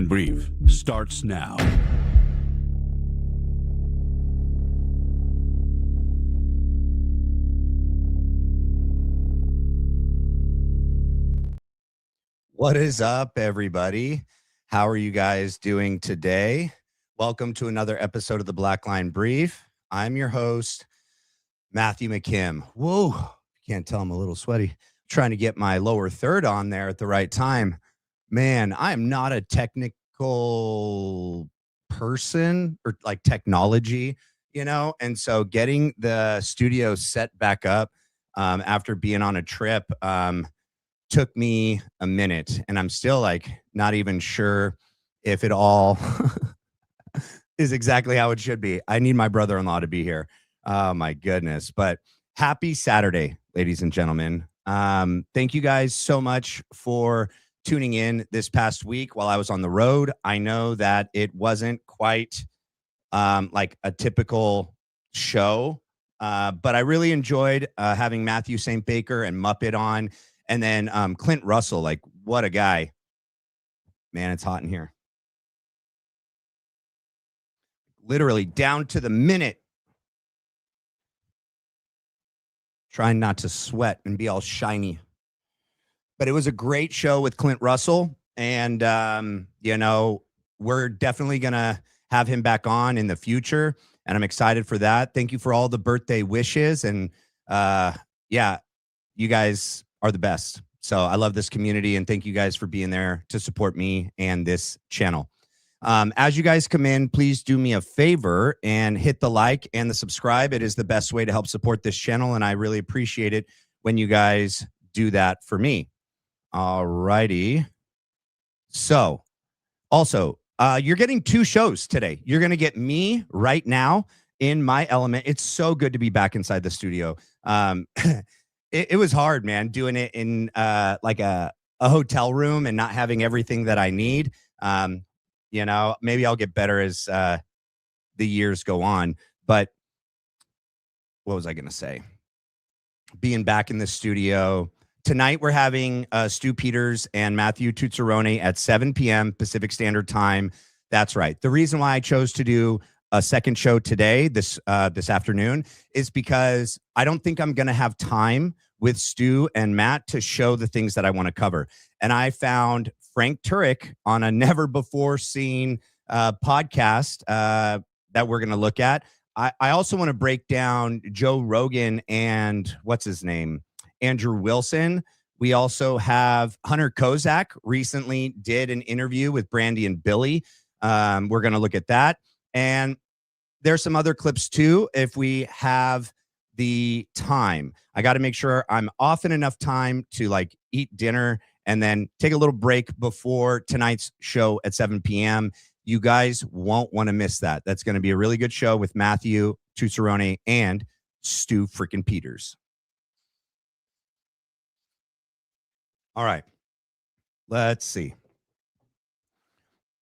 Blackline Brief starts now. What is up, everybody? How are you guys doing today? Welcome to another episode of the Blackline Brief. I'm your host, Matthew McKim. Whoa, can't tell I'm a little sweaty. Trying to get my lower third on there at the right time. Man, I'm not a technical person or like technology, and so getting the studio set back up after being on a trip took me a minute, and I'm still like not even sure if it all is exactly how it should be. I need my brother-in-law to be here. Oh my goodness. But happy Saturday, ladies and gentlemen. Thank you guys so much for tuning in this past week while I was on the road. I know that it wasn't quite like a typical show, but I really enjoyed having Matthew St. Baker and Muppet on. And then Clint Russell, like, what a guy. Man, it's hot in here. Literally down to the minute. Trying not to sweat and be all shiny. But it was a great show with Clint Russell. And, we're definitely going to have him back on in the future. And I'm excited for that. Thank you for all the birthday wishes. And, you guys are the best. So I love this community, and thank you guys for being there to support me and this channel. As you guys come in, please do me a favor and hit the like and the subscribe. It is the best way to help support this channel, and I really appreciate it when you guys do that for me. All righty. So also, you're getting two shows today. You're going to get me right now in my element. It's so good to be back inside the studio. It was hard, man, doing it in like a hotel room and not having everything that I need. Maybe I'll get better as the years go on. But what was I going to say? Being back in the studio. Tonight, we're having Stu Peters and Matthew Tuzzarone at 7 p.m. Pacific Standard Time. That's right. The reason why I chose to do a second show today, this afternoon, is because I don't think I'm going to have time with Stu and Matt to show the things that I want to cover. And I found Frank Turek on a never before seen podcast that we're going to look at. I also want to break down Joe Rogan and what's his name? Andrew Wilson. We also have Hunter Kozak recently did an interview with Brandy and Billy. We're going to look at that. And there's some other clips too, if we have the time. I got to make sure I'm off in enough time to like eat dinner and then take a little break before tonight's show at 7 p.m. You guys won't want to miss that. That's going to be a really good show with Matthew Tuzzarone and Stu freaking Peters. All right. Let's see.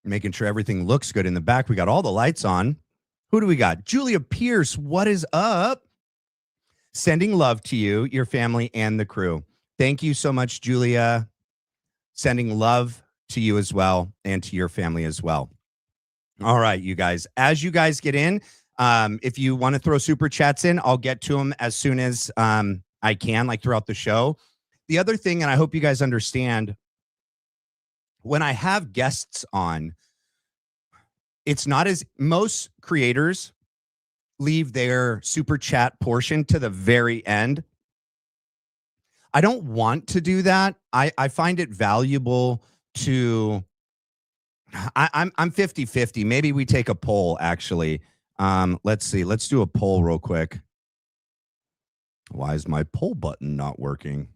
Making sure everything looks good in the back. We got all the lights on. Who do we got? Julia Pierce, what is up? Sending love to you, your family, and the crew. Thank you so much, Julia. Sending love to you as well and to your family as well. All right, you guys. As you guys get in, if you want to throw super chats in, I'll get to them as soon as I can, like throughout the show. The other thing, and I hope you guys understand, when I have guests on, it's not as most creators leave their super chat portion to the very end. I don't want to do that. I find it valuable to, I'm 50-50. Maybe we take a poll, actually. Let's see. Let's do a poll real quick. Why is my poll button not working?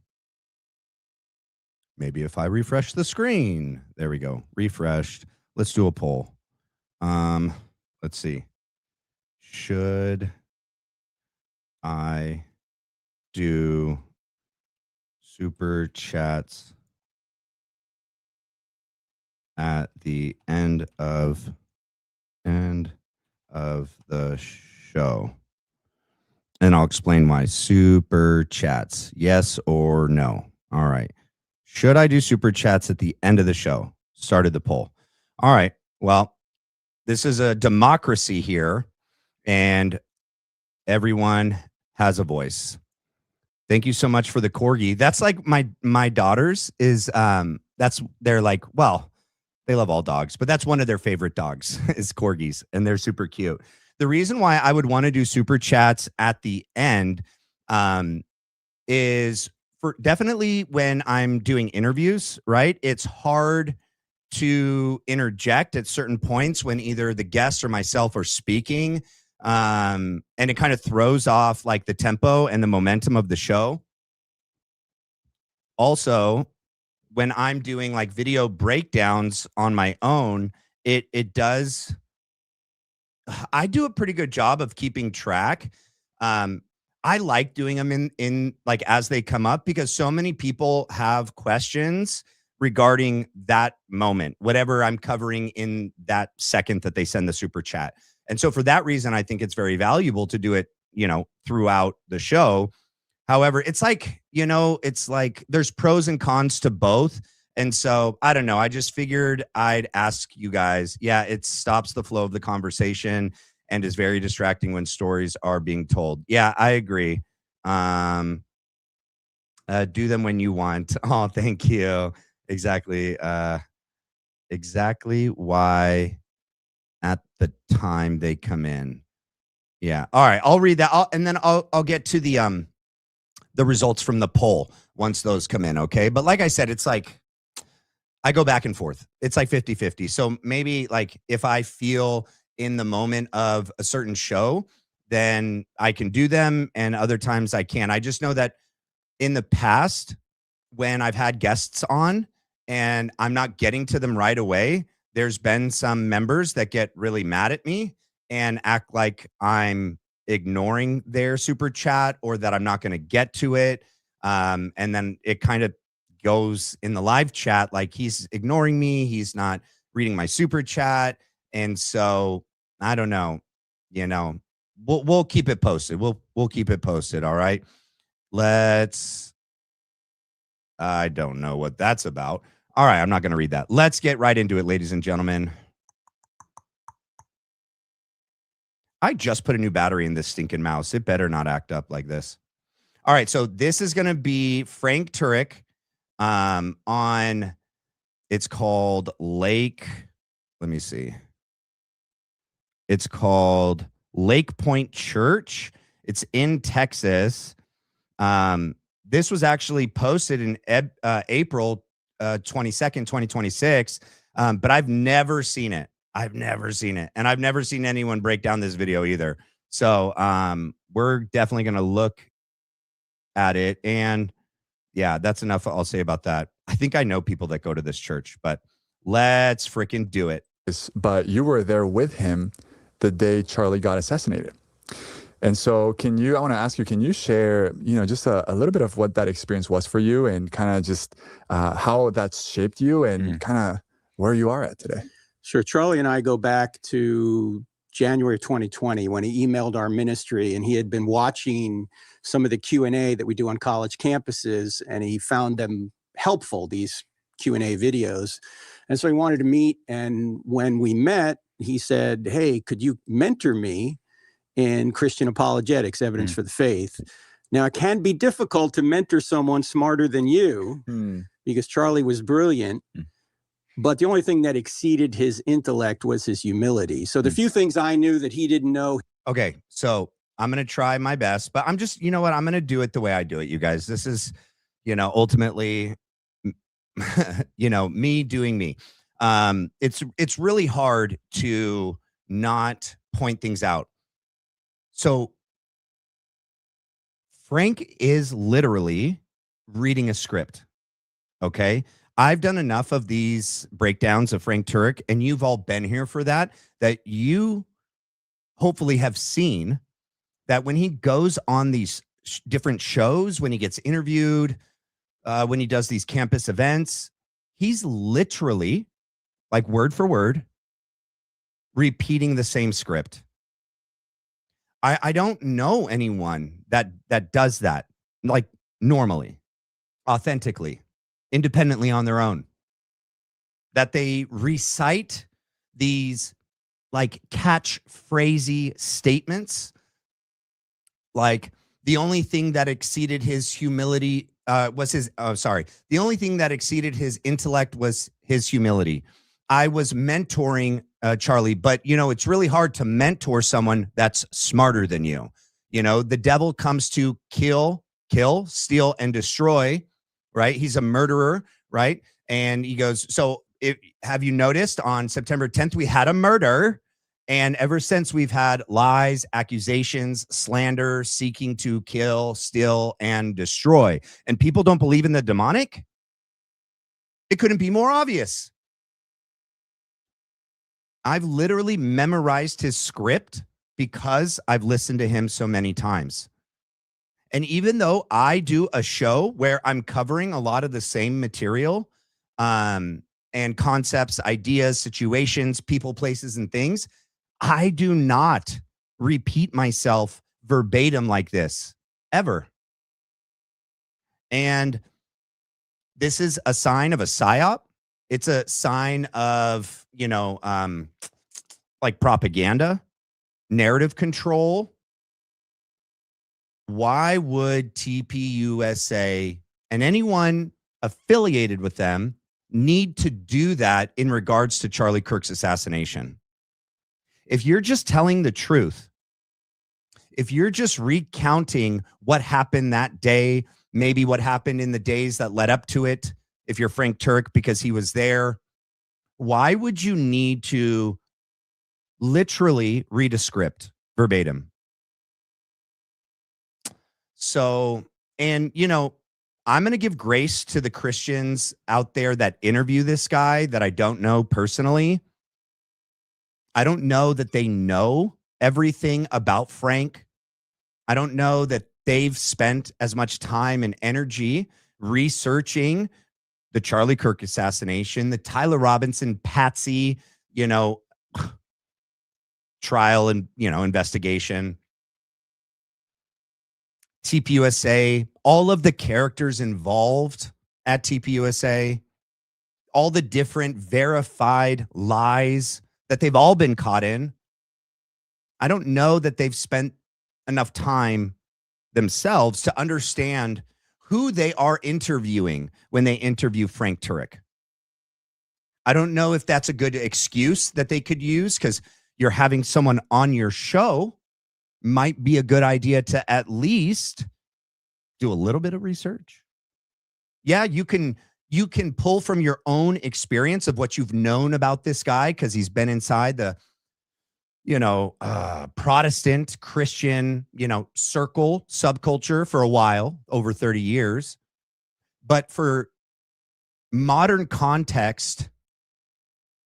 Maybe if I refresh the screen. There we go. Refreshed. Let's do a poll. Let's see. Should I do super chats at the end of the show? And I'll explain why. Super chats, yes or no? All right. Should I do super chats at the end of the show? Started the poll. All right. Well, this is a democracy here, and everyone has a voice. Thank you so much for the corgi. That's like my daughters is that's they're like, well, they love all dogs, but that's one of their favorite dogs is corgis, and they're super cute. The reason why I would want to do super chats at the end um, is for definitely when I'm doing interviews, right? It's hard to interject at certain points when either the guest or myself are speaking. And it kind of throws off like the tempo and the momentum of the show. Also, when I'm doing like video breakdowns on my own, it does I do a pretty good job of keeping track. Um, I like doing them in like as they come up because so many people have questions regarding that moment, whatever I'm covering in that second that they send the super chat. And so for that reason, I think it's very valuable to do it, throughout the show. However, it's like there's pros and cons to both. And so I don't know. I just figured I'd ask you guys. Yeah, it stops the flow of the conversation and is very distracting when stories are being told. Yeah, I agree. Do them when you want. Oh, thank you. Exactly. Exactly why at the time they come in. Yeah. All right. I'll read that. And then I'll get to the results from the poll once those come in. Okay. But like I said, it's like I go back and forth. It's like 50-50. So maybe like if I feel in the moment of a certain show, then I can do them. And other times I can't. I just know that in the past, when I've had guests on and I'm not getting to them right away, there's been some members that get really mad at me and act like I'm ignoring their super chat or that I'm not going to get to it. And then it kind of goes in the live chat like he's ignoring me. He's not reading my super chat. And so I don't know, we'll keep it posted. We'll keep it posted. All right. I don't know what that's about. All right, I'm not going to read that. Let's get right into it, ladies and gentlemen. I just put a new battery in this stinking mouse. It better not act up like this. All right, so this is going to be Frank Turek on, it's called Lake, let me see. It's called Lake Point Church. It's in Texas. This was actually posted in April 22nd, 2026, but I've never seen it. I've never seen it. And I've never seen anyone break down this video either. So we're definitely going to look at it. And yeah, that's enough I'll say about that. I think I know people that go to this church, but let's freaking do it. But you were there with him the day Charlie got assassinated. And so I want to ask you, can you share, just a little bit of what that experience was for you and kind of just how that's shaped you and kind of where you are at today? Sure. Charlie and I go back to January 2020 when he emailed our ministry, and he had been watching some of the Q&A that we do on college campuses, and he found them helpful, these Q&A videos. And so he wanted to meet. And when we met, he said, hey, could you mentor me in Christian apologetics, evidence for the faith? Now, it can be difficult to mentor someone smarter than you because Charlie was brilliant, but the only thing that exceeded his intellect was his humility. So the few things I knew that he didn't know. Okay, so I'm going to try my best, but I'm just, I'm going to do it the way I do it, you guys. This is, ultimately, me doing me. It's really hard to not point things out. So Frank is literally reading a script. Okay. I've done enough of these breakdowns of Frank Turek, and you've all been here for that you hopefully have seen that when he goes on these different shows, when he gets interviewed, when he does these campus events, he's literally like word for word repeating the same script. I don't know anyone that does that like normally, authentically, independently on their own, that they recite these like catchphrasey statements, like the only thing that exceeded his humility was his, the only thing that exceeded his intellect was his humility. I was mentoring Charlie, but you know, it's really hard to mentor someone that's smarter than you. You know, the devil comes to kill, steal, and destroy, right? He's a murderer, right? And he goes, so have you noticed on September 10th, we had a murder. And ever since we've had lies, accusations, slander, seeking to kill, steal, and destroy. And people don't believe in the demonic. It couldn't be more obvious. I've literally memorized his script because I've listened to him so many times. And even though I do a show where I'm covering a lot of the same material, and concepts, ideas, situations, people, places, and things, I do not repeat myself verbatim like this ever. And this is a sign of a psyop. It's a sign of, you know, like propaganda, narrative control. Why would TPUSA and anyone affiliated with them need to do that in regards to Charlie Kirk's assassination? If you're just telling the truth, if you're just recounting what happened that day, maybe what happened in the days that led up to it, if you're Frank Turek because he was there, why would you need to literally read a script verbatim? So, and you know, I'm going to give grace to the Christians out there that interview this guy that I don't know personally. I don't know that they know everything about Frank. I don't know that they've spent as much time and energy researching the Charlie Kirk assassination, the Tyler Robinson, Patsy, you know, trial and, you know, investigation. TPUSA, all of the characters involved at TPUSA, all the different verified lies that they've all been caught in. I don't know that they've spent enough time themselves to understand who they are interviewing when they interview Frank Turek. I don't know if that's a good excuse that they could use, because you're having someone on your show. Might be a good idea to at least do a little bit of research. Yeah, you can pull from your own experience of what you've known about this guy, because he's been inside the, you know, Protestant Christian, you know, circle, subculture for a while, over 30 years. But for modern context,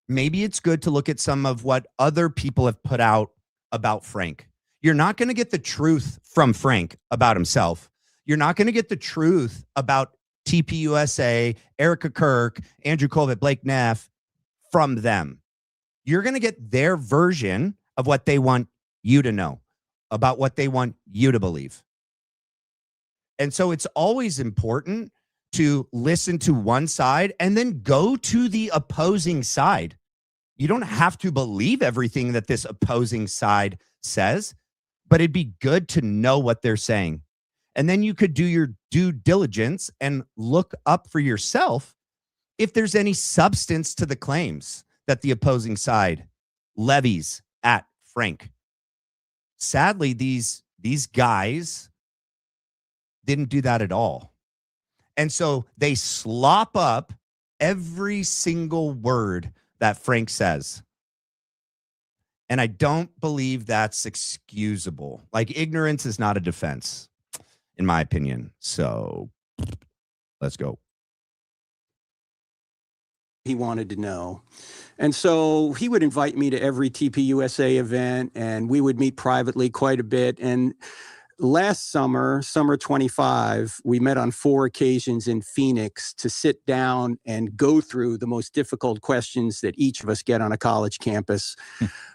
maybe it's good to look at some of what other people have put out about Frank. You're not going to get the truth from Frank about himself. You're not going to get the truth about TPUSA, Erica Kirk, Andrew Colvett, Blake Neff from them. You're going to get their version of what they want you to know, about what they want you to believe. And so it's always important to listen to one side and then go to the opposing side. You don't have to believe everything that this opposing side says, but it'd be good to know what they're saying. And then you could do your due diligence and look up for yourself if there's any substance to the claims that the opposing side levies at Frank. Sadly, these guys didn't do that at all. And so they slop up every single word that Frank says. And I don't believe that's excusable. Like, ignorance is not a defense, in my opinion. So let's go. He wanted to know. And so he would invite me to every TPUSA event, and we would meet privately quite a bit. And last summer, summer 25, we met on 4 occasions in Phoenix to sit down and go through the most difficult questions that each of us get on a college campus,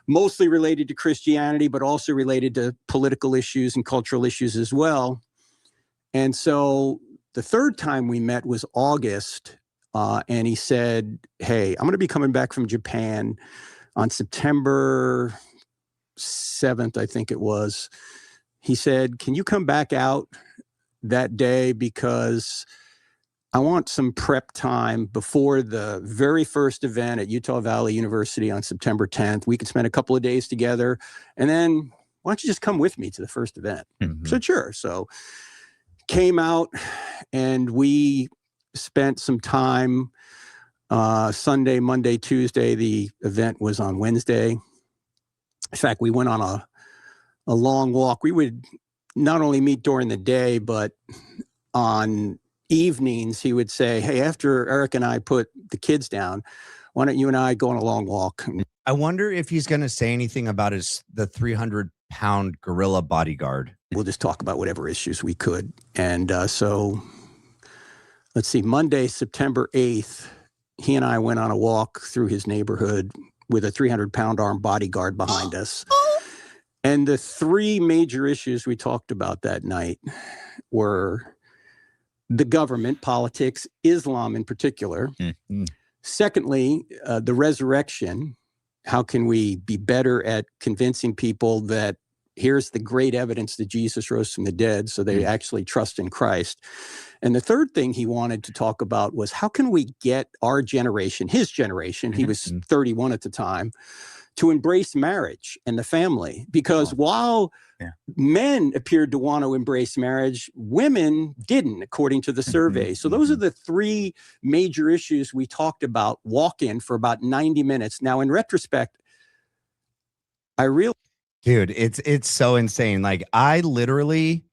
mostly related to Christianity, but also related to political issues and cultural issues as well. And so the third time we met was August, and he said, "Hey, I'm going to be coming back from Japan. on September 7th, I think it was, he said, can you come back out that day because I want some prep time before the very first event at Utah Valley University on September 10th. We could spend a couple of days together, and then why don't you just come with me to the first event? Mhm. So sure. So came out, and we spent some time Sunday, Monday, Tuesday. The event was on Wednesday. In fact, we went on a long walk. We would not only meet during the day, but on evenings, he would say, hey, after Eric and I put the kids down, why don't you and I go on a long walk? I wonder if he's going to say anything about the 300-pound gorilla bodyguard. We'll just talk about whatever issues we could. And so let's see, Monday, September 8th, he and I went on a walk through his neighborhood with a 300-pound armed bodyguard behind us. And the three major issues we talked about that night were the government, politics, Islam in particular. Mm-hmm. Secondly, the resurrection. How can we be better at convincing people that here's the great evidence that Jesus rose from the dead, so they actually trust in Christ? And the third thing he wanted to talk about was how can we get our generation, his generation, he was 31 at the time, to embrace marriage and the family. Because while men appeared to want to embrace marriage, women didn't, according to the survey. So those are the three major issues we talked about walk-in for about 90 minutes. Now, in retrospect, I really... Dude, it's so insane. Like, I literally...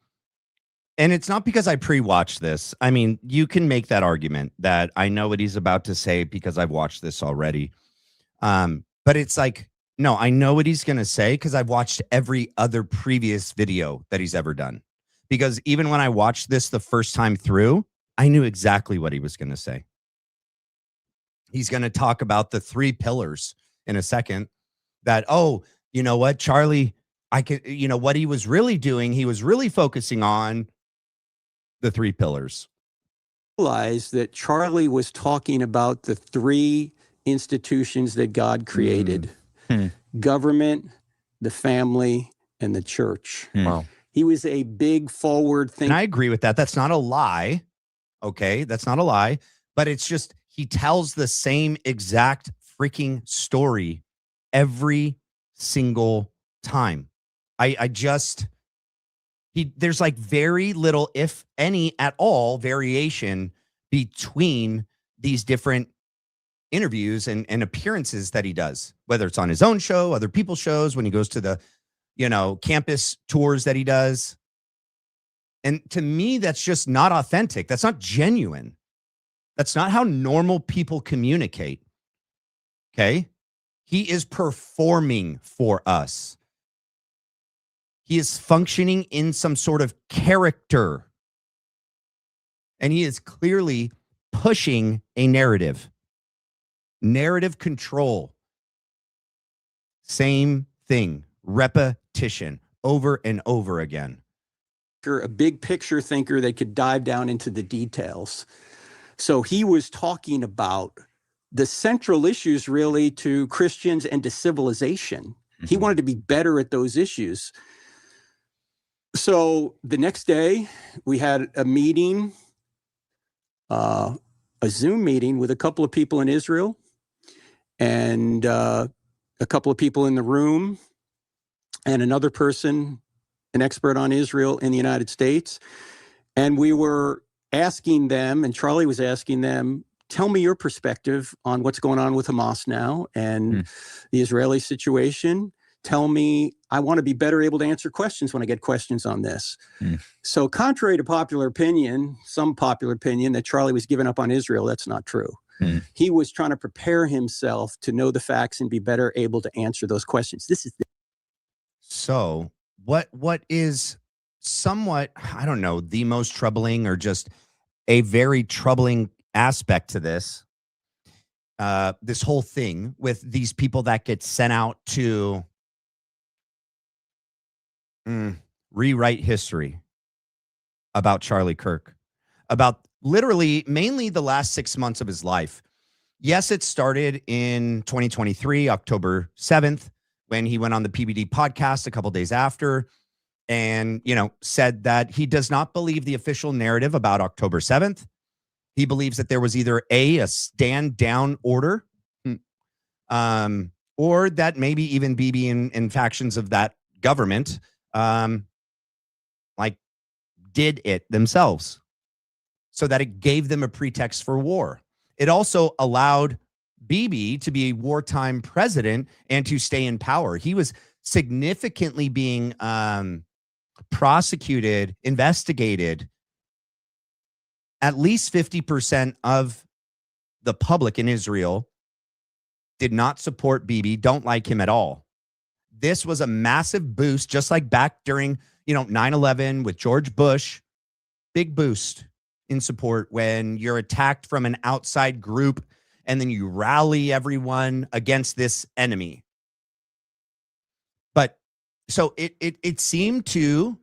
And it's not because I pre-watched this. I mean, you can make that argument that I know what he's about to say because I've watched this already. But it's like, no, I know what he's going to say because I've watched every other previous video that he's ever done. Because even when I watched this the first time through, I knew exactly what he was going to say. He's going to talk about the three pillars in a second that, oh, you know what, Charlie, what he was really doing, he was really focusing on the three pillars. Realized that Charlie was talking about the three institutions that God created. Government, the family, and the church. Wow. He was a big forward thinker. And I agree with that. That's not a lie. Okay, that's not a lie. But it's just he tells the same exact freaking story every single time. There's like very little, if any at all, variation between these different interviews and appearances that he does, whether it's on his own show, other people's shows, when he goes to the, campus tours that he does. And to me, that's just not authentic. That's not genuine. That's not how normal people communicate. Okay. He is performing for us. He is functioning in some sort of character. And he is clearly pushing a narrative. Narrative control. Same thing. Repetition over and over again. A big picture thinker that could dive down into the details. So he was talking about the central issues really to Christians and to civilization. He wanted to be better at those issues. So the next day we had a meeting, a Zoom meeting with a couple of people in Israel and a couple of people in the room and another person, an expert on Israel in the United States. And we were asking them, and Charlie was asking them, tell me your perspective on what's going on with Hamas now and the Israeli situation. Tell me, I want to be better able to answer questions when I get questions on this. So contrary to popular opinion, some popular opinion that Charlie was giving up on Israel, that's not true. He was trying to prepare himself to know the facts and be better able to answer those questions. So what is somewhat, I don't know, the most troubling or just a very troubling aspect to this whole thing with these people that get sent out to rewrite history about Charlie Kirk, about literally mainly the last 6 months of his life. Yes, it started in 2023, October 7th, when he went on the PBD podcast a couple days after and, said that he does not believe the official narrative about October 7th. He believes that there was either a stand down order, or that maybe even Bibi and factions of that government, did it themselves so that it gave them a pretext for war. It also allowed Bibi to be a wartime president and to stay in power. He was significantly being prosecuted, investigated. At least 50% of the public in Israel did not support Bibi, don't like him at all. This was a massive boost, just like back during 9/11 with George Bush. Big boost in support when you're attacked from an outside group and then you rally everyone against this enemy. But so it seemed to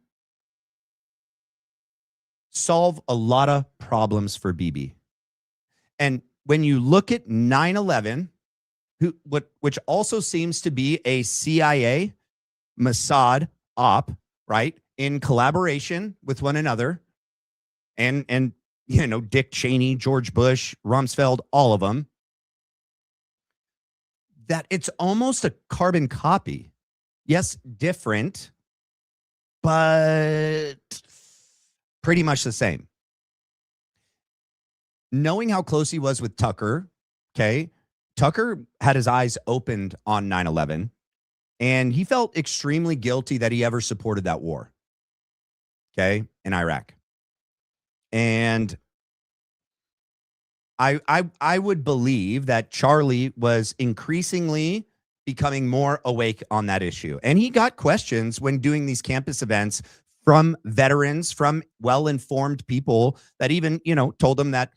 solve a lot of problems for Bibi. And when you look at 9/11, which also seems to be a CIA Mossad op, right, in collaboration with one another, and Dick Cheney, George Bush, Rumsfeld, all of them, that it's almost a carbon copy. Yes, different, but pretty much the same. Knowing how close he was with Tucker, okay, Tucker had his eyes opened on 9/11, and he felt extremely guilty that he ever supported that war, okay, in Iraq. And I would believe that Charlie was increasingly becoming more awake on that issue. And he got questions when doing these campus events from veterans, from well-informed people that even, told him that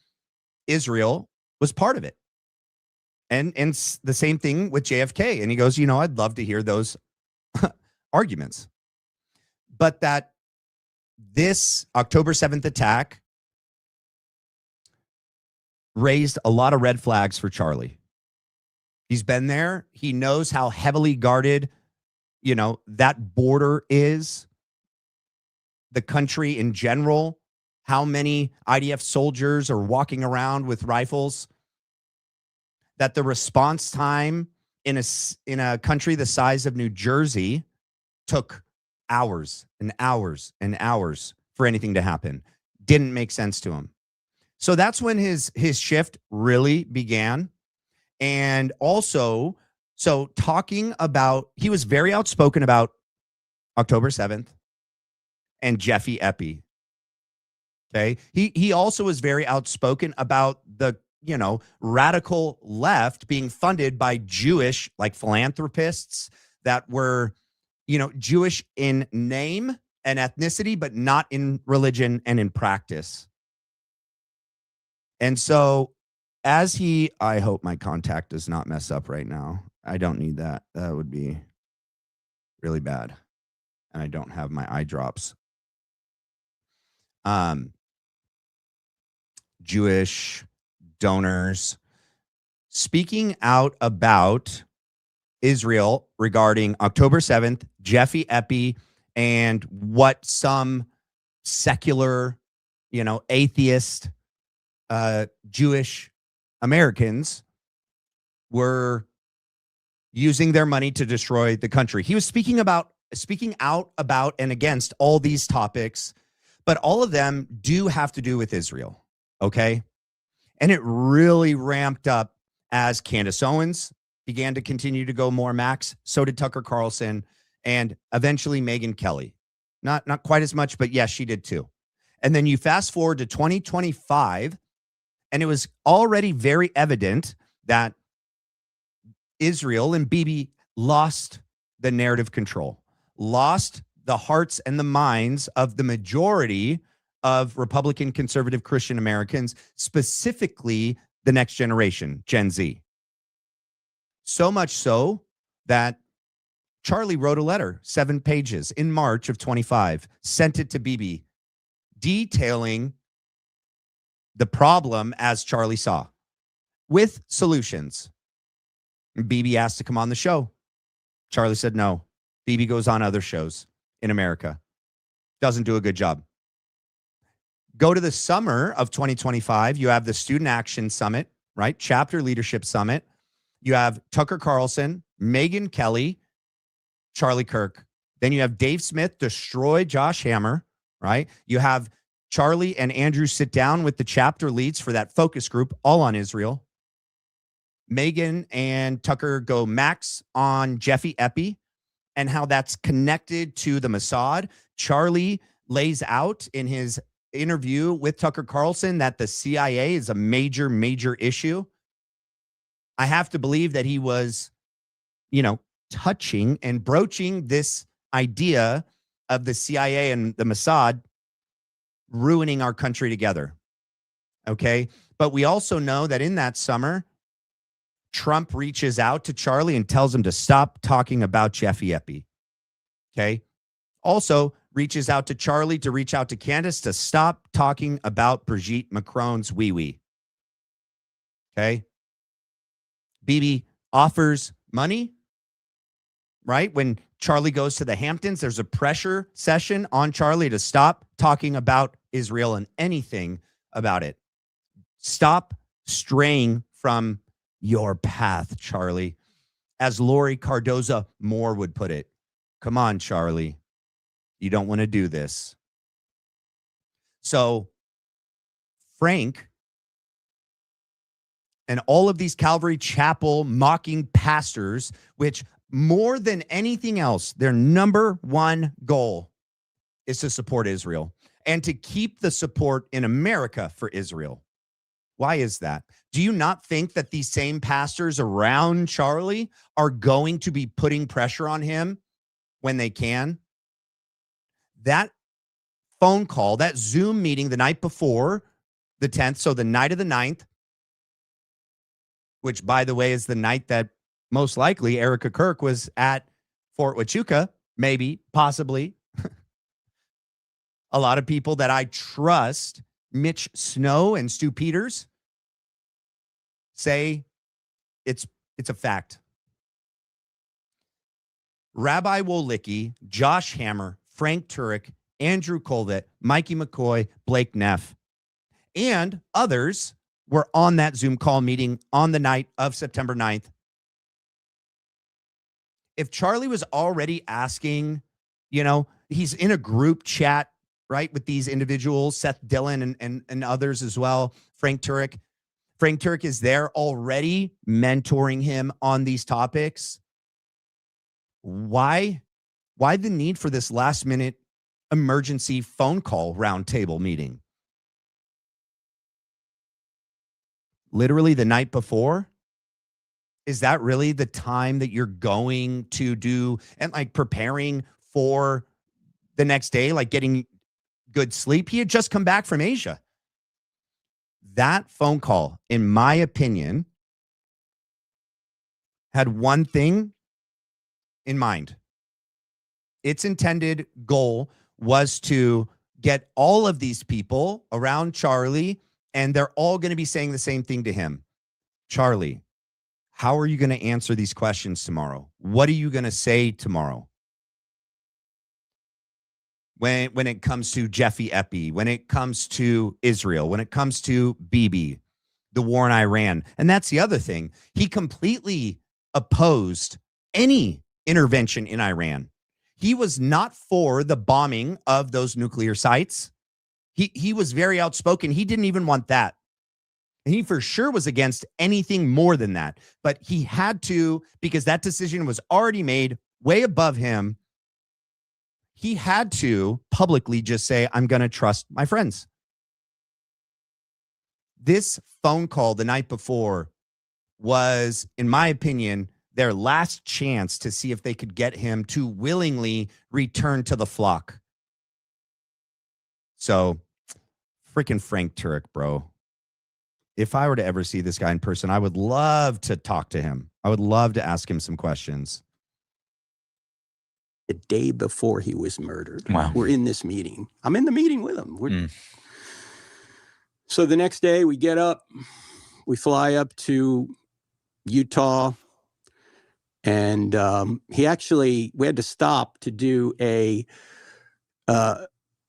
Israel was part of it. And the same thing with JFK. And he goes, I'd love to hear those arguments. But that this October 7th attack raised a lot of red flags for Charlie. He's been there. He knows how heavily guarded, that border is. The country in general, how many IDF soldiers are walking around with rifles. That the response time in a country the size of New Jersey took hours and hours and hours for anything to happen. Didn't make sense to him. So that's when his shift really began. And also, so talking about, he was very outspoken about October 7th and Jeffy Epi. Okay. He also was very outspoken about the, radical left being funded by Jewish, philanthropists that were, Jewish in name and ethnicity, but not in religion and in practice. And so I hope my contact does not mess up right now. I don't need that. That would be really bad. And I don't have my eye drops. Jewish donors speaking out about Israel regarding October 7th, Jeffy Epi, and what some secular, atheist Jewish Americans were using their money to destroy the country. He was speaking out about and against all these topics, but all of them do have to do with Israel, okay? And it really ramped up as Candace Owens began to continue to go more max. So did Tucker Carlson and eventually Megyn Kelly. Not quite as much, but yes, she did too. And then you fast forward to 2025, and it was already very evident that Israel and Bibi lost the narrative control, lost the hearts and the minds of the majority of Republican, conservative, Christian Americans, specifically the next generation, Gen Z. So much so that Charlie wrote a letter, 7 pages, in March of 25, sent it to Bibi, detailing the problem as Charlie saw. with solutions. Bibi asked to come on the show. Charlie said no. Bibi goes on other shows in America. Doesn't do a good job. Go to the summer of 2025. You have the Student Action Summit, right? Chapter Leadership Summit. You have Tucker Carlson, Megyn Kelly, Charlie Kirk. Then you have Dave Smith destroy Josh Hammer, right? You have Charlie and Andrew sit down with the chapter leads for that focus group, all on Israel. Megyn and Tucker go max on Jeffy Epi and how that's connected to the Mossad. Charlie lays out in his interview with Tucker Carlson that the CIA is a major, major issue. I have to believe that he was, touching and broaching this idea of the CIA and the Mossad ruining our country together. Okay. But we also know that in that summer, Trump reaches out to Charlie and tells him to stop talking about Jeffy Epi. Okay. Also reaches out to Charlie to reach out to Candace to stop talking about Brigitte Macron's wee-wee. Okay. Bibi offers money, right? When Charlie goes to the Hamptons, there's a pressure session on Charlie to stop talking about Israel and anything about it. Stop straying from your path, Charlie. As Lori Cardoza Moore would put it, come on, Charlie. You don't want to do this. So Frank and all of these Calvary Chapel mocking pastors, which more than anything else, their number one goal is to support Israel and to keep the support in America for Israel. Why is that? Do you not think that these same pastors around Charlie are going to be putting pressure on him when they can? That phone call, that Zoom meeting the night before the 10th, so the night of the 9th, which, by the way, is the night that most likely Erica Kirk was at Fort Huachuca, maybe, possibly. A lot of people that I trust, Mitch Snow and Stu Peters, say it's a fact. Rabbi Wolicki, Josh Hammer, Frank Turek, Andrew Colvett, Mikey McCoy, Blake Neff, and others were on that Zoom call meeting on the night of September 9th. If Charlie was already asking, he's in a group chat, right, with these individuals, Seth Dillon and others as well, Frank Turek. Frank Turek is there already mentoring him on these topics. Why the need for this last minute emergency phone call roundtable meeting? Literally the night before? Is that really the time that you're going to do and preparing for the next day, getting good sleep? He had just come back from Asia. That phone call, in my opinion, had one thing in mind. Its intended goal was to get all of these people around Charlie, and they're all going to be saying the same thing to him. Charlie, how are you going to answer these questions tomorrow? What are you going to say tomorrow? When it comes to Jeffy Epi, when it comes to Israel, when it comes to Bibi, the war in Iran. And that's the other thing. He completely opposed any intervention in Iran. He was not for the bombing of those nuclear sites. He was very outspoken. He didn't even want that. And he for sure was against anything more than that. But he had to, because that decision was already made way above him. He had to publicly just say, I'm going to trust my friends. This phone call the night before was, in my opinion, their last chance to see if they could get him to willingly return to the flock. So, freaking Frank Turek, bro. If I were to ever see this guy in person, I would love to talk to him. I would love to ask him some questions. The day before he was murdered. Wow. We're in this meeting. I'm in the meeting with him. So the next day we get up, We fly up to Utah, and we had to stop to do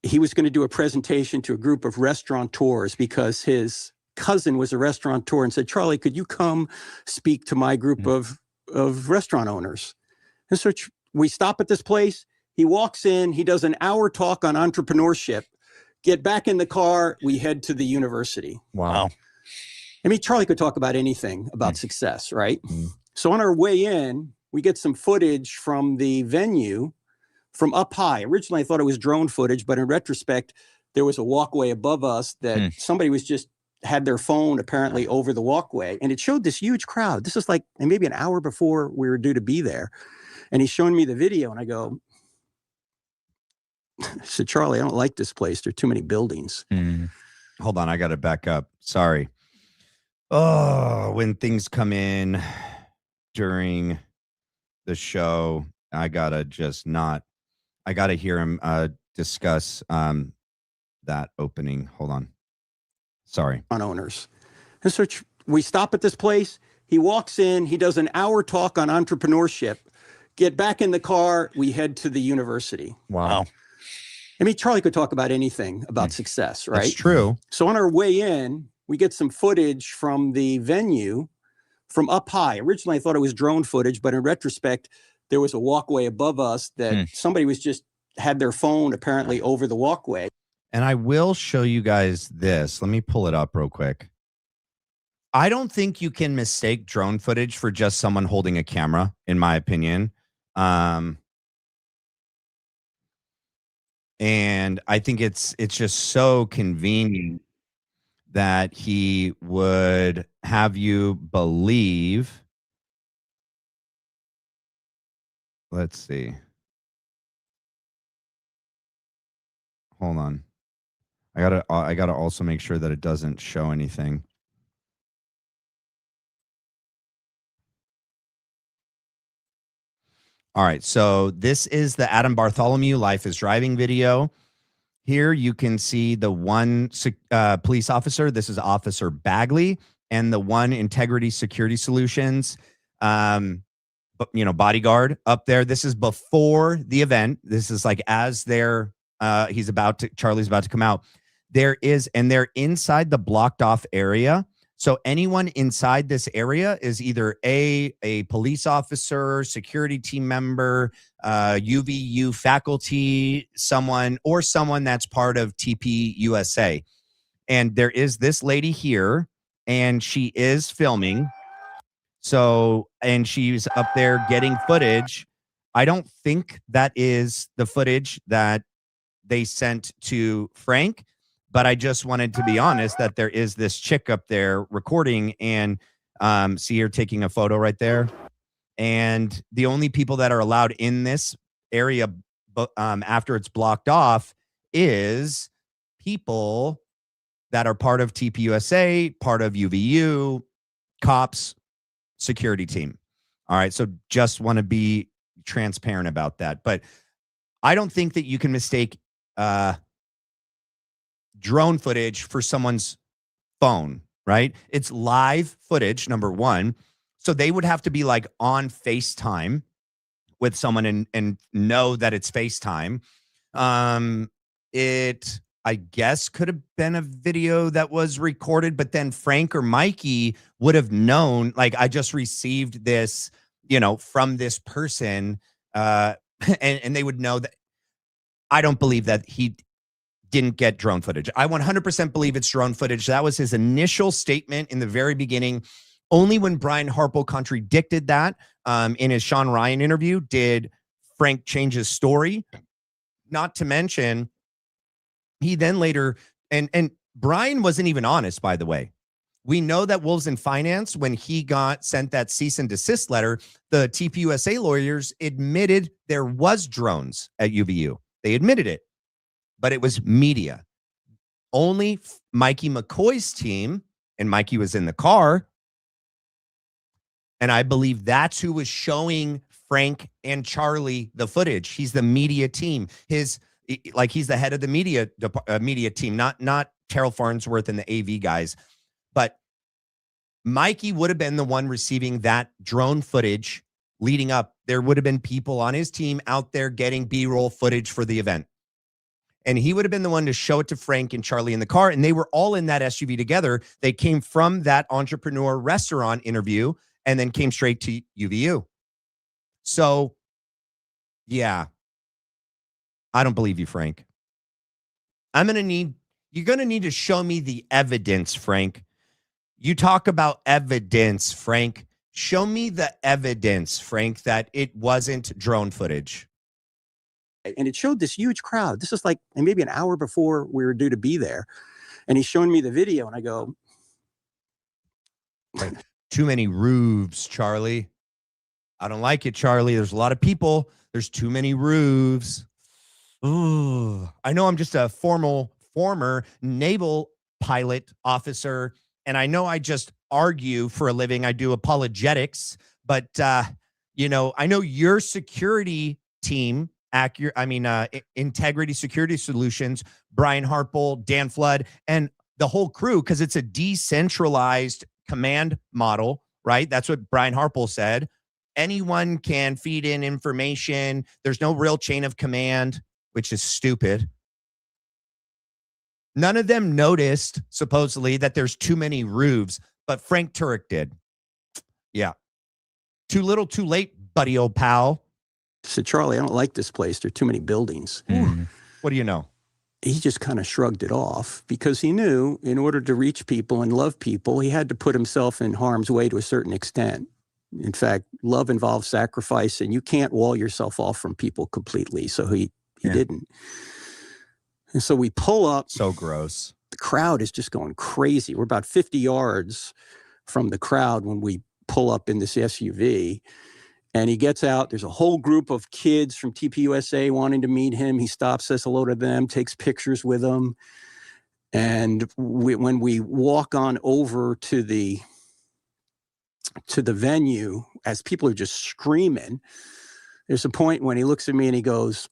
he was going to do a presentation to a group of restaurateurs because his cousin was a restaurateur and said, Charlie, could you come speak to my group of restaurant owners? And so we stop at this place. He walks in, he does an hour talk on entrepreneurship, get back in the car, we head to the university. Wow. I mean, Charlie could talk about anything about success, right? So on our way in, we get some footage from the venue from up high. Originally, I thought it was drone footage, but in retrospect, there was a walkway above us that somebody had their phone apparently over the walkway, and it showed this huge crowd. This is like maybe an hour before we were due to be there. And he's showing me the video, and I go, I said, Charlie, I don't like this place. There are too many buildings. Hold on, I got to back up. Sorry. Oh, when things come in during the show, I got to hear him discuss that opening. Hold on. Sorry. On owners. And so we stop at this place. He walks in, he does an hour talk on entrepreneurship, get back in the car, we head to the university. Wow. I mean, Charlie could talk about anything about success, right? That's true. So on our way in, we get some footage from the venue from up high. Originally, I thought it was drone footage, but in retrospect, there was a walkway above us that somebody had their phone apparently over the walkway. And I will show you guys this. Let me pull it up real quick. I don't think you can mistake drone footage for just someone holding a camera, in my opinion. And I think it's just so convenient that he would have you believe. Let's see. Hold on. I gotta also make sure that it doesn't show anything. All right, so this is the Adam Bartholomew Life is Driving video. Here you can see the one police officer. This is Officer Bagley, and the one Integrity Security Solutions, bodyguard up there. This is before the event. This is like as Charlie's about to come out. They're inside the blocked off area. So anyone inside this area is either a police officer, security team member, UVU faculty, someone that's part of TP USA. And there is this lady here, and she is filming. So, and she's up there getting footage. I don't think that is the footage that they sent to Frank, but I just wanted to be honest that there is this chick up there recording, and see her taking a photo right there. And the only people that are allowed in this area after it's blocked off is people that are part of TPUSA, part of UVU, cops, security team. All right. So just want to be transparent about that. But I don't think that you can mistake drone footage for someone's phone, right? It's live footage, number one. So they would have to be like on FaceTime with someone and know that it's FaceTime. It, I guess, could have been a video that was recorded, but then Frank or Mikey would have known, like, I just received this, from this person, and they would know that. I don't believe that he didn't get drone footage. I 100% believe it's drone footage. That was his initial statement in the very beginning. Only when Brian Harpo contradicted that in his Sean Ryan interview did Frank change his story. Not to mention, he then later, and Brian wasn't even honest, by the way. We know that Wolves in Finance, when he sent that cease and desist letter, the TPUSA lawyers admitted there was drones at UVU. They admitted it, but it was media. Only Mikey McCoy's team, and Mikey was in the car, and I believe that's who was showing Frank and Charlie the footage. He's the media team. He's the head of the media team, not Terrell Farnsworth and the AV guys. But Mikey would have been the one receiving that drone footage leading up. There would have been people on his team out there getting B-roll footage for the event. And he would have been the one to show it to Frank and Charlie in the car. And they were all in that SUV together. They came from that entrepreneur restaurant interview and then came straight to UVU. So, yeah, I don't believe you, Frank. You're going to need to show me the evidence, Frank. You talk about evidence, Frank. Show me the evidence, Frank, that it wasn't drone footage. And it showed this huge crowd. This is like maybe an hour before we were due to be there. And he's showing me the video and I go, too many roofs, Charlie. I don't like it, Charlie. There's a lot of people. There's too many roofs. Ooh, I know I'm just a former naval pilot officer, and I know I just argue for a living. I do apologetics, but I know your security team, Integrity Security Solutions, Brian Harple, Dan Flood, and the whole crew, because it's a decentralized command model, right? That's what Brian Harple said. Anyone can feed in information. There's no real chain of command, which is stupid. None of them noticed, supposedly, that there's too many roofs, but Frank Turek did. Yeah. Too little, too late, buddy, old pal. I said, Charlie, I don't like this place. There are too many buildings. What do you know? He just kind of shrugged it off because he knew in order to reach people and love people, he had to put himself in harm's way to a certain extent. In fact, love involves sacrifice, and you can't wall yourself off from people completely. So he didn't. And so we pull up. So gross. The crowd is just going crazy. We're about 50 yards from the crowd when we pull up in this SUV. And he gets out. There's a whole group of kids from TPUSA wanting to meet him. He stops, says hello to them, takes pictures with them. And when we walk on over to the venue, as people are just screaming, there's a point when he looks at me and he goes,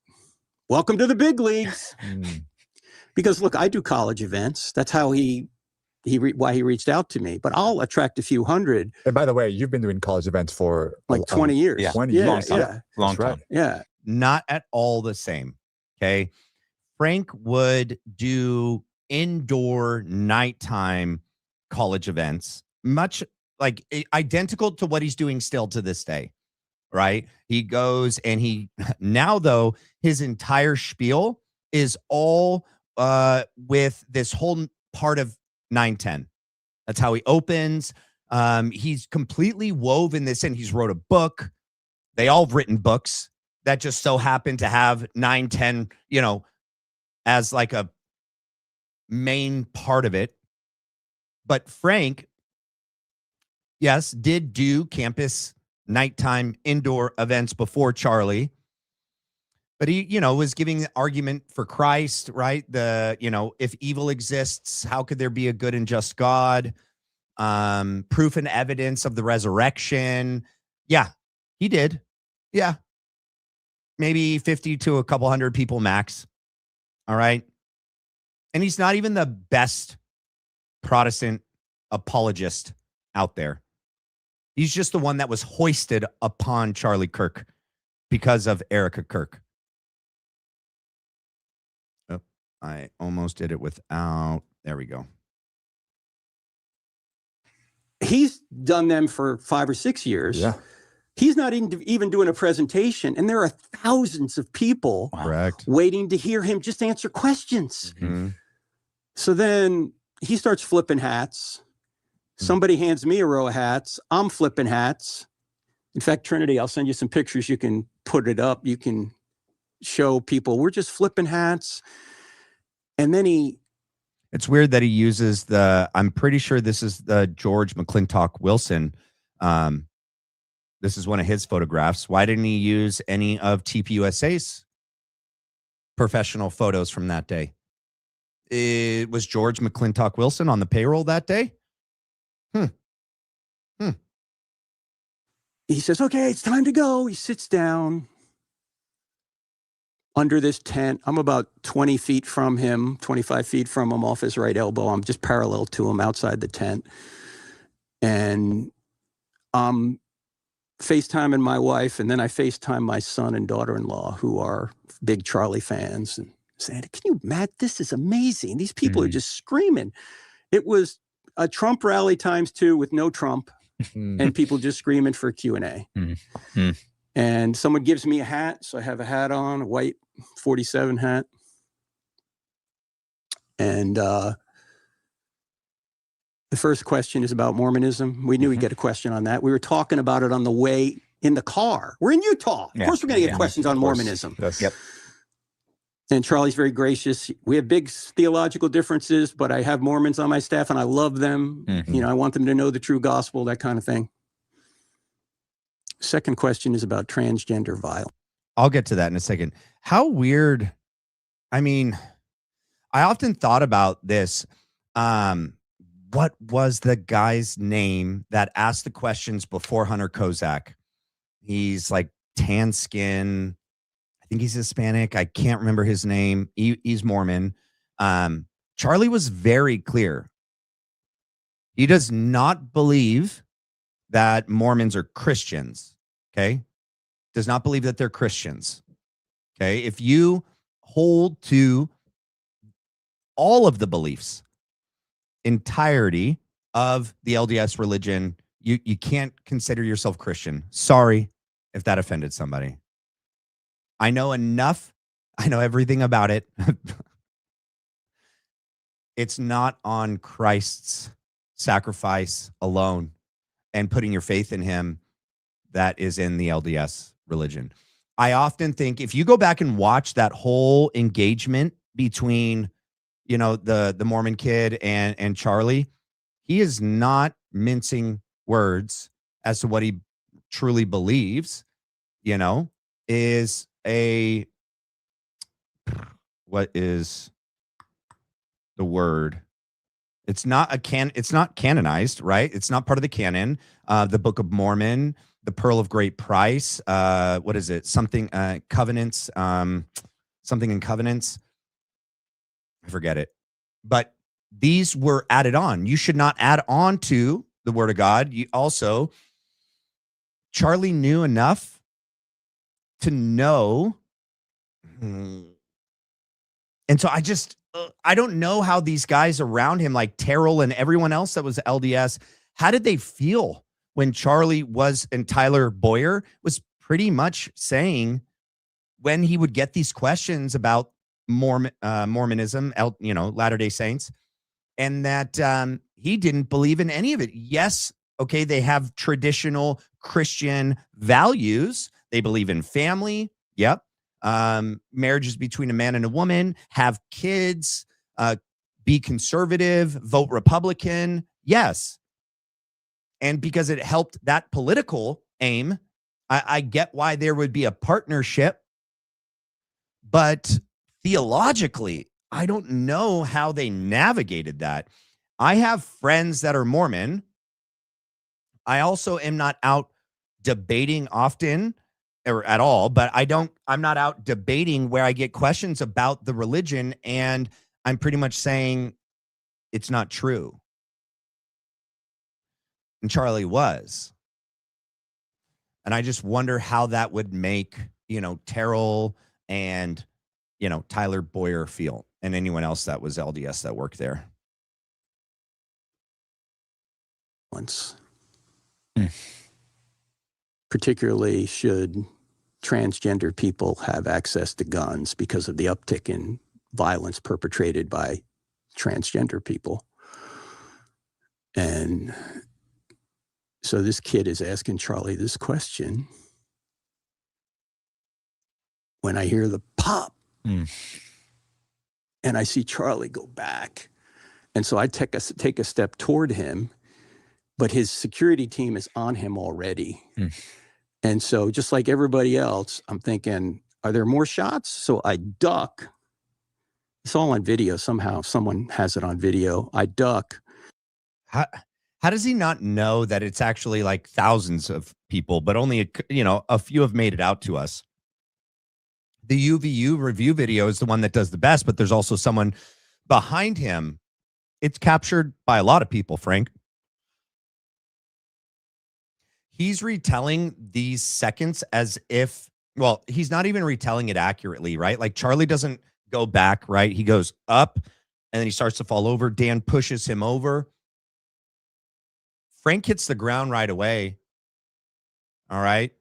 "Welcome to the big leagues." Because look, I do college events. That's how why he reached out to me. But I'll attract a few hundred. And by the way, you've been doing college events for like 20 years. Yeah, 20 years. Yeah. Long time. Yeah. Not at all the same. Okay. Frank would do indoor nighttime college events, much like identical to what he's doing still to this day. Right. He goes and now though, his entire spiel is all with this whole part of 910. That's how he opens. He's completely woven this in. He's wrote a book. They all have written books that just so happen to have 910, as like a main part of it. But Frank, yes, did do campus nighttime indoor events before Charlie. But he, was giving the argument for Christ, right? If evil exists, how could there be a good and just God? Proof and evidence of the resurrection. Yeah, he did. Yeah. Maybe 50 to a couple hundred people max. All right. And he's not even the best Protestant apologist out there. He's just the one that was hoisted upon Charlie Kirk because of Erica Kirk. I almost did it without. There we go. He's done them for 5 or 6 years. Yeah. He's not even doing a presentation. And there are thousands of people waiting to hear him just answer questions. Mm-hmm. So then he starts flipping hats. Somebody hands me a row of hats. I'm flipping hats. In fact, Trinity, I'll send you some pictures. You can put it up. You can show people. We're just flipping hats. And then it's weird that he uses I'm pretty sure this is the George McClintock Wilson. This is one of his photographs. Why didn't he use any of TPUSA's professional photos from that day? It was George McClintock Wilson on the payroll that day. He says, "Okay, it's time to go." He sits down under this tent. I'm about 20 feet from him, 25 feet from him, off his right elbow. I'm just parallel to him outside the tent. And FaceTiming my wife, and then I FaceTime my son and daughter-in-law who are big Charlie fans, and saying, can you, Matt, this is amazing. These people are just screaming. It was a Trump rally ×2 with no Trump and people just screaming for Q&A. And someone gives me a hat. So I have a hat on, a white 47 hat. And the first question is about Mormonism. We knew we'd get a question on that. We were talking about it on the way in the car. We're in Utah. Of course we're going to get questions on Mormonism. Yes. Yep. And Charlie's very gracious. We have big theological differences, but I have Mormons on my staff and I love them. You know, I want them to know the true gospel, that kind of thing. Second question is about transgender violence. I'll get to that in a second. How weird. I mean, I often thought about this. What was the guy's name that asked the questions before Hunter Kozak? He's like tan skin. I think he's Hispanic. I can't remember his name. He's Mormon. Charlie was very clear. He does not believe that Mormons are Christians. Okay. Does not believe that they're Christians. Okay. If you hold to all of the beliefs, entirety of the LDS religion, you can't consider yourself Christian. Sorry if that offended somebody. I know enough. I know everything about it. It's not on Christ's sacrifice alone and putting your faith in him that is in the LDS religion. I often think if you go back and watch that whole engagement between, you know, the Mormon kid and Charlie, he is not mincing words as to what he truly believes, you know, is what is the word? It's not canonized, right? It's not part of the canon. The Book of Mormon, the Pearl of Great Price, what is it? Something covenants, something in covenants. I forget it. But these were added on. You should not add on to the Word of God. You also, Charlie knew enough to know. And so I don't know how these guys around him, like Terrell and everyone else that was LDS, how did they feel when Charlie was, and Tyler Boyer was pretty much saying when he would get these questions about Mormonism, you know, Latter-day Saints, and that he didn't believe in any of it. Yes, okay, they have traditional Christian values. They believe in family. Yep. Marriages between a man and a woman, have kids, be conservative, vote Republican. Yes. And because it helped that political aim, I get why there would be a partnership. But theologically, I don't know how they navigated that. I have friends that are Mormon. I also am not out debating often or at all, but I'm not out debating where I get questions about the religion and I'm pretty much saying it's not true. And Charlie was. And I just wonder how that would make, you know, Terrell and, you know, Tyler Boyer feel, and anyone else that was LDS that worked there. Once. Particularly should transgender people have access to guns because of the uptick in violence perpetrated by transgender people. And so this kid is asking Charlie this question. When I hear the pop and I see Charlie go back. And so I take a step toward him, but his security team is on him already. And so just like everybody else, I'm thinking, are there more shots? So I duck. It's all on video. Somehow someone has it on video. I duck. How does he not know that it's actually like thousands of people, but only, a few have made it out to us? The UVU review video is the one that does the best, but there's also someone behind him. It's captured by a lot of people, Frank. he's retelling these seconds as if, well, he's not even retelling it accurately, right? Like Charlie doesn't go back, right? He goes up and then he starts to fall over. Dan pushes him over. Frank hits the ground right away. All right.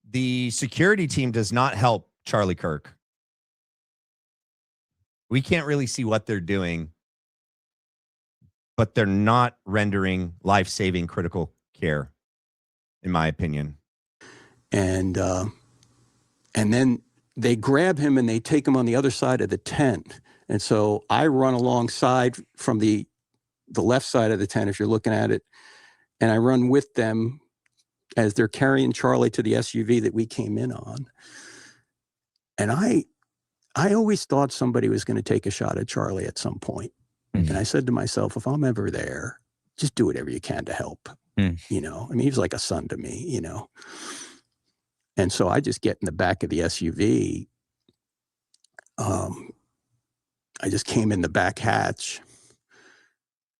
The security team does not help Charlie Kirk. We can't really see what they're doing, but they're not rendering life-saving critical care, in my opinion. And then they grab him and they take him on the other side of the tent. And so I run alongside from the left side of the tent, if you're looking at it, and I run with them as they're carrying Charlie to the SUV that we came in on. And I always thought somebody was going to take a shot at Charlie at some point. And I said to myself, if I'm ever there, just do whatever you can to help. You know, I mean, he was like a son to me, you know. And so I just get in the back of the SUV. I just came in the back hatch.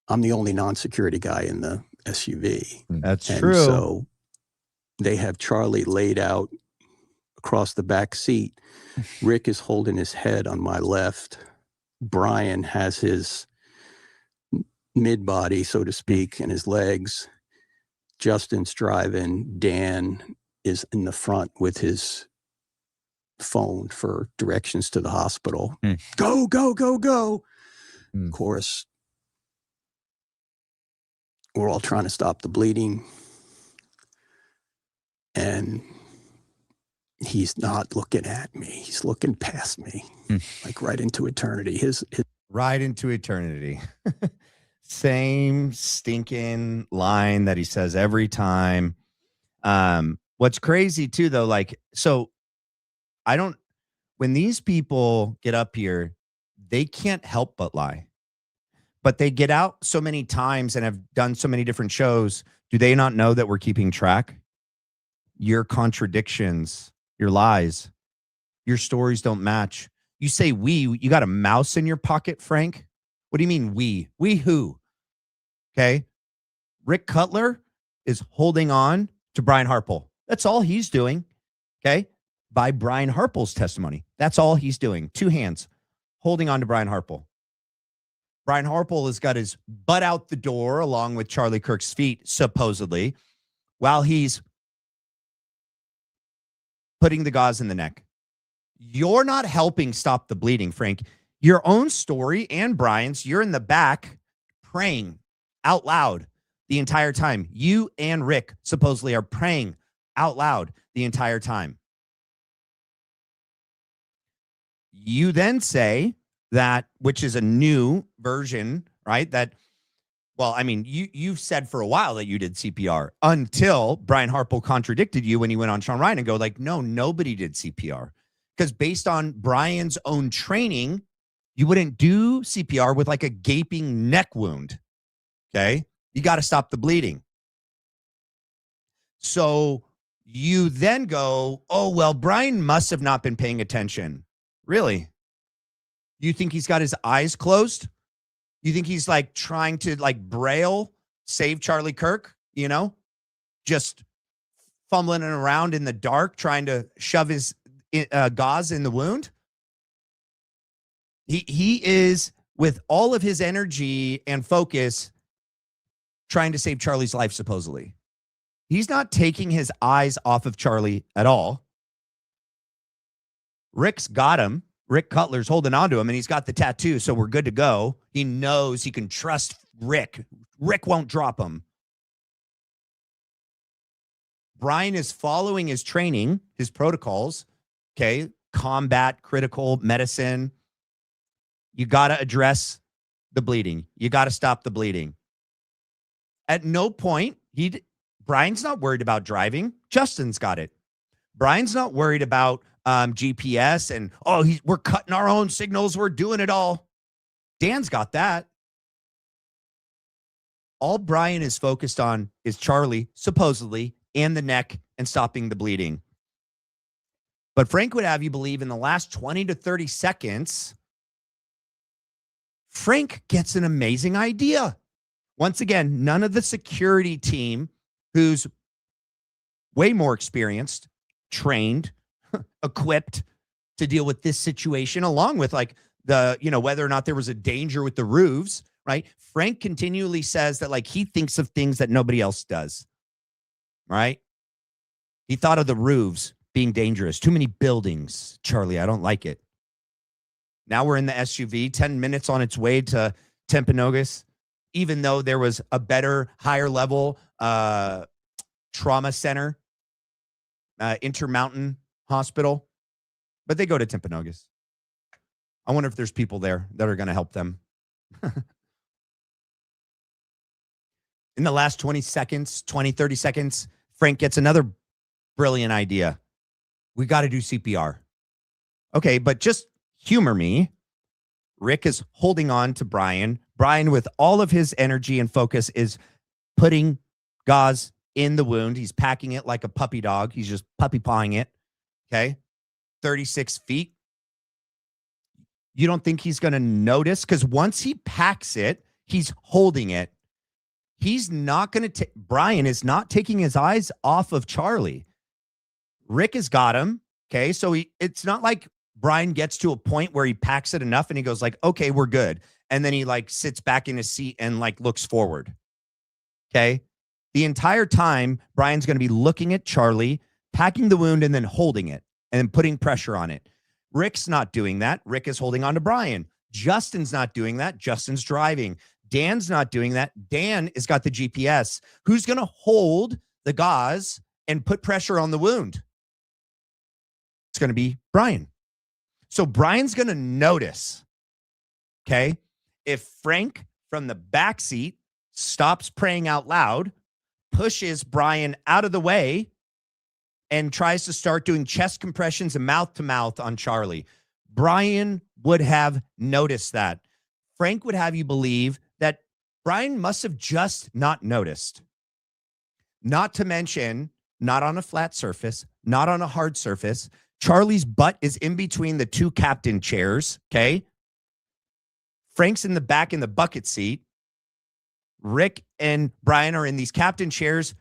I'm the only non-security guy in the SUV. That's and true. So they have Charlie laid out across the back seat. Rick is holding his head on my left. Brian has his mid-body, so to speak, and his legs. Justin's driving. Dan is in the front with his phone for directions to the hospital. Go, go, go, go. Of course, we're all trying to stop the bleeding. And he's not looking at me. He's looking past me, like right into eternity. His Right into eternity. Same stinking line that he says every time. What's crazy too, though, like, so when these people get up here, they can't help but lie. But they get out so many times and have done so many different shows. Do they not know that we're keeping track? Your contradictions, your lies, your stories don't match. You say you got a mouse in your pocket, Frank? What do you mean we? We who? Okay. Rick Cutler is holding on to Brian Harple. That's all he's doing. Okay. By Brian Harple's testimony. That's all he's doing. Two hands holding on to Brian Harple. Brian Harple has got his butt out the door along with Charlie Kirk's feet, supposedly, while he's putting the gauze in the neck. You're not helping stop the bleeding, Frank. Your own story and Brian's, you're in the back praying out loud the entire time. You and Rick supposedly are praying out loud the entire time. You then say that, which is a new version, right? That, well, I mean, you've said for a while that you did CPR until Brian Harple contradicted you when he went on Sean Ryan and go like, no, nobody did CPR. Because based on Brian's own training, you wouldn't do CPR with like a gaping neck wound. Okay. You got to stop the bleeding. So you then go, oh, well, Brian must have not been paying attention. Really? You think he's got his eyes closed? You think he's like trying to like braille save Charlie Kirk, you know, just fumbling around in the dark, trying to shove his gauze in the wound? He is, with all of his energy and focus, trying to save Charlie's life, supposedly. He's not taking his eyes off of Charlie at all. Rick's got him. Rick Cutler's holding on to him, and he's got the tattoo, so we're good to go. He knows he can trust Rick. Rick won't drop him. Brian is following his training, his protocols, okay? Combat, critical, medicine. You got to address the bleeding. You got to stop the bleeding. At no point, Brian's not worried about driving. Justin's got it. Brian's not worried about GPS and, we're cutting our own signals. We're doing it all. Dan's got that. All Brian is focused on is Charlie, supposedly, and the neck and stopping the bleeding. But Frank would have you believe in the last 20 to 30 seconds, Frank gets an amazing idea. Once again, none of the security team who's way more experienced, trained, equipped to deal with this situation, along with like the, whether or not there was a danger with the roofs, right? Frank continually says that like he thinks of things that nobody else does, right? He thought of the roofs being dangerous. Too many buildings, Charlie. I don't like it. Now we're in the SUV, 10 minutes on its way to Timpanogos, even though there was a better, higher level trauma center, Intermountain Hospital, but they go to Timpanogos. I wonder if there's people there that are going to help them. In the last 20 seconds, 30 seconds, Frank gets another brilliant idea. We got to do CPR. Okay, but just humor me. Rick is holding on to Brian. Brian, with all of his energy and focus, is putting gauze in the wound. He's packing it like a puppy dog. He's just puppy pawing it. Okay, 36 feet. You don't think he's going to notice? Because once he packs it, he's holding it. He's not going to Brian is not taking his eyes off of Charlie. Rick has got him. Okay. So it's not like Brian gets to a point where he packs it enough and he goes like, okay, we're good. And then he like sits back in his seat and like looks forward. Okay. The entire time, Brian's going to be looking at Charlie, packing the wound and then holding it and then putting pressure on it. Rick's not doing that. Rick is holding on to Brian. Justin's not doing that. Justin's driving. Dan's not doing that. Dan has got the GPS. Who's going to hold the gauze and put pressure on the wound? It's going to be Brian. So Brian's going to notice, okay, if Frank from the back seat stops praying out loud, pushes Brian out of the way, and tries to start doing chest compressions and mouth to mouth on Charlie. Brian would have noticed that. Frank would have you believe that Brian must have just not noticed. Not to mention, not on a flat surface, not on a hard surface. Charlie's butt is in between the two captain chairs, okay? Frank's in the back in the bucket seat. Rick and Brian are in these captain chairs.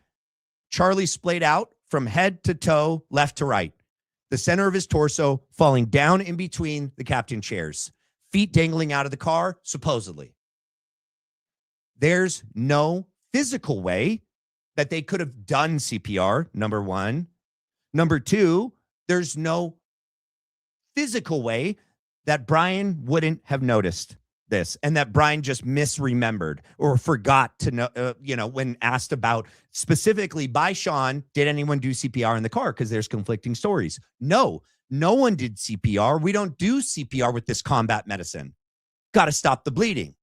Charlie's splayed out from head to toe, left to right. The center of his torso falling down in between the captain chairs. Feet dangling out of the car, supposedly. There's no physical way that they could have done CPR, number one. Number two, there's no physical way that Brian wouldn't have noticed this and that Brian just misremembered or forgot to know, when asked about specifically by Sean, did anyone do CPR in the car? Because there's conflicting stories. No one did CPR. We don't do CPR with this combat medicine. Got to stop the bleeding.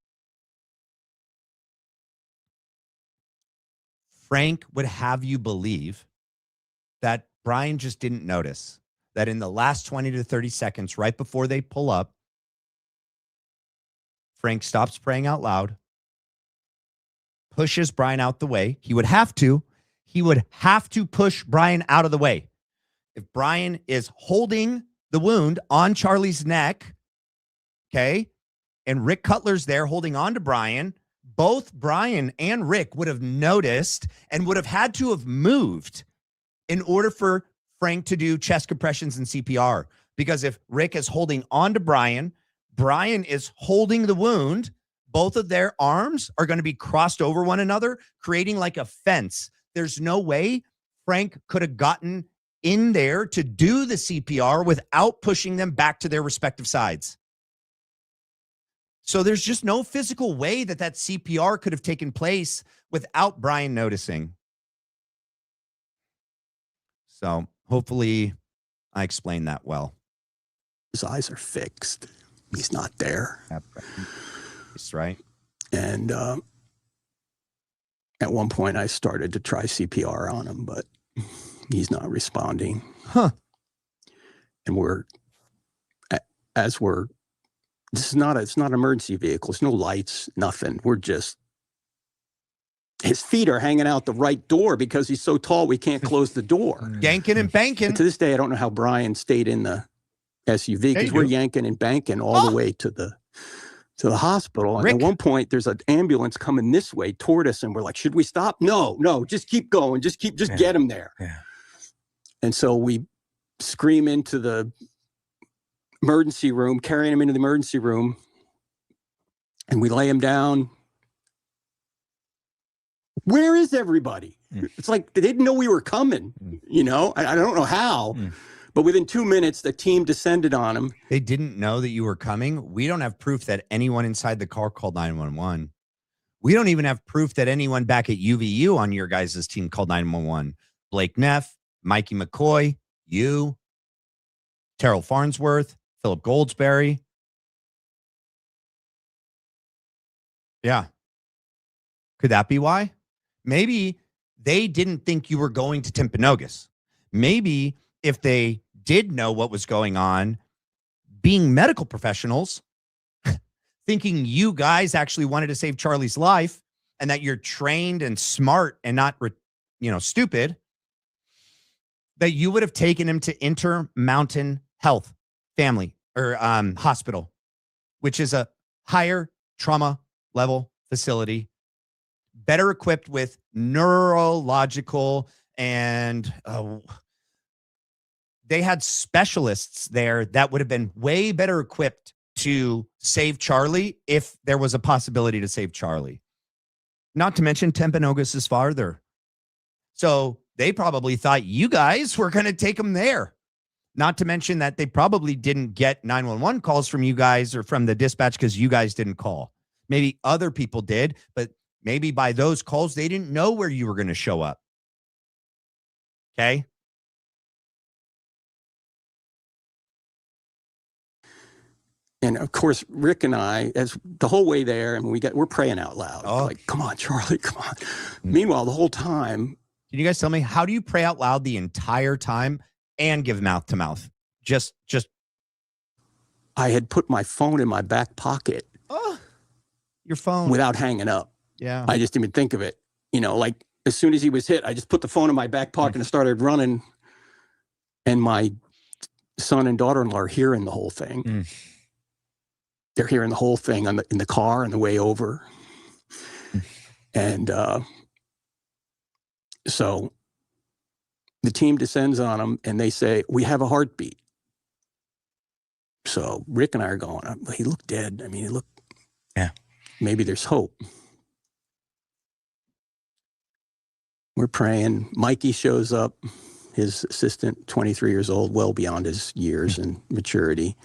Frank would have you believe that Brian just didn't notice that in the last 20 to 30 seconds, right before they pull up, Frank stops praying out loud, pushes Brian out the way. He would have to push Brian out of the way. If Brian is holding the wound on Charlie's neck, okay, and Rick Cutler's there holding on to Brian, both Brian and Rick would have noticed and would have had to have moved in order for Frank to do chest compressions and CPR. Because if Rick is holding on to Brian, Brian is holding the wound, both of their arms are going to be crossed over one another, creating like a fence. There's no way Frank could have gotten in there to do the CPR without pushing them back to their respective sides. So there's just no physical way that CPR could have taken place without Brian noticing. So hopefully I explained that well. His eyes are fixed. He's not there. That's right. And at one point I started to try CPR on him, but he's not responding. Huh. And it's not an emergency vehicle. There's no lights, nothing. His feet are hanging out the right door because he's so tall we can't close the door. Yanking and banking. And to this day, I don't know how Brian stayed in the SUV because we're yanking and banking all the way to the hospital. And Rick. at one point, there's an ambulance coming this way toward us, and we're like, "Should we stop?" No, just keep going. Just get him there. Yeah. And so we scream into the emergency room, carrying him into the emergency room, and we lay him down. Where is everybody? It's like they didn't know we were coming, you know? I don't know how, but within 2 minutes, the team descended on him. They didn't know that you were coming. We don't have proof that anyone inside the car called 911. We don't even have proof that anyone back at UVU on your guys' team called 911. Blake Neff, Mikey McCoy, you, Terrell Farnsworth, Philip Goldsberry. Yeah. Could that be why? Maybe they didn't think you were going to Timpanogos. Maybe if they did know what was going on, being medical professionals, thinking you guys actually wanted to save Charlie's life and that you're trained and smart and not, stupid, that you would have taken him to Intermountain Health Family or Hospital, which is a higher trauma level facility, better equipped with neurological and they had specialists there that would have been way better equipped to save Charlie if there was a possibility to save Charlie. Not to mention Timpanogos is farther. So they probably thought you guys were going to take him there. Not to mention that they probably didn't get 911 calls from you guys or from the dispatch because you guys didn't call. Maybe other people did, but maybe by those calls, they didn't know where you were going to show up. Okay. And of course, Rick and I, as the whole way there, and we're praying out loud. Like, come on, Charlie, come on. Meanwhile, the whole time. Can you guys tell me, how do you pray out loud the entire time and give mouth to mouth? Just. I had put my phone in my back pocket. Oh, your phone. Without hanging up. Yeah. I just didn't even think of it. Like as soon as he was hit, I just put the phone in my back pocket and started running. And my son and daughter-in-law are hearing the whole thing. They're hearing the whole thing in the car on the way over. And so the team descends on him and they say, we have a heartbeat. So Rick and I are going, he looked dead. I mean, he looked, maybe there's hope. We're praying. Mikey shows up, his assistant, 23 years old, well beyond his years and maturity.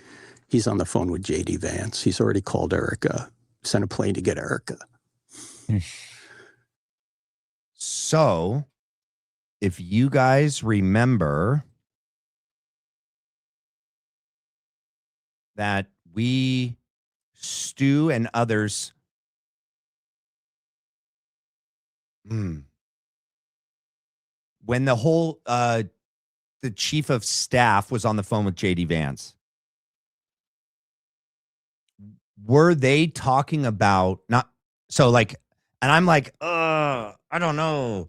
He's on the phone with J.D. Vance. He's already called Erica, sent a plane to get Erica. So, if you guys remember that Stu and others, when the whole, the chief of staff was on the phone with J.D. Vance, were they talking about and I'm like, I don't know.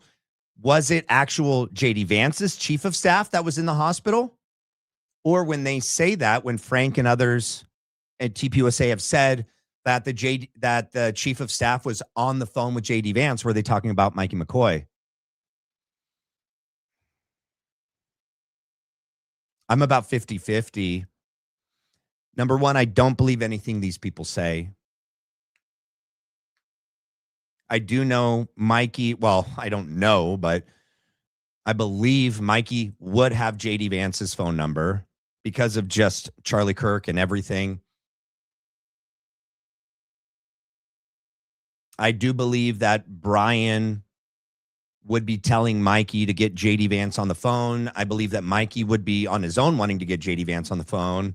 Was it actual J.D. Vance's chief of staff that was in the hospital? Or when they say that, when Frank and others at TPUSA have said that the chief of staff was on the phone with J.D. Vance, were they talking about Mikey McCoy? I'm about 50-50. Number one, I don't believe anything these people say. I do know Mikey. Well, I don't know, but I believe Mikey would have J.D. Vance's phone number because of just Charlie Kirk and everything. I do believe that Brian would be telling Mikey to get J.D. Vance on the phone. I believe that Mikey would be on his own wanting to get J.D. Vance on the phone.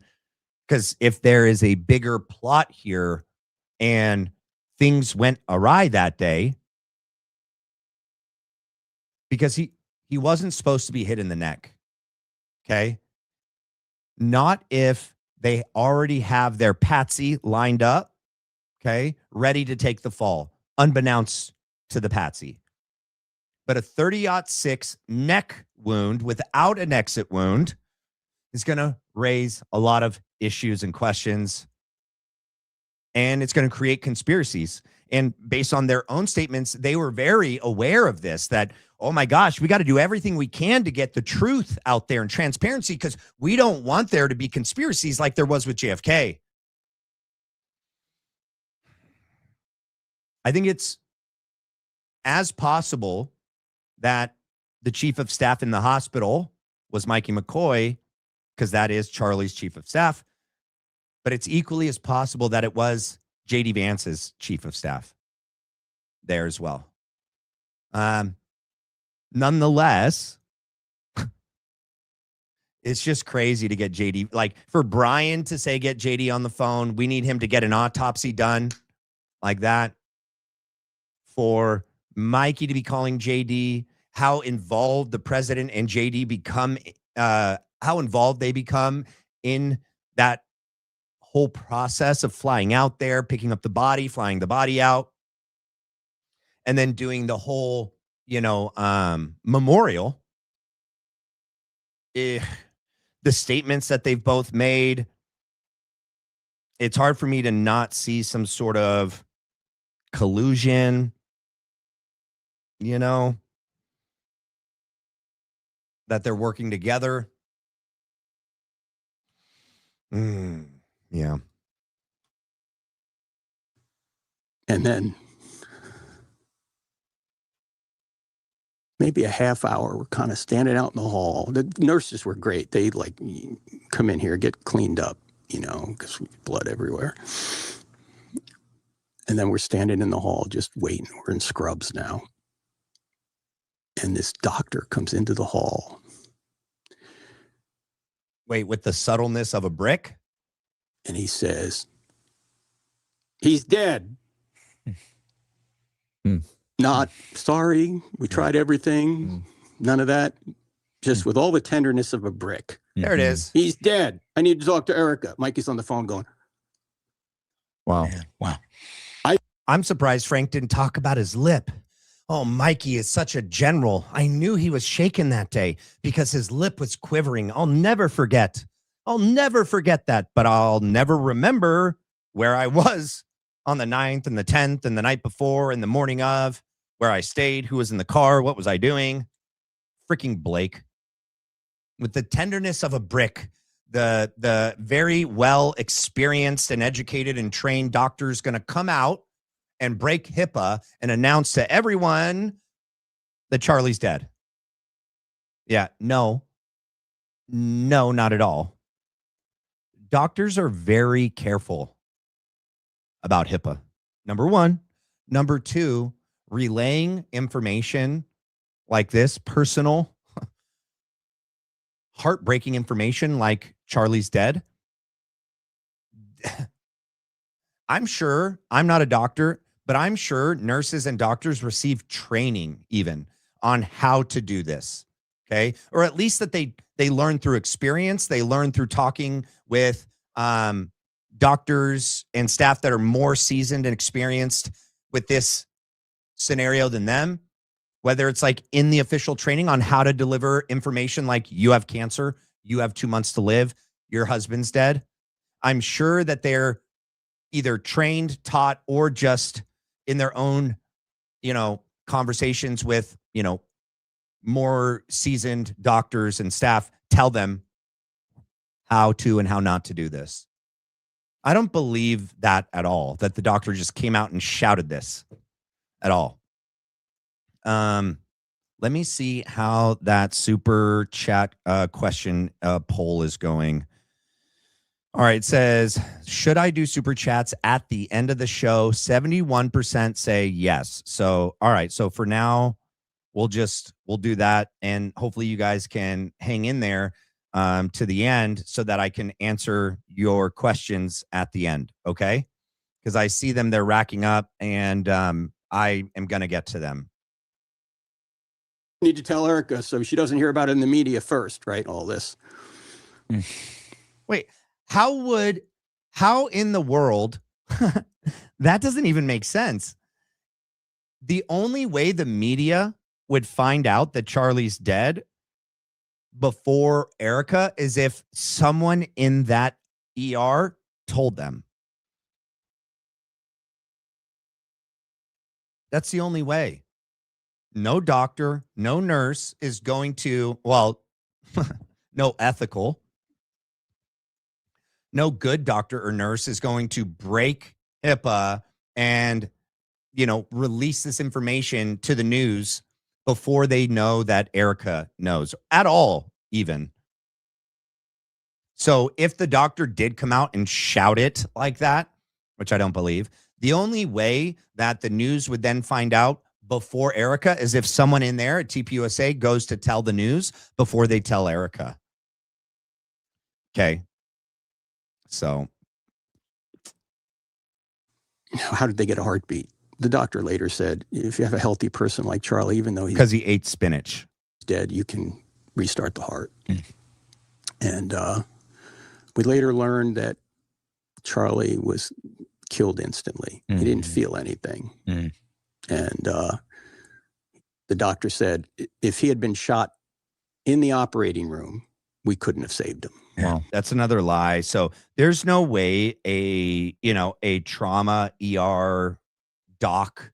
Because if there is a bigger plot here and things went awry that day, because he wasn't supposed to be hit in the neck. Okay. Not if they already have their patsy lined up. Okay. Ready to take the fall, unbeknownst to the patsy. But a 30-06 neck wound without an exit wound is going to raise a lot of issues and questions. And it's going to create conspiracies. And based on their own statements, they were very aware of this, that oh my gosh, we got to do everything we can to get the truth out there and transparency because we don't want there to be conspiracies like there was with JFK. I think it's as possible that the chief of staff in the hospital was Mikey McCoy, because that is Charlie's chief of staff. But it's equally as possible that it was J.D. Vance's chief of staff there as well. Nonetheless, it's just crazy to get JD. Like for Brian to say, get JD on the phone, we need him to get an autopsy done like that. For Mikey to be calling JD, how involved the president and JD become, how involved they become in that whole process of flying out there, picking up the body, flying the body out, and then doing the whole, memorial. The statements that they've both made, it's hard for me to not see some sort of collusion, that they're working together. Yeah. And then maybe a half hour, we're kind of standing out in the hall. The nurses were great. They come in here, get cleaned up, because blood everywhere. And then we're standing in the hall just waiting. We're in scrubs now. And this doctor comes into the hall. Wait, with the subtleness of a brick? And he says, he's dead. Not sorry. We tried everything. None of that. Just with all the tenderness of a brick. There it is. He's dead. I need to talk to Erica. Mikey's on the phone going, Wow. Man, wow. I'm surprised Frank didn't talk about his lip. Oh, Mikey is such a general. I knew he was shaken that day because his lip was quivering. I'll never forget that, but I'll never remember where I was on the 9th and the 10th and the night before and the morning of, where I stayed, who was in the car, what was I doing? Freaking Blake. With the tenderness of a brick, the very well experienced and educated and trained doctor is going to come out and break HIPAA and announce to everyone that Charlie's dead. Yeah, no, not at all. Doctors are very careful about HIPAA. Number one. Number two, relaying information like this, personal, heartbreaking information like Charlie's dead. I'm sure, I'm not a doctor, but I'm sure nurses and doctors receive training even on how to do this, okay? Or at least that they learn through experience. They learn through talking with doctors and staff that are more seasoned and experienced with this scenario than them, whether it's like in the official training on how to deliver information like you have cancer, you have 2 months to live, your husband's dead. I'm sure that they're either trained, taught, or just in their own, conversations with, more seasoned doctors and staff tell them how to and how not to do this. I don't believe that at all, that the doctor just came out and shouted this at all. Let me see how that super chat question poll is going. All right, it says, should I do super chats at the end of the show? 71% say yes. So, all right. So for now, we'll do that. And hopefully you guys can hang in there to the end so that I can answer your questions at the end. Okay. Because I see them, they're racking up, and I am going to get to them. need to tell Erica so she doesn't hear about it in the media first, right? All this. Wait, how in the world, that doesn't even make sense. The only way the media would find out that Charlie's dead before Erica is if someone in that ER told them. That's the only way. no doctor, no nurse is going to, well, no ethical, no good doctor or nurse is going to break HIPAA and, release this information to the news before they know that Erica knows at all, even. So if the doctor did come out and shout it like that, which I don't believe, the only way that the news would then find out before Erica is if someone in there at TPUSA goes to tell the news before they tell Erica. Okay. So How did they get a heartbeat? The doctor later said, if you have a healthy person like Charlie, even though because he ate spinach, dead, you can restart the heart. And we later learned that Charlie was killed instantly. He didn't feel anything. And the doctor said if he had been shot in the operating room, we couldn't have saved him. Wow. That's another lie. So there's no way a trauma ER doc,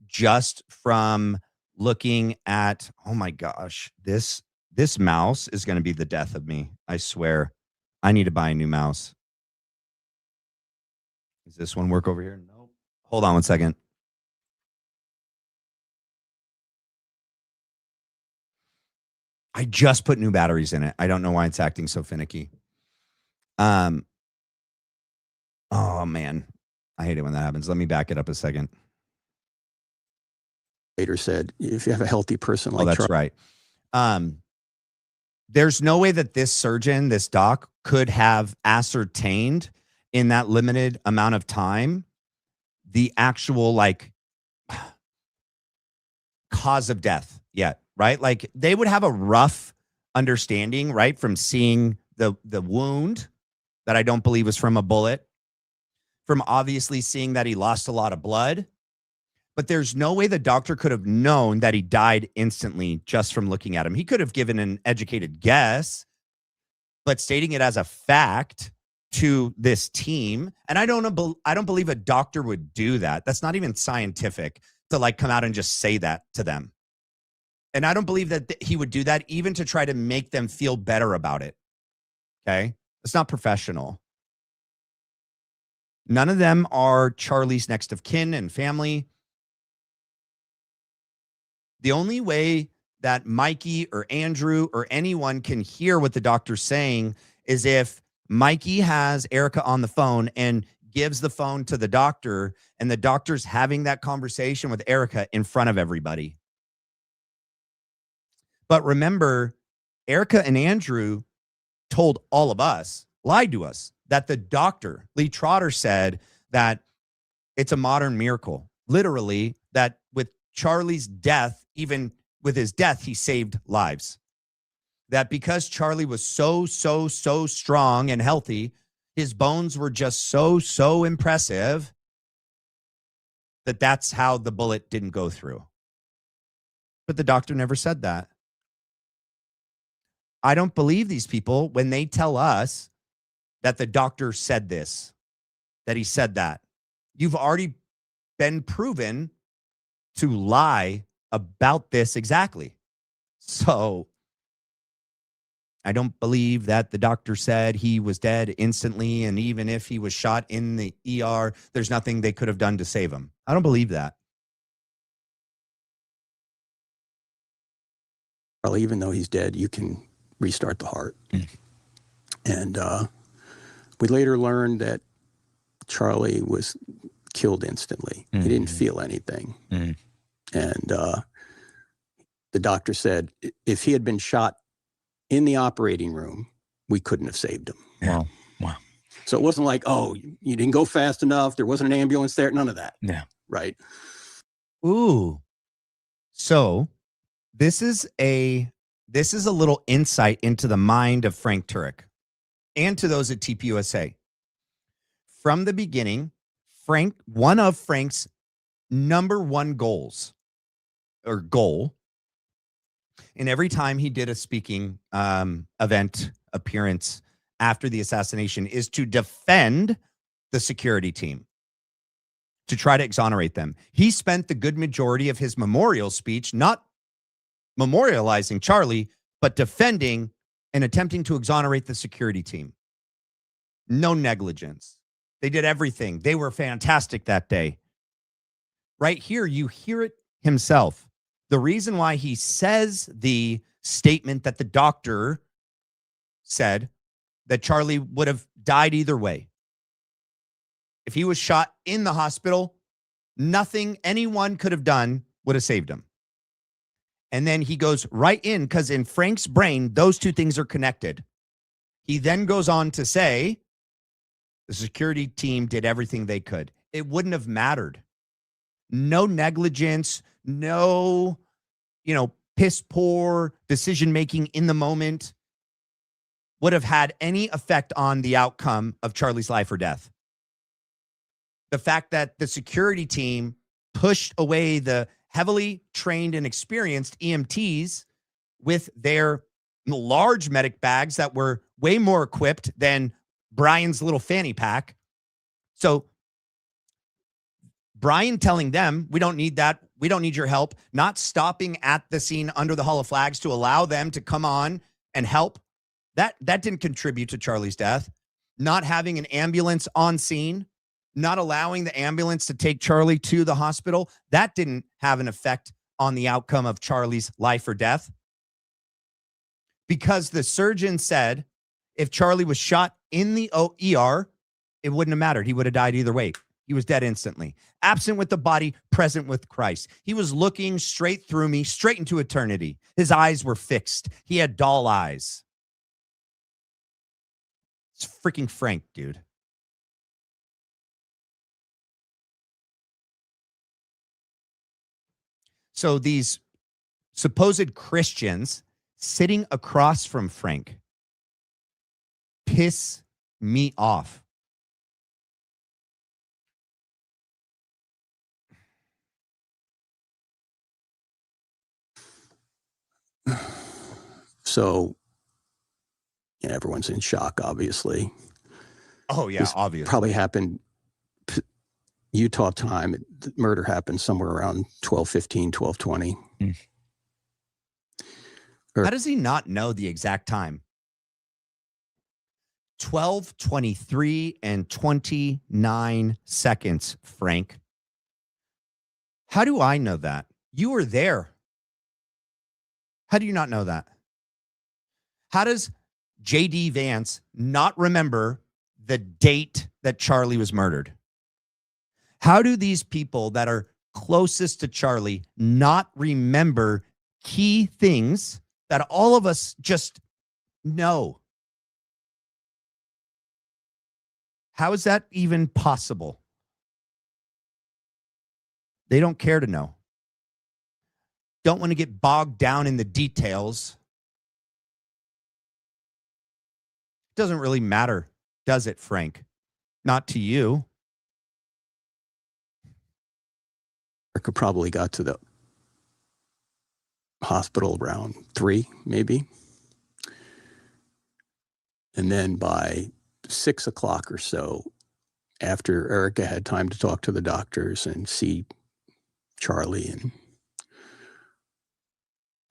just from looking at, oh my gosh, this mouse is going to be the death of me. I swear. I need to buy a new mouse. Does this one work over here? No. Hold on one second. I just put new batteries in it. I don't know why it's acting so finicky. Oh man, I hate it when that happens. Let me back it up a second. Later said, if you have a healthy person like that's right. There's no way that this surgeon, this doc, could have ascertained in that limited amount of time the actual cause of death yet, right? Like they would have a rough understanding, right, from seeing the wound that I don't believe was from a bullet, from obviously seeing that he lost a lot of blood. But there's no way the doctor could have known that he died instantly just from looking at him. He could have given an educated guess, but stating it as a fact to this team, and I don't believe a doctor would do that. That's not even scientific to come out and just say that to them. And I don't believe that he would do that even to try to make them feel better about it. Okay? It's not professional. None of them are Charlie's next of kin and family. The only way that Mikey or Andrew or anyone can hear what the doctor's saying is if Mikey has Erica on the phone and gives the phone to the doctor, and the doctor's having that conversation with Erica in front of everybody. But remember, Erica and Andrew told all of us, lied to us, that the doctor, Lee Trotter, said that it's a modern miracle. Literally, that with Charlie's death, even with his death, he saved lives. That because Charlie was so strong and healthy, his bones were just so impressive that that's how the bullet didn't go through. But the doctor never said that. I don't believe these people when they tell us that the doctor said this, that he said that. You've already been proven to lie about this exactly. So I don't believe that the doctor said he was dead instantly, and even if he was shot in the ER, there's nothing they could have done to save him. I don't believe that. Charlie, even though he's dead, you can restart the heart. And we later learned that Charlie was killed instantly. He didn't feel anything. And the doctor said if he had been shot in the operating room, we couldn't have saved him. Wow. So it wasn't like, oh, you didn't go fast enough. There wasn't an ambulance there. None of that. Yeah. Right. Ooh. So this is a little insight into the mind of Frank Turek and to those at TPUSA. From the beginning, one of Frank's number one goal, and every time he did a speaking event appearance after the assassination, is to defend the security team, to try to exonerate them. He spent the good majority of his memorial speech not memorializing Charlie, but defending and attempting to exonerate the security team. No negligence. They did everything. They were fantastic that day. Right here, you hear it himself. The reason why he says the statement that the doctor said that Charlie would have died either way. If he was shot in the hospital, nothing anyone could have done would have saved him. And then he goes right in, because in Frank's brain, those two things are connected. He then goes on to say, the security team did everything they could. It wouldn't have mattered. No negligence, no, piss poor decision-making in the moment would have had any effect on the outcome of Charlie's life or death. The fact that the security team pushed away the heavily trained and experienced EMTs with their large medic bags that were way more equipped than Brian's little fanny pack. So Brian telling them, we don't need that. We don't need your help. Not stopping at the scene under the Hall of Flags to allow them to come on and help. That didn't contribute to Charlie's death. Not having an ambulance on scene, not allowing the ambulance to take Charlie to the hospital, that didn't have an effect on the outcome of Charlie's life or death. Because the surgeon said if Charlie was shot in the ER, it wouldn't have mattered. He would have died either way. He was dead instantly. Absent with the body, present with Christ. He was looking straight through me, straight into eternity. His eyes were fixed. He had doll eyes. It's freaking Frank, dude. So these supposed Christians sitting across from Frank piss me off. So, everyone's in shock, obviously. Oh, yeah, This obviously. probably happened Utah time. The murder happened somewhere around 12:15, 12:20. How does he not know the exact time? 12:23 and 29 seconds, Frank. How do I know that? You were there. How do you not know that? How does J.D. Vance not remember the date that Charlie was murdered? How do these people that are closest to Charlie not remember key things that all of us just know? How is that even possible? They don't care to know. Don't want to get bogged down in the details. Doesn't really matter, does it, Frank? Not to you. Erica probably got to the hospital around 3, maybe. And then by 6 o'clock or so, after Erica had time to talk to the doctors and see Charlie, and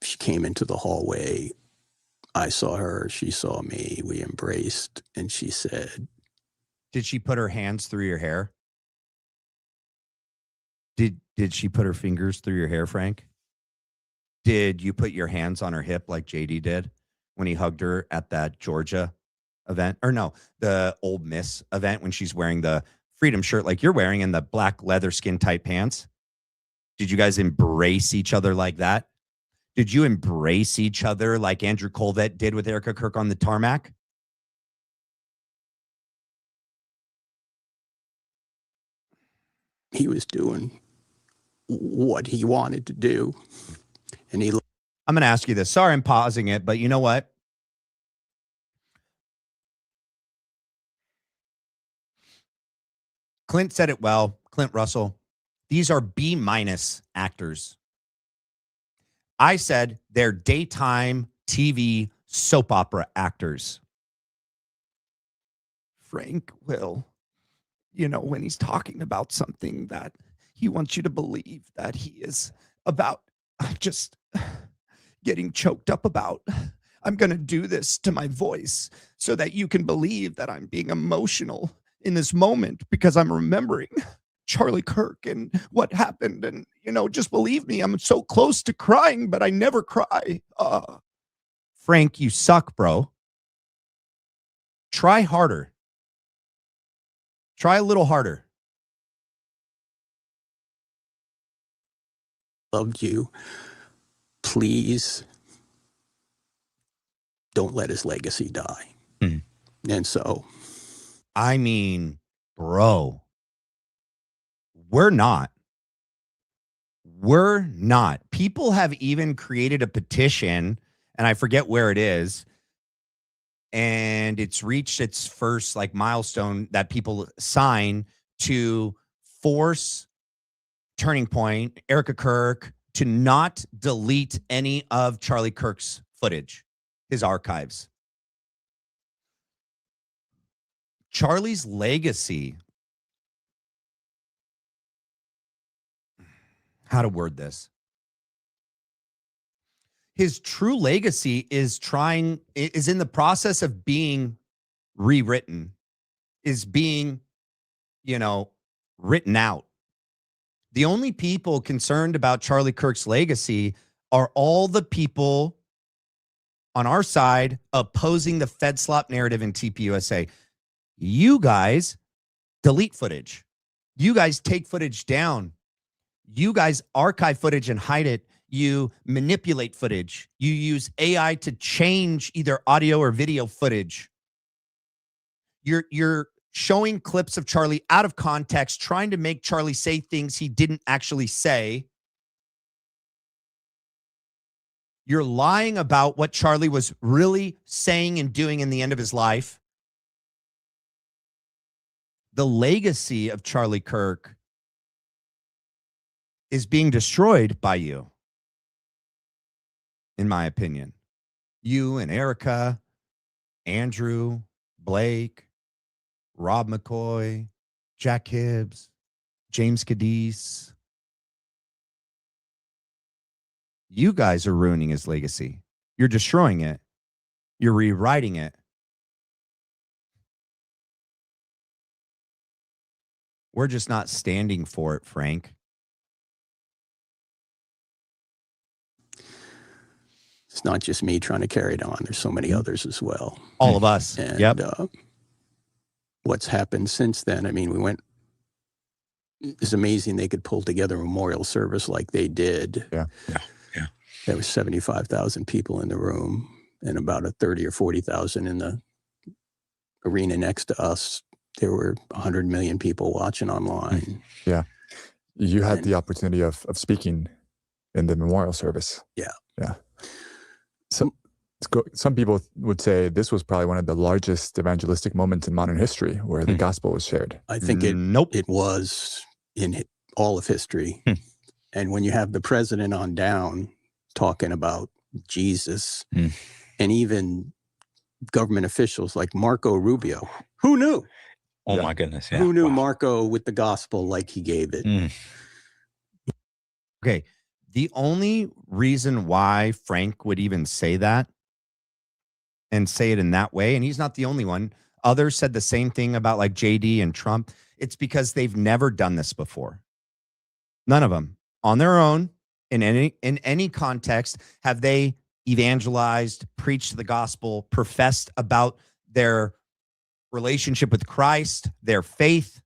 she came into the hallway, I saw her, she saw me, we embraced, and she said, Did she put her hands through your hair? Did she put her fingers through your hair, Frank? Did you put your hands on her hip like JD did when he hugged her at that Georgia event? Or no, the Ole Miss event when she's wearing the Freedom shirt like you're wearing and the black leather skin tight pants? Did you guys embrace each other like that? Did you embrace each other like Andrew Colvett did with Erica Kirk on the tarmac? he was doing what he wanted to do. And he I'm going to ask you this. Sorry, I'm pausing it, but you know what? Clint said it well. Clint Russell. These are B- actors. I said they're daytime TV soap opera actors. Frank will, when he's talking about something that he wants you to believe that he is about, getting choked up about. I'm going to do this to my voice so that you can believe that I'm being emotional in this moment because I'm remembering Charlie Kirk and what happened. And, just believe me, I'm so close to crying, but I never cry. Frank, you suck, bro. Try harder. Try a little harder. Loved you. Please don't let his legacy die. Mm. And so, I mean, bro, we're not. We're not. People have even created a petition, and I forget where it is, and it's reached its first milestone that people sign to force Turning Point, Erica Kirk, to not delete any of Charlie Kirk's footage, his archives. Charlie's legacy, how to word this. His true legacy is in the process of being rewritten, is being, written out. The only people concerned about Charlie Kirk's legacy are all the people on our side opposing the FedSlop narrative in TPUSA. You guys delete footage. You guys take footage down. You guys archive footage and hide it. You manipulate footage. You use AI to change either audio or video footage. You're showing clips of Charlie out of context, trying to make Charlie say things he didn't actually say. You're lying about what Charlie was really saying and doing in the end of his life. The legacy of Charlie Kirk is being destroyed by you, in my opinion. You and Erica, Andrew, Blake, Rob McCoy, Jack Hibbs, James Cadiz. You guys are ruining his legacy. You're destroying it. You're rewriting it. We're just not standing for it, Frank. it's not just me trying to carry it on. There's so many others as well. All of us. And Yep. What's happened since then? I mean, it's amazing they could pull together a memorial service like they did. Yeah. There was 75,000 people in the room and about 30 or 40,000 in the arena next to us. There were 100 million people watching online. Yeah. You had the opportunity of speaking in the memorial service. Yeah. Yeah. So some people would say this was probably one of the largest evangelistic moments in modern history where the gospel was shared. I think it was in all of history. And when you have the president on down talking about Jesus and even government officials like Marco Rubio, who knew? Oh my goodness. Yeah. Who knew Marco with the gospel like he gave it? Okay. The only reason why Frank would even say that and say it in that way, and he's not the only one. Others said the same thing about like JD and Trump. It's because they've never done this before. None of them on their own in any context have they evangelized, preached the gospel, professed about their relationship with Christ, their faith.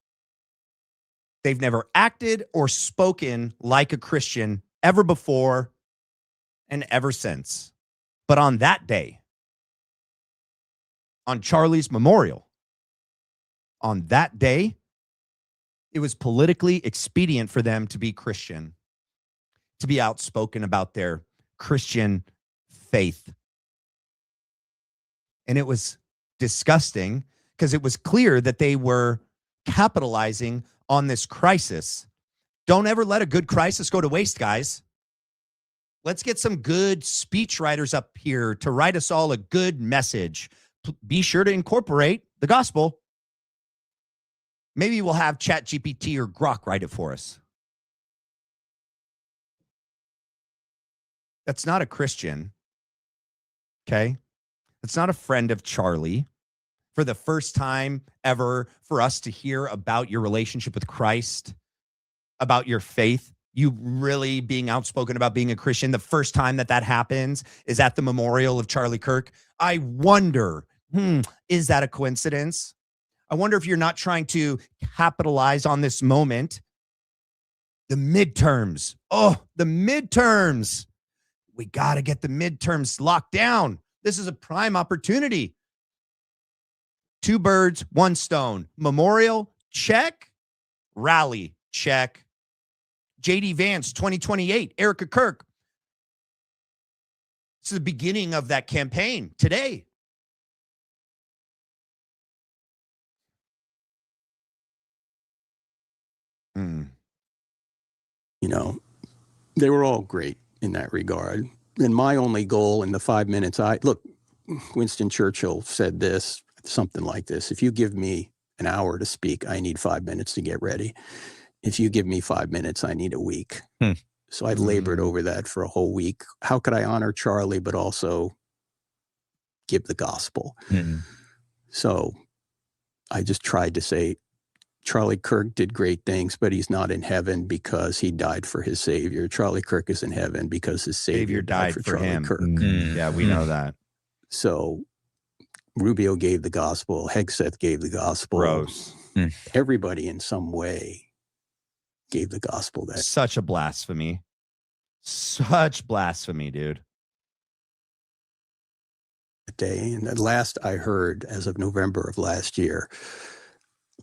They've never acted or spoken like a Christian ever before and ever since. But on that day, on Charlie's memorial, on that day, it was politically expedient for them to be Christian, to be outspoken about their Christian faith. And it was disgusting because it was clear that they were capitalizing on this crisis. Don't ever let a good crisis go to waste, guys. Let's get some good speech writers up here to write us all a good message. Be sure to incorporate the gospel. Maybe we'll have ChatGPT or Grok write it for us. That's not a Christian. Okay. That's not a friend of Charlie. For the first time ever, for us to hear about your relationship with Christ, about your faith, you really being outspoken about being a Christian, the first time that happens is at the memorial of Charlie Kirk. I wonder, is that a coincidence? I wonder if you're not trying to capitalize on this moment. The midterms. Oh, the midterms. We got to get the midterms locked down. This is a prime opportunity. 2 birds, 1 stone. Memorial, check. Rally, check. JD Vance, 2028. Erica Kirk. It's the beginning of that campaign today. You know, they were all great in that regard. And my only goal in the 5 minutes, Winston Churchill said this, something like this: if you give me an hour to speak, I need 5 minutes to get ready. If you give me 5 minutes, I need a week. So I labored over that for a whole week. How could I honor Charlie, but also give the gospel? So I just tried to say, Charlie Kirk did great things, but he's not in heaven because he died for his Savior. Charlie Kirk is in heaven because his Savior died for Charlie him. Kirk. Yeah, we know that. So Rubio gave the gospel. Hegseth gave the gospel. Gross. Everybody in some way gave the gospel that Such a blasphemy. Such blasphemy, dude. day. And at last I heard, as of November of last year,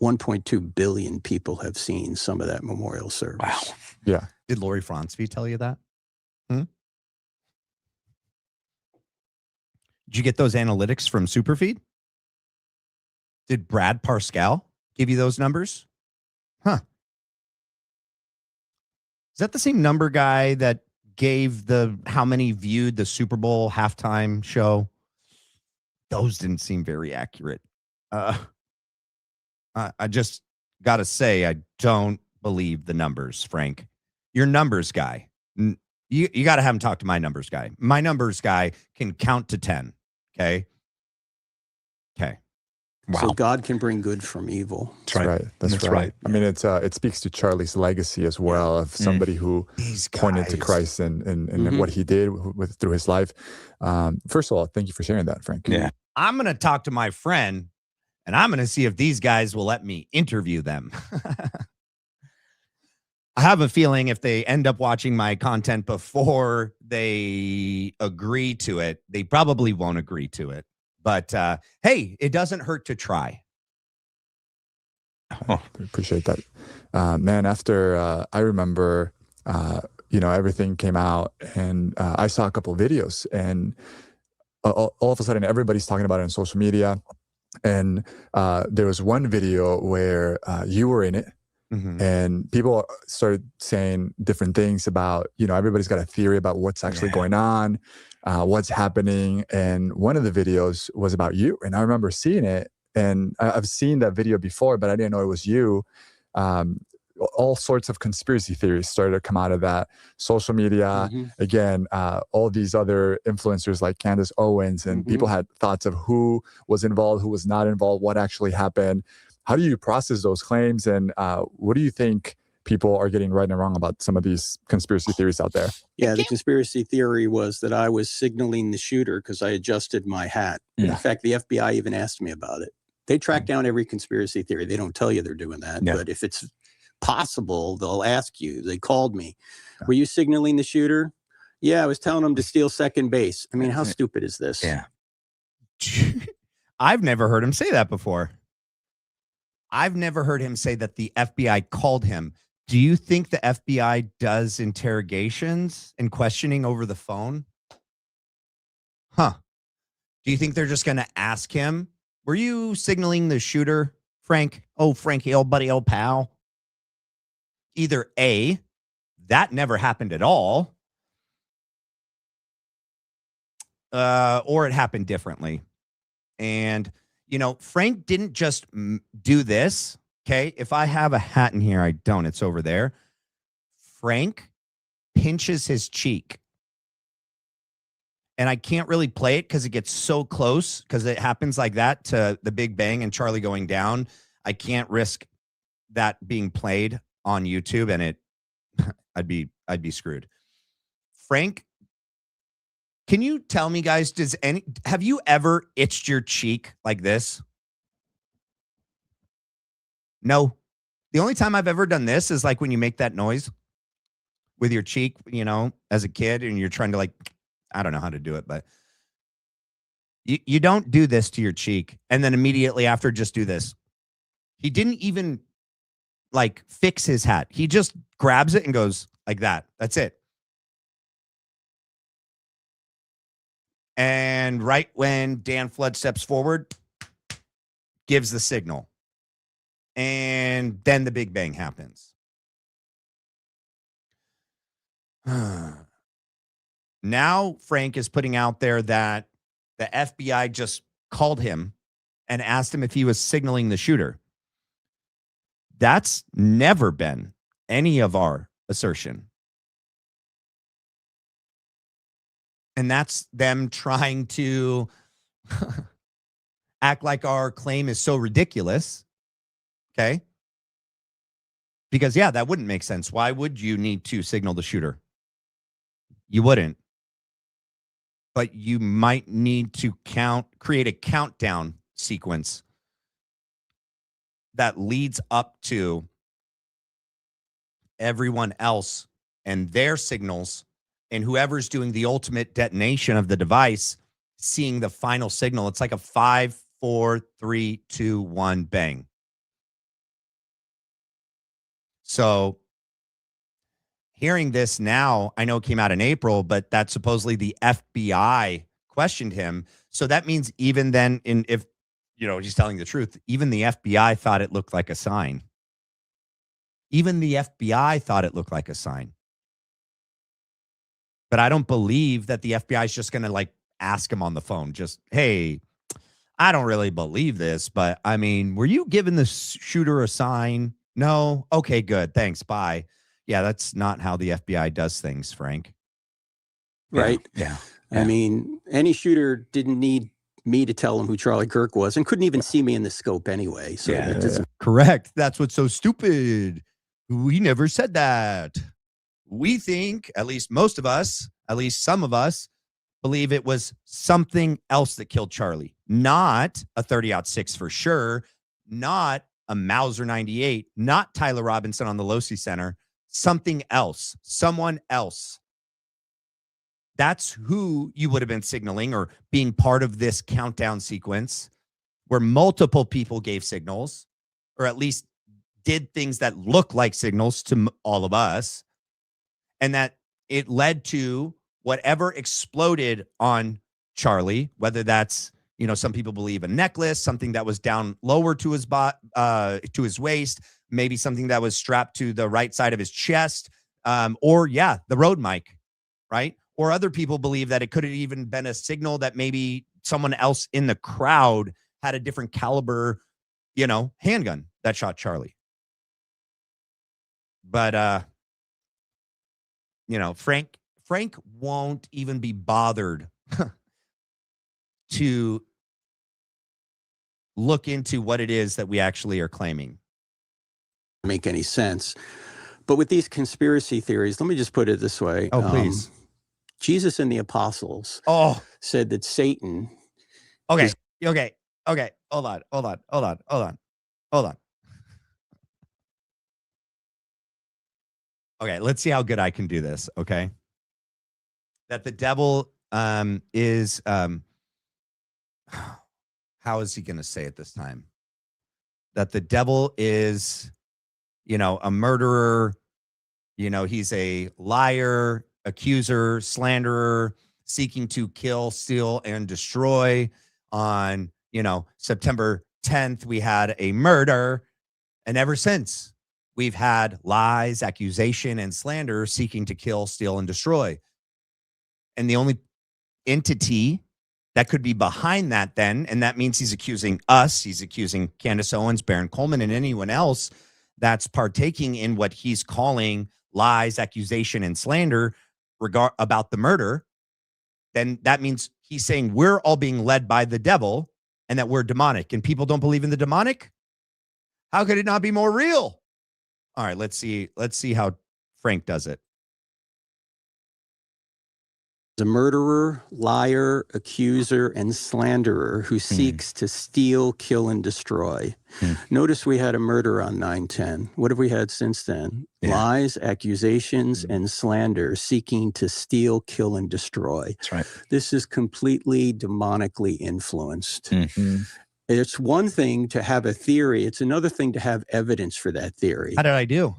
1.2 billion people have seen some of that memorial service. Wow. Yeah. Did Lori Fronsby tell you that? Did you get those analytics from Superfeed? Did Brad Parscale give you those numbers? Huh. Is that the same number guy that gave how many viewed the Super Bowl halftime show? Those didn't seem very accurate. I just got to say, I don't believe the numbers, Frank. Your numbers guy. You got to have him talk to my numbers guy. My numbers guy can count to 10. Okay. Wow. So God can bring good from evil. That's right. That's right. I mean, it speaks to Charlie's legacy as well, of somebody who pointed to Christ and what he did through his life. First of all, thank you for sharing that, Frank. Yeah. I'm going to talk to my friend, and I'm going to see if these guys will let me interview them. I have a feeling if they end up watching my content before they agree to it, they probably won't agree to it. But hey, it doesn't hurt to try. Oh, I appreciate that. Man, after I remember, everything came out, and I saw a couple of videos, and all of a sudden everybody's talking about it on social media. And there was one video where you were in it. And people started saying different things about, everybody's got a theory about what's actually going on, what's happening. And one of the videos was about you. And I remember seeing it, and I've seen that video before, but I didn't know it was you. All sorts of conspiracy theories started to come out of that. Social media, again, all these other influencers like Candace Owens, and people had thoughts of who was involved, who was not involved, what actually happened. How do you process those claims, and what do you think people are getting right and wrong about some of these conspiracy theories out there? Yeah, the conspiracy theory was that I was signaling the shooter because I adjusted my hat. In fact, the FBI even asked me about it. They track down every conspiracy theory. They don't tell you they're doing that, but if it's possible, they'll ask you. They called me. Were you signaling the shooter? Yeah, I was telling him to steal second base. I mean, how stupid is this? Yeah. I've never heard him say that before. I've never heard him say that the FBI called him. Do you think the FBI does interrogations and questioning over the phone? Huh. Do you think they're just going to ask him, were you signaling the shooter, Frank? Oh, Frankie, old buddy, old pal. Either A, that never happened at all, or it happened differently. And Frank didn't just do this. Okay. If I have a hat in here, I don't. It's over there. Frank pinches his cheek and I can't really play it because it gets so close, because it happens like that to the Big Bang and Charlie going down. I can't risk that being played on YouTube, and it I'd be screwed. Frank, can you tell me, guys, have you ever itched your cheek like this? No. The only time I've ever done this is like when you make that noise with your cheek, as a kid, and you're trying to, like, I don't know how to do it, but you don't do this to your cheek and then immediately after just do this. He didn't even like fix his hat. He just grabs it and goes like that. That's it. And right when Dan Flood steps forward, gives the signal. And then the Big Bang happens. Now Frank is putting out there that the FBI just called him and asked him if he was signaling the shooter. That's never been any of our assertion. And that's them trying to act like our claim is so ridiculous. Okay? Because, yeah, that wouldn't make sense. Why would you need to signal the shooter? You wouldn't. But you might need to create a countdown sequence that leads up to everyone else and their signals, and whoever's doing the ultimate detonation of the device seeing the final signal. It's like a 5, 4, 3, 2, 1 bang. So hearing this now, I know it came out in April, but that supposedly the FBI questioned him. So that means even then, if he's telling the truth, even the FBI thought it looked like a sign. Even the FBI thought it looked like a sign. But I don't believe that the FBI is just going to like ask him on the phone, just, hey, I don't really believe this, but I mean, were you giving the shooter a sign? No. Okay, good. Thanks. Bye. Yeah, that's not how the FBI does things, Frank. Right. Yeah. I mean, any shooter didn't need me to tell him who Charlie Kirk was and couldn't even see me in the scope anyway. So that doesn't... Correct. That's what's so stupid. We never said that. We think, at least most of us, at least some of us, believe it was something else that killed Charlie. Not a 30-06 for sure. Not a Mauser 98. Not Tyler Robinson on the Losi Center. Something else. Someone else. That's who you would have been signaling or being part of this countdown sequence where multiple people gave signals, or at least did things that look like signals to all of us. And that it led to whatever exploded on Charlie, whether that's, some people believe a necklace, something that was down lower to his to his waist, maybe something that was strapped to the right side of his chest, or the road mic, right? Or other people believe that it could have even been a signal that maybe someone else in the crowd had a different caliber, handgun that shot Charlie. But, Frank won't even be bothered to look into what it is that we actually are claiming. Make any sense. But with these conspiracy theories, let me just put it this way. Oh, please. Jesus and the apostles said that Satan. Okay. Hold on. Okay, let's see how good I can do this, okay? That the devil is how is he going to say it this time? That the devil is, a murderer, he's a liar, accuser, slanderer, seeking to kill, steal, and destroy. On, September 10th, we had a murder. And ever since, we've had lies, accusation, and slander seeking to kill, steal, and destroy. And the only entity that could be behind that then, and that means he's accusing us, he's accusing Candace Owens, Baron Coleman, and anyone else that's partaking in what he's calling lies, accusation, and slander about the murder, then that means he's saying we're all being led by the devil and that we're demonic, and people don't believe in the demonic. How could it not be more real? All right, let's see how Frank does it. The murderer, liar, accuser, and slanderer who seeks to steal, kill, and destroy. Notice we had a murder on 9/10. What have we had since then? Yeah. Lies, accusations, and slander, seeking to steal, kill, and destroy. That's right. This is completely demonically influenced. It's one thing to have a theory. It's another thing to have evidence for that theory. How did I do?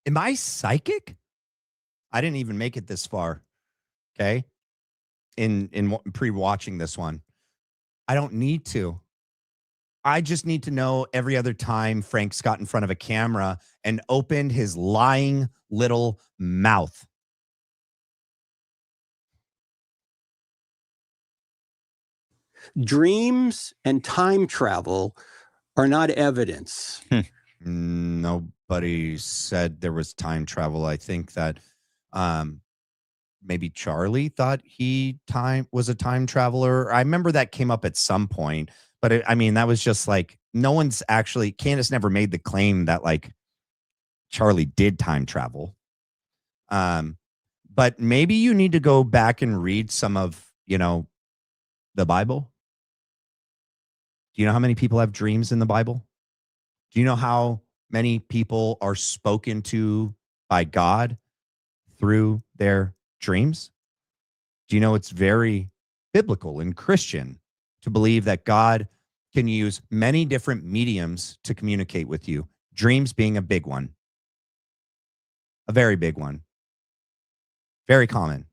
Am I psychic? I didn't even make it this far. Okay. In pre-watching this one. I don't need to. I just need to know every other time Frank's got in front of a camera and opened his lying little mouth. Dreams and time travel are not evidence. Nobody said there was time travel. I think that maybe Charlie thought he was a time traveler. I remember that came up at some point, but I mean, that was just like, Candace never made the claim that like Charlie did time travel. But maybe you need to go back and read some of, the Bible. Do you know how many people have dreams in the Bible? Do you know how many people are spoken to by God through their dreams? Do you know it's very biblical and Christian to believe that God can use many different mediums to communicate with you, dreams being a big one, a very big one, very common.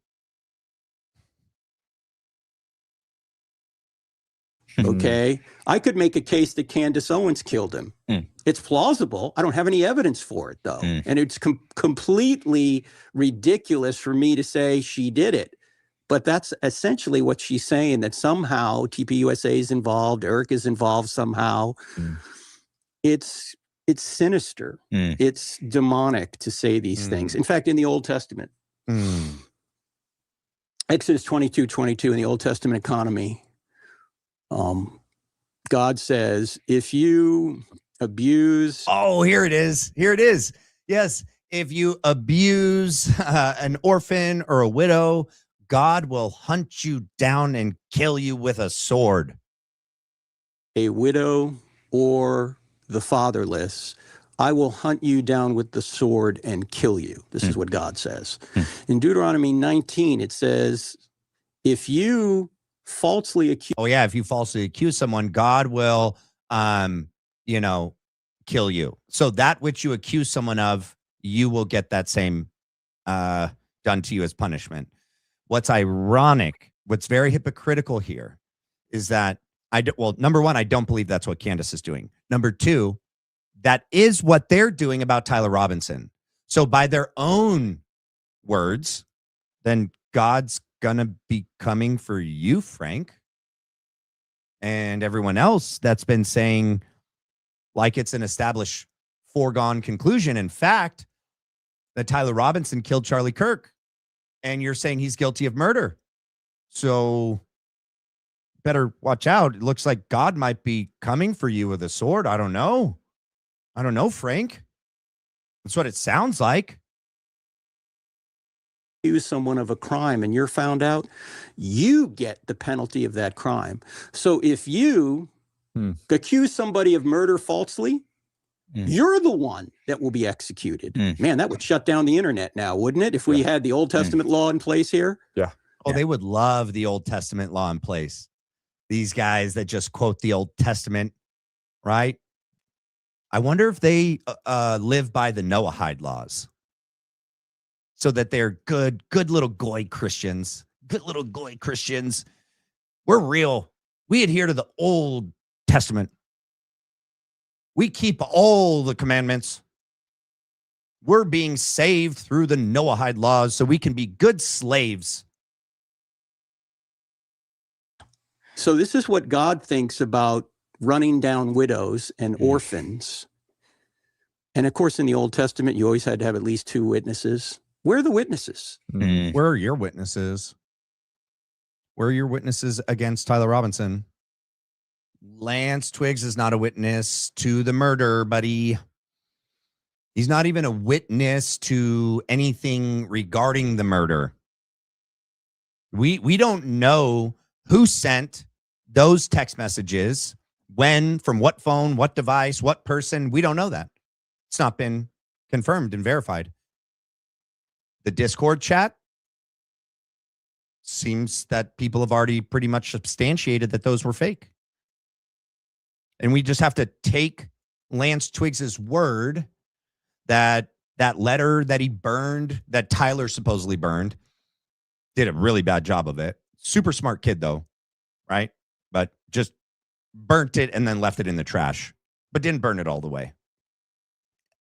Okay. I could make a case that Candace Owens killed him. It's plausible. I don't have any evidence for it, though. And it's completely ridiculous for me to say she did it. But that's essentially what she's saying, that somehow TPUSA is involved, Eric is involved somehow. It's sinister. It's demonic to say these things. In fact, in the Old Testament, Exodus 22:22 in the Old Testament economy, God says, if you abuse... Oh, here it is. Yes. If you abuse an orphan or a widow, God will hunt you down and kill you with a sword. A widow or the fatherless, I will hunt you down with the sword and kill you. This is what God says. In Deuteronomy 19, it says, if you falsely accuse... Oh, yeah. If you falsely accuse someone, God will, kill you. So that which you accuse someone of, you will get that same done to you as punishment. What's ironic, what's very hypocritical here is that number one, I don't believe that's what Candace is doing. Number two, that is what they're doing about Tyler Robinson. So by their own words, then God's gonna be coming for you, Frank, and everyone else that's been saying like it's an established foregone conclusion. In fact, that Tyler Robinson killed Charlie Kirk, and you're saying he's guilty of murder. So better watch out. It looks like God might be coming for you with a sword. I don't know, Frank. That's what it sounds like. Accuse someone of a crime and you're found out, you get the penalty of that crime. So if you accuse somebody of murder falsely, you're the one that will be executed. Man, that would shut down the internet now, wouldn't it? If we had the Old Testament law in place here? Yeah. Oh, they would love the Old Testament law in place. These guys that just quote the Old Testament, right? I wonder if they live by the Noahide laws, so that they're good little goy Christians. Good little goy Christians. We're real. We adhere to the Old Testament. We keep all the commandments. We're being saved through the Noahide laws so we can be good slaves. So this is what God thinks about running down widows and orphans. And of course, in the Old Testament, you always had to have at least two witnesses. Where are the witnesses? Where are your witnesses? Where are your witnesses against Tyler Robinson? Lance Twiggs is not a witness to the murder, buddy. He's not even a witness to anything regarding the murder. We don't know who sent those text messages, when, from what phone, what device, what person. We don't know that. It's not been confirmed and verified. The Discord chat, seems that people have already pretty much substantiated that those were fake. And we just have to take Lance Twiggs's word that that letter that he burned, that Tyler supposedly burned, did a really bad job of it. Super smart kid, though, right? But just burnt it and then left it in the trash, but didn't burn it all the way.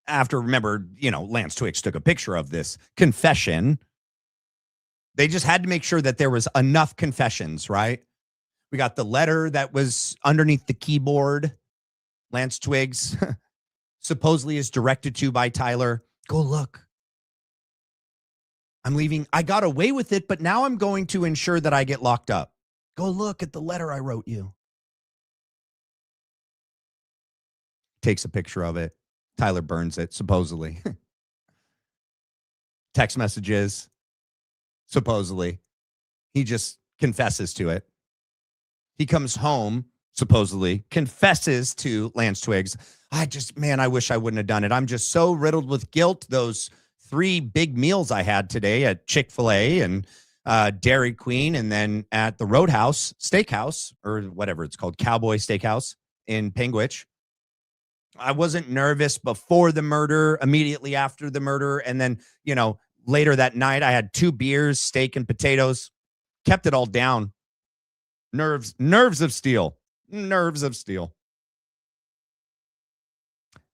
After, remember, Lance Twiggs took a picture of this confession. They just had to make sure that there was enough confessions, right? We got the letter that was underneath the keyboard. Lance Twiggs supposedly is directed to by Tyler. Go look. I'm leaving. I got away with it, but now I'm going to ensure that I get locked up. Go look at the letter I wrote you. Takes a picture of it. Tyler burns it, supposedly. Text messages, supposedly. He just confesses to it. He comes home, supposedly, confesses to Lance Twiggs. I wish I wouldn't have done it. I'm just so riddled with guilt. Those 3 big meals I had today at Chick-fil-A and Dairy Queen, and then at the Roadhouse Steakhouse, or whatever it's called, Cowboy Steakhouse in Panguitch. I wasn't nervous before the murder, immediately after the murder. And then, later that night, I had 2 beers, steak and potatoes, kept it all down. Nerves of steel.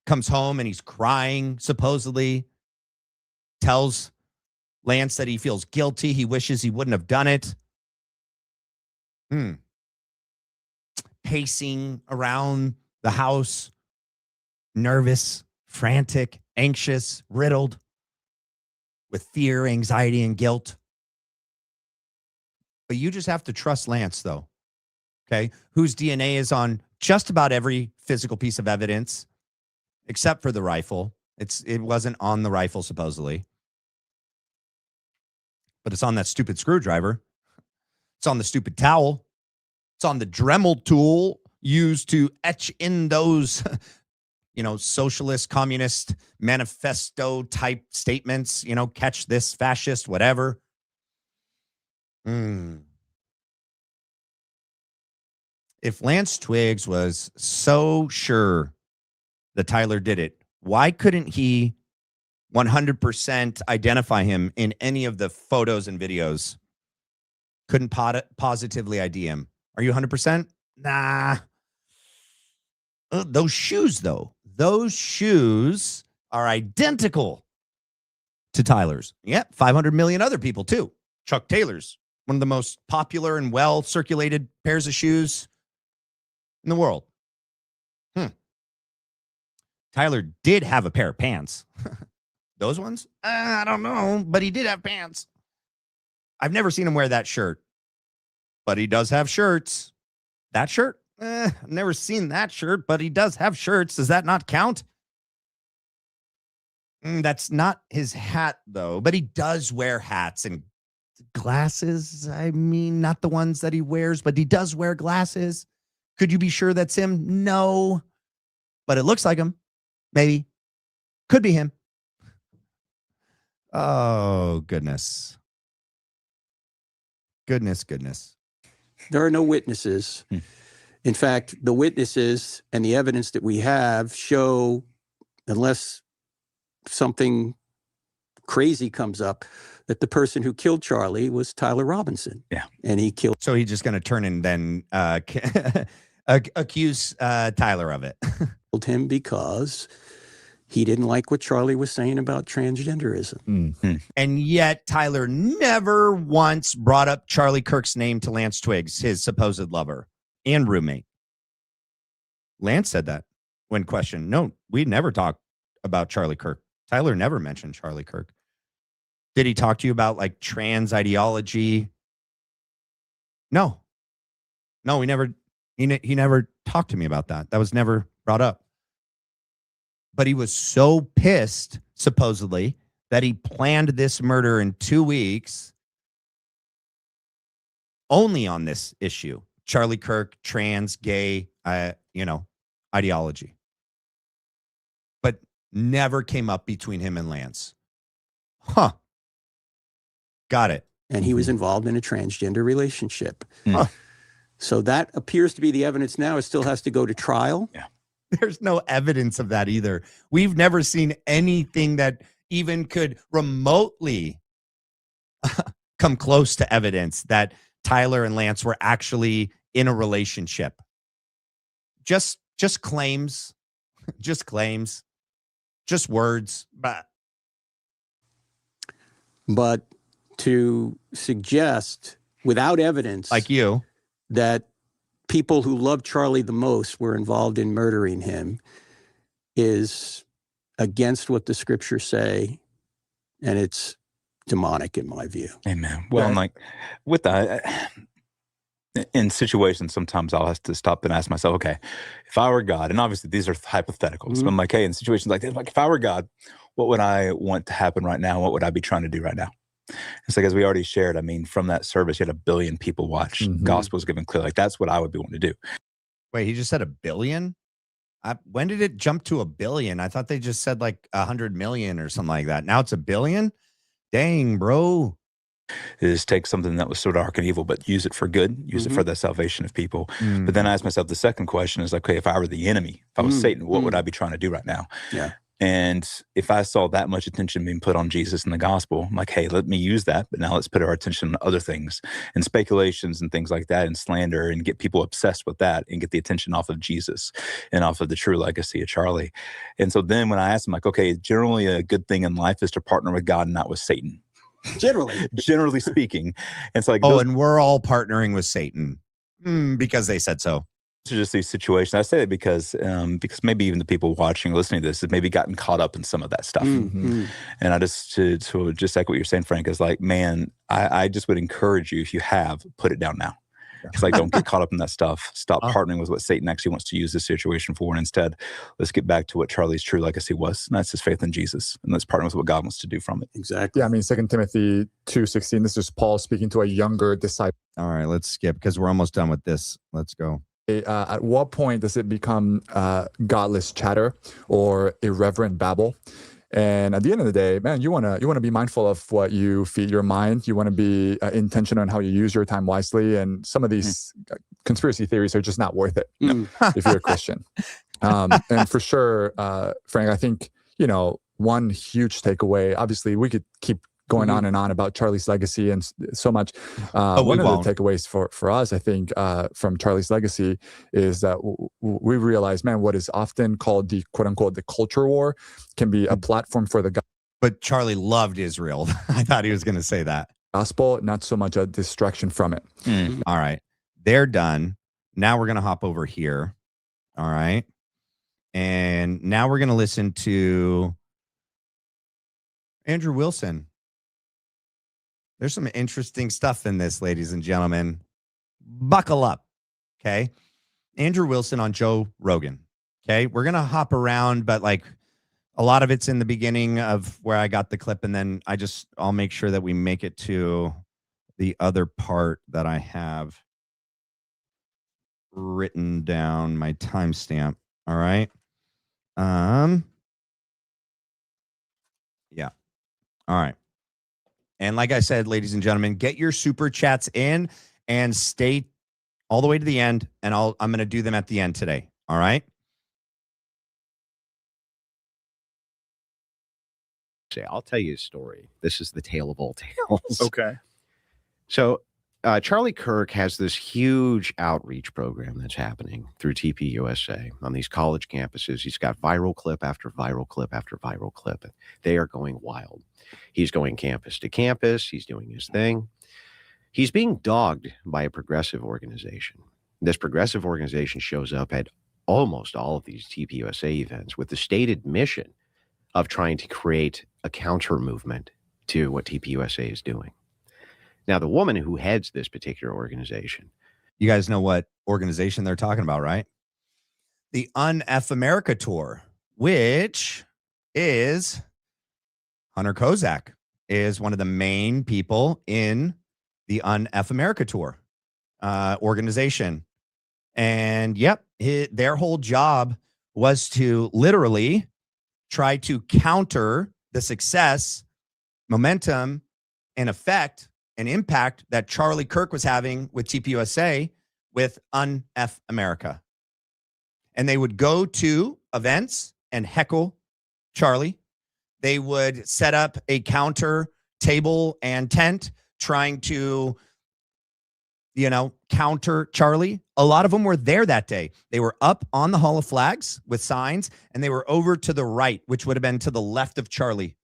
Comes home and he's crying, supposedly. Tells Lance that he feels guilty. He wishes he wouldn't have done it. Pacing around the house. Nervous, frantic, anxious, riddled with fear, anxiety, and guilt. But you just have to trust Lance, though, okay, whose DNA is on just about every physical piece of evidence, except for the rifle. It wasn't on the rifle, supposedly. But it's on that stupid screwdriver. It's on the stupid towel. It's on the Dremel tool used to etch in those socialist, communist manifesto type statements, catch this fascist, whatever. If Lance Twiggs was so sure that Tyler did it, why couldn't he 100% identify him in any of the photos and videos? Couldn't positively ID him. Are you 100%? Nah. Those shoes, though. Those shoes are identical to Tyler's. Yep, 500 million other people, too. Chuck Taylor's, one of the most popular and well-circulated pairs of shoes in the world. Tyler did have a pair of pants. Those ones? I don't know, but he did have pants. I've never seen him wear that shirt, but he does have shirts. That shirt? I've never seen that shirt, but he does have shirts. Does that not count? That's not his hat, though. But he does wear hats and glasses. I mean, not the ones that he wears, but he does wear glasses. Could you be sure that's him? No. But it looks like him. Maybe. Could be him. Oh, goodness. Goodness. There are no witnesses. In fact, the witnesses and the evidence that we have show, unless something crazy comes up, that the person who killed Charlie was Tyler Robinson. Yeah. And he killed. So he's just going to turn and then accuse Tyler of it. Killed him because he didn't like what Charlie was saying about transgenderism. Mm-hmm. And yet Tyler never once brought up Charlie Kirk's name to Lance Twiggs, his supposed lover and roommate. Lance said that when questioned. No, we never talked about Charlie Kirk. Tyler never mentioned Charlie Kirk. Did he talk to you about like trans ideology? No, he never, he never talked to me about that. That was never brought up. But he was so pissed, supposedly, that he planned this murder in 2 weeks only on this issue. Charlie Kirk, trans, gay, ideology. But never came up between him and Lance. Huh. Got it. And he was involved in a transgender relationship. Huh. So that appears to be the evidence now. It still has to go to trial. Yeah. There's no evidence of that either. We've never seen anything that even could remotely come close to evidence that Tyler and Lance were actually in a relationship. Just claims, just words. But to suggest without evidence, like you, that people who loved Charlie the most were involved in murdering him is against what the scriptures say, and it's demonic in my view. Amen. Well, I'm like, with that, in situations, sometimes I'll have to stop and ask myself, okay, if I were God, and obviously these are hypotheticals, but I'm like, hey, in situations like this, like if I were God, what would I want to happen right now? What would I be trying to do right now? It's like, as we already shared, I mean, from that service, you had 1 billion people watch. Gospel was given clear. Like, that's what I would be wanting to do. Wait, he just said 1 billion? When did it jump to 1 billion? I thought they just said like 100 million or something like that. Now it's 1 billion? Dang, bro. Is take something that was so dark and evil, but use it for good, use it for the salvation of people. But then I asked myself, the second question is like, okay, if I were the enemy, if I was Satan, what would I be trying to do right now? Yeah. And if I saw that much attention being put on Jesus and the gospel, I'm like, hey, let me use that. But now let's put our attention on other things and speculations and things like that and slander and get people obsessed with that and get the attention off of Jesus and off of the true legacy of Charlie. And so then when I asked him, like, okay, generally a good thing in life is to partner with God and not with Satan. Generally speaking. And so like, and we're all partnering with Satan because they said so. To just these situations. I say that because maybe even the people watching or listening to this have maybe gotten caught up in some of that stuff. And I just, to just echo what you're saying, Frank, is like, man, I just would encourage you, if you have, put it down now. It's like, don't get caught up in that stuff. Stop partnering with what Satan actually wants to use this situation for. And instead, let's get back to what Charlie's true legacy was. And that's his faith in Jesus. And let's partner with what God wants to do from it. Exactly. Yeah, I mean, 2 Timothy 2:16, this is Paul speaking to a younger disciple. All right, let's skip because we're almost done with this. Let's go. At what point does it become godless chatter or irreverent babble? And at the end of the day, man, you want to be mindful of what you feed your mind. You want to be intentional on how you use your time wisely. And some of these conspiracy theories are just not worth it if you're a Christian. And for sure, Frank, I think, one huge takeaway, obviously we could keep going on and on about Charlie's legacy and so much. One of the takeaways for us, I think, from Charlie's legacy is that we realize, man, what is often called the quote unquote the culture war can be a platform for the But Charlie loved Israel. I thought he was going to say that. Gospel, not so much a distraction from it. All right. They're done. Now we're going to hop over here. All right. And now we're going to listen to Andrew Wilson. There's some interesting stuff in this, ladies and gentlemen. Buckle up, okay? Andrew Wilson on Joe Rogan, okay? We're going to hop around, but like a lot of it's in the beginning of where I got the clip, and then I'll make sure that we make it to the other part that I have written down, my timestamp, all right? Yeah. All right. And like I said, ladies and gentlemen, get your super chats in and stay all the way to the end. And I'm going to do them at the end today. All right. I'll tell you a story. This is the tale of all tales. Okay. So Charlie Kirk has this huge outreach program that's happening through TPUSA on these college campuses. He's got viral clip after viral clip after viral clip. They are going wild. He's going campus to campus. He's doing his thing. He's being dogged by a progressive organization. This progressive organization shows up at almost all of these TPUSA events with the stated mission of trying to create a counter movement to what TPUSA is doing. Now, the woman who heads this particular organization. You guys know what organization they're talking about, right? The Un-F America Tour, which is Hunter Kozak is one of the main people in the Un-F America Tour organization. And yep, their whole job was to literally try to counter the success, momentum, and effect and impact that Charlie Kirk was having with TPUSA with Un-F America. And they would go to events and heckle Charlie. They would set up a counter table and tent trying to, counter Charlie. A lot of them were there that day. They were up on the Hall of Flags with signs, and they were over to the right, which would have been to the left of Charlie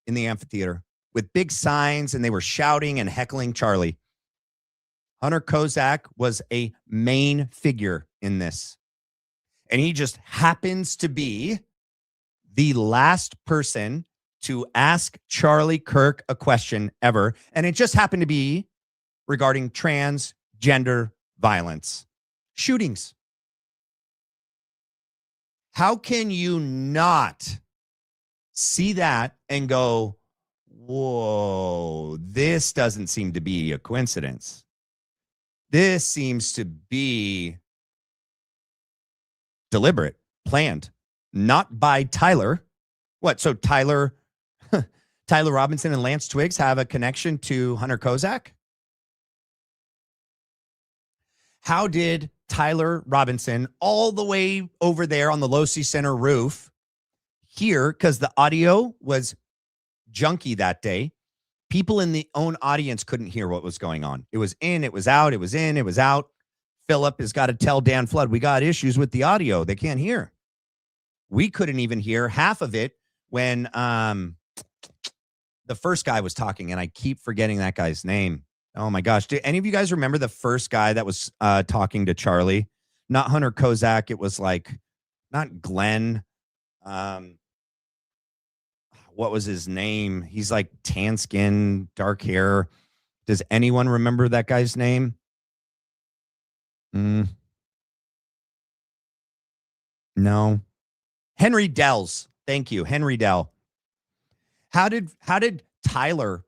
in the amphitheater with big signs, and they were shouting and heckling Charlie. Hunter Kozak was a main figure in this. And he just happens to be the last person to ask Charlie Kirk a question ever. And it just happened to be regarding transgender violence, shootings. How can you not see that and go, whoa, this doesn't seem to be a coincidence. This seems to be deliberate, planned, not by Tyler. What? So Tyler Robinson and Lance Twiggs have a connection to Hunter Kozak? How did Tyler Robinson, all the way over there on the Losi Center roof, hear, because the audio was junky that day, people in the own audience couldn't hear what was going on. It was in, it was out, it was in, it was out. Philip has got to tell Dan Flood, we got issues with the audio. They can't hear. We couldn't even hear half of it when the first guy was talking, and I keep forgetting that guy's name. Oh my gosh. Do any of you guys remember the first guy that was talking to Charlie? Not Hunter Kozak. It was like, not Glenn. What was his name? He's like tan skin, dark hair. Does anyone remember that guy's name? No. Henry Dells. Thank you. Henry Dell. How did Tyler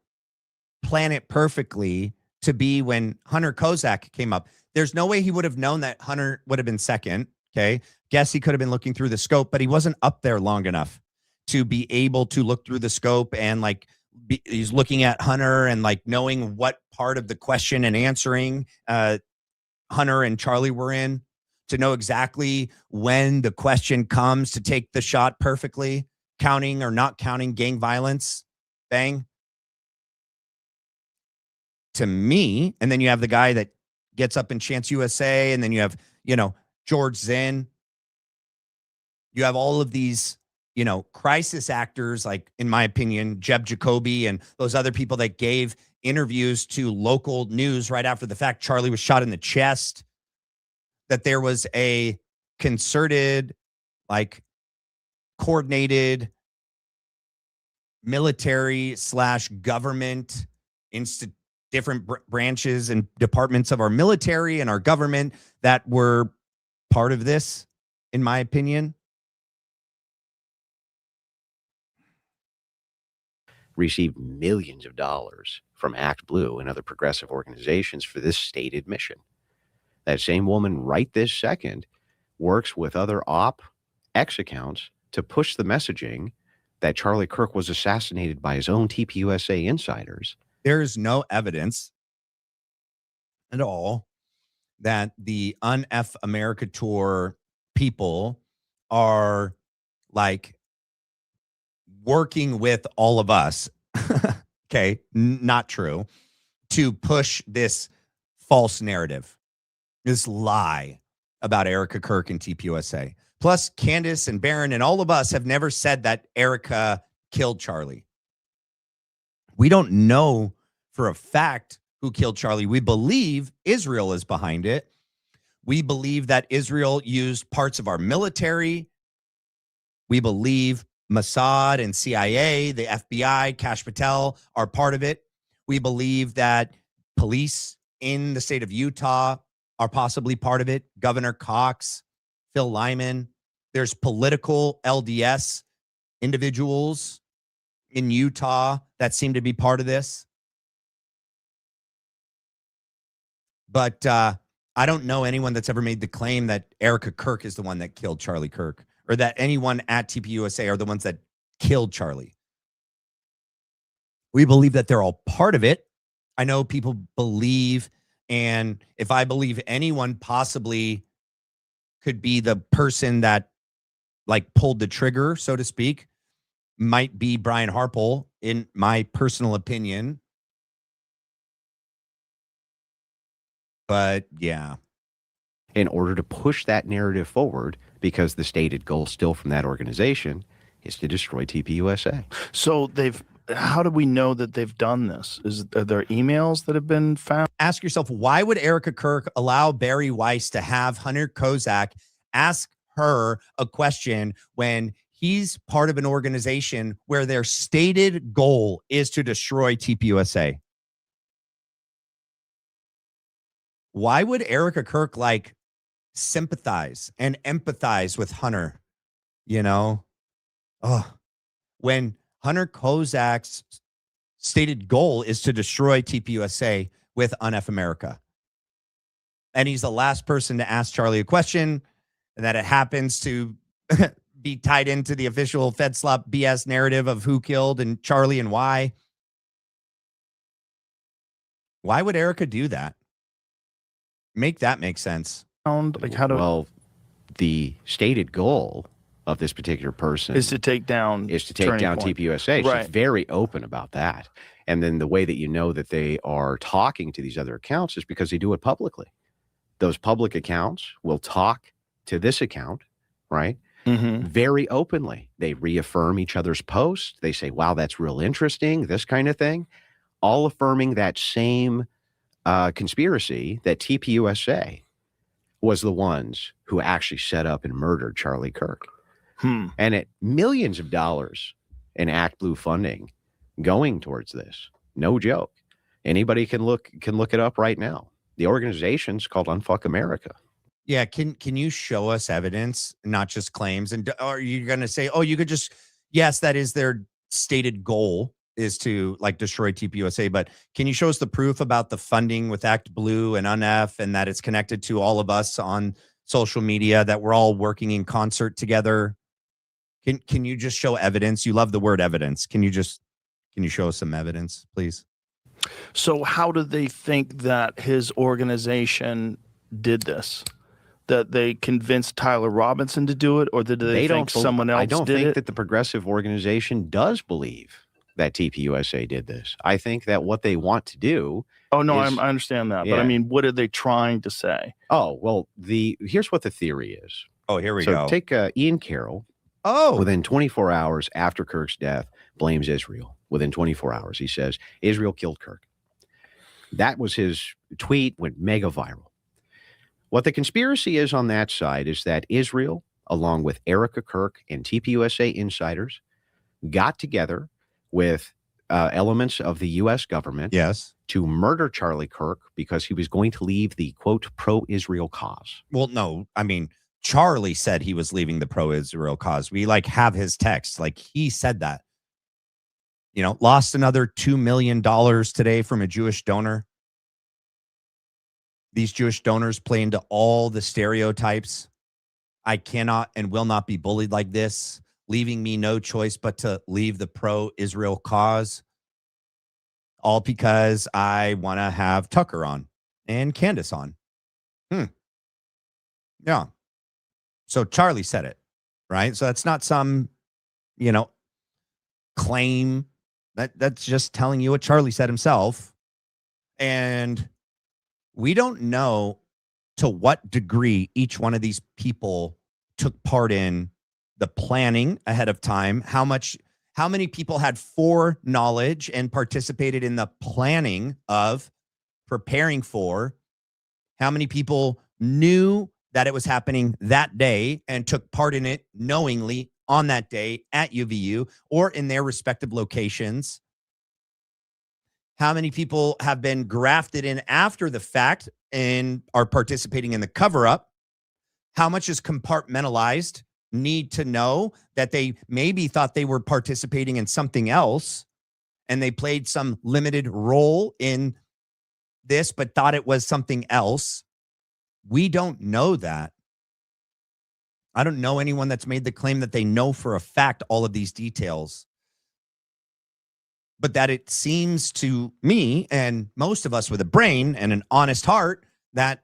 plan it perfectly to be when Hunter Kozak came up? There's no way he would have known that Hunter would have been second. Okay. Guess he could have been looking through the scope, but he wasn't up there long enough to be able to look through the scope and he's looking at Hunter and knowing what part of the question and answering Hunter and Charlie were in, to know exactly when the question comes to take the shot perfectly, counting or not counting gang violence. Bang. To me, and then you have the guy that gets up and chants USA, and then you have, George Zinn. You have all of these, crisis actors, in my opinion, Jeb Jacoby and those other people that gave interviews to local news right after the fact. Charlie was shot in the chest, that there was a concerted, coordinated military / government different branches and departments of our military and our government that were part of this, in my opinion. Received millions of dollars from Act Blue and other progressive organizations for this stated mission. That same woman right this second works with other X accounts to push the messaging that Charlie Kirk was assassinated by his own TPUSA insiders. There is no evidence at all that the Un-F America Tour people are working with all of us. Okay, not true. To push this false narrative, this lie about Erica Kirk and TPUSA. Plus, Candace and Barron and all of us have never said that Erica killed Charlie. We don't know for a fact who killed Charlie. We believe Israel is behind it. We believe that Israel used parts of our military. We believe Mossad and CIA, the FBI, Kash Patel are part of it. We believe that police in the state of Utah are possibly part of it. Governor Cox, Phil Lyman. There's political LDS individuals in Utah that seem to be part of this. But I don't know anyone that's ever made the claim that Erica Kirk is the one that killed Charlie Kirk, or that anyone at TPUSA are the ones that killed Charlie. We believe that they're all part of it. I know people believe, and if I believe anyone possibly could be the person that like pulled the trigger, so to speak, might be Brian Harpole, in my personal opinion. But yeah. In order to push that narrative forward, because the stated goal still from that organization is to destroy TPUSA. So how do we know that they've done this? Are there emails that have been found? Ask yourself, why would Erica Kirk allow Barry Weiss to have Hunter Kozak ask her a question when he's part of an organization where their stated goal is to destroy TPUSA? Why would Erica Kirk like sympathize and empathize with Hunter? You know, when Hunter Kozak's stated goal is to destroy TPUSA with UNF America. And he's the last person to ask Charlie a question, and that it happens to be tied into the official FedSlop BS narrative of who killed and Charlie and why. Why would Erica do that? Make that make sense. Like how to? Well, the stated goal of this particular person is to take down TPUSA. Right. She's very open about that. And then the way that you know that they are talking to these other accounts is because they do it publicly. Those public accounts will talk to this account, right? Mm-hmm. Very openly. They reaffirm each other's posts. They say, wow, that's real interesting, this kind of thing. All affirming that same conspiracy that TPUSA was the ones who actually set up and murdered Charlie Kirk. And at millions of dollars in Act Blue funding going towards this. No joke. Anybody can look it up right now. The organization's called Unfuck America. Yeah, can you show us evidence, not just claims? And are you going to say, oh, you could just, yes, that is their stated goal, is to like destroy TPUSA, but can you show us the proof about the funding with Act Blue and UNF, and that it's connected to all of us on social media, that we're all working in concert together? Can you just show evidence? You love the word evidence. Can you show us some evidence, please? So how do they think that his organization did this? That they convinced Tyler Robinson to do it, or did they think someone else did it? I don't think that the progressive organization does believe that TPUSA did this. I think that what they want to do. Oh, no, I understand that. Yeah. But I mean, what are they trying to say? Oh, well, here's what the theory is. Oh, here we go. Take Ian Carroll. Oh. Within 24 hours after Kirk's death, blames Israel. Within 24 hours, he says, Israel killed Kirk. That was his tweet, went mega viral. What the conspiracy is on that side is that Israel, along with Erica Kirk and TPUSA insiders, got together with elements of the U.S. government, yes, to murder Charlie Kirk because he was going to leave the, quote, pro-Israel cause. Well, no, I mean, Charlie said he was leaving the pro-Israel cause. We like have his text. Like he said that. You know, lost another $2 million today from a Jewish donor. These Jewish donors play into all the stereotypes. I cannot and will not be bullied like this, leaving me no choice but to leave the pro-Israel cause. All because I want to have Tucker on and Candace on. Yeah. So Charlie said it, right? So that's not some, claim. That's just telling you what Charlie said himself. And we don't know to what degree each one of these people took part in the planning ahead of time, how many people had foreknowledge and participated in the planning of preparing for, how many people knew that it was happening that day and took part in it knowingly on that day at UVU or in their respective locations? How many people have been grafted in after the fact and are participating in the cover-up? How much is compartmentalized? Need to know that they maybe thought they were participating in something else and they played some limited role in this, but thought it was something else. We don't know that. I don't know anyone that's made the claim that they know for a fact all of these details. But that it seems to me and most of us with a brain and an honest heart that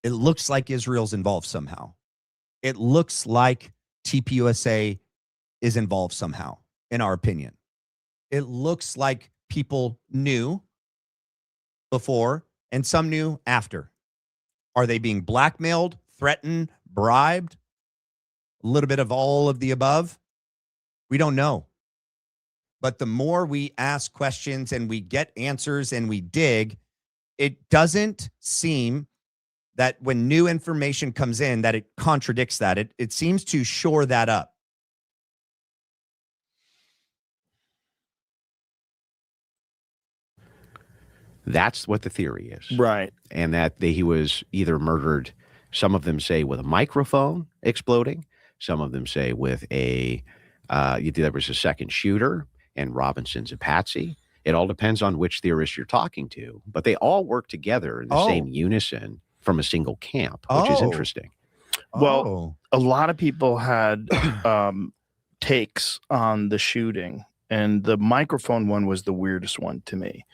it looks like Israel's involved somehow. It looks like TPUSA is involved somehow, in our opinion. It looks like people knew before and some knew after. Are they being blackmailed, threatened, bribed? A little bit of all of the above? We don't know. But the more we ask questions and we get answers and we dig, it doesn't seem that when new information comes in that it contradicts that. It seems to shore that up. That's what the theory is. Right. And that he was either murdered, some of them say with a microphone exploding, some of them say with there was a second shooter, and Robinson's a patsy. It all depends on which theorist you're talking to, but they all work together in the same unison from a single camp, which is interesting. Well, a lot of people had takes on the shooting, and the microphone one was the weirdest one to me.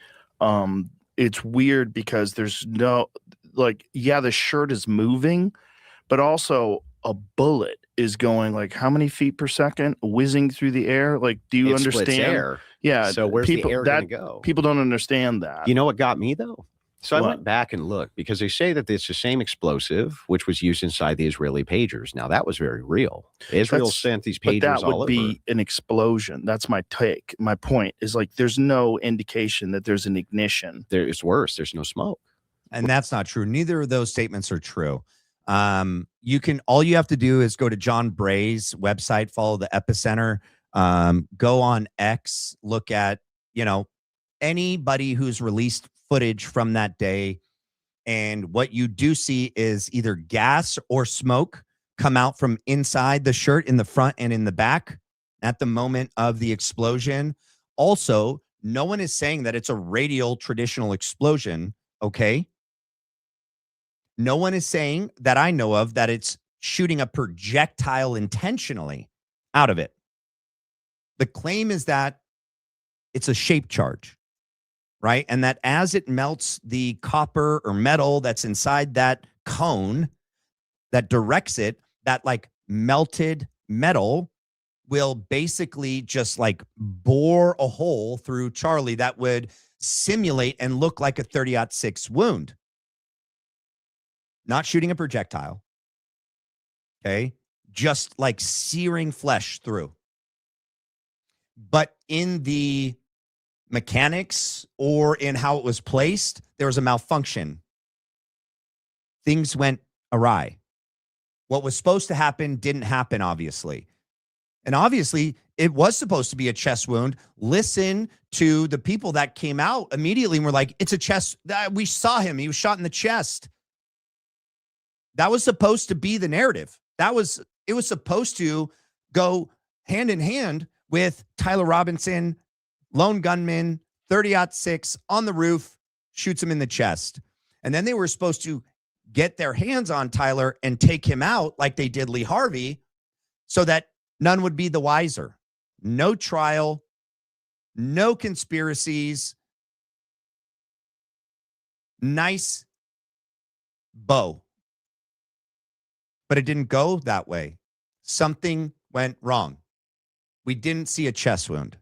It's weird because there's no, the shirt is moving, but also a bullet is going how many feet per second, whizzing through the air? Do you understand? Splits air. Yeah. So where's the air going to go? People don't understand that. You know what got me, though? So I went back and looked because they say that it's the same explosive which was used inside the Israeli pagers. Now, that was very real. Israel sent these pagers all over. But that would be an explosion. That's my take. My point is there's no indication that there's an ignition. It's worse. There's no smoke. And that's not true. Neither of those statements are true. All you have to do is go to John Bray's website, follow the Epicenter, go on X, look at, anybody who's released footage from that day. And what you do see is either gas or smoke come out from inside the shirt in the front and in the back at the moment of the explosion. Also, no one is saying that it's a radial traditional explosion. Okay. No one is saying that I know of that it's shooting a projectile intentionally out of it. The claim is that it's a shape charge, right? And that as it melts the copper or metal that's inside that cone that directs it, that melted metal will basically just bore a hole through Charlie that would simulate and look like a 30-06 wound. Not shooting a projectile. Okay. Just searing flesh through. But in the mechanics or in how it was placed, there was a malfunction. Things went awry. What was supposed to happen didn't happen, obviously. And obviously, it was supposed to be a chest wound. Listen to the people that came out immediately and were like, it's a chest. We saw him. He was shot in the chest. That was supposed to be the narrative. It was supposed to go hand in hand with Tyler Robinson, lone gunman, 30-06 on the roof, shoots him in the chest. And then they were supposed to get their hands on Tyler and take him out like they did Lee Harvey so that none would be the wiser. No trial, no conspiracies. Nice bow. But it didn't go that way. Something went wrong. We didn't see a chest wound.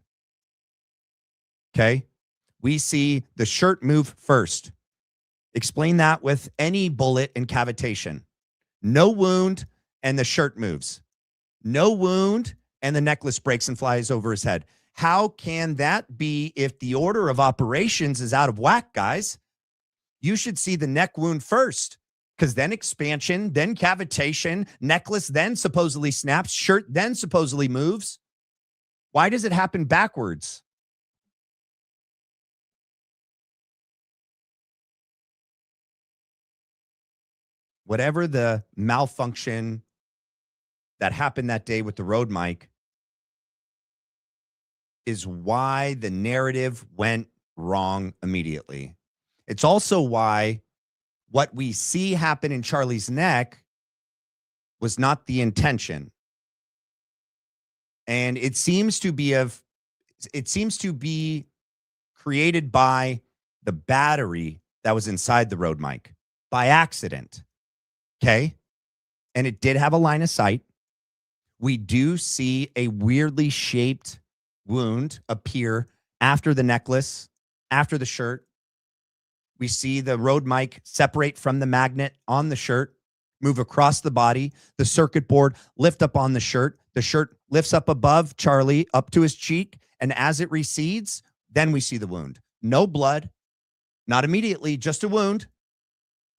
Okay? We see the shirt move first. Explain that with any bullet and cavitation. No wound and the shirt moves. No wound and the necklace breaks and flies over his head. How can that be if the order of operations is out of whack, guys? You should see the neck wound first. Because then expansion, then cavitation, necklace then supposedly snaps, shirt then supposedly moves. Why does it happen backwards? Whatever the malfunction that happened that day with the road mic is why the narrative went wrong immediately. It's also why what we see happen in Charlie's neck was not the intention. And it seems to be created by the battery that was inside the road mic by accident. Okay? And it did have a line of sight. We do see a weirdly shaped wound appear after the necklace, after the shirt. We see the road mic separate from the magnet on the shirt, move across the body, the circuit board lift up on the shirt lifts up above Charlie, up to his cheek, and as it recedes, then we see the wound. No blood, not immediately, just a wound.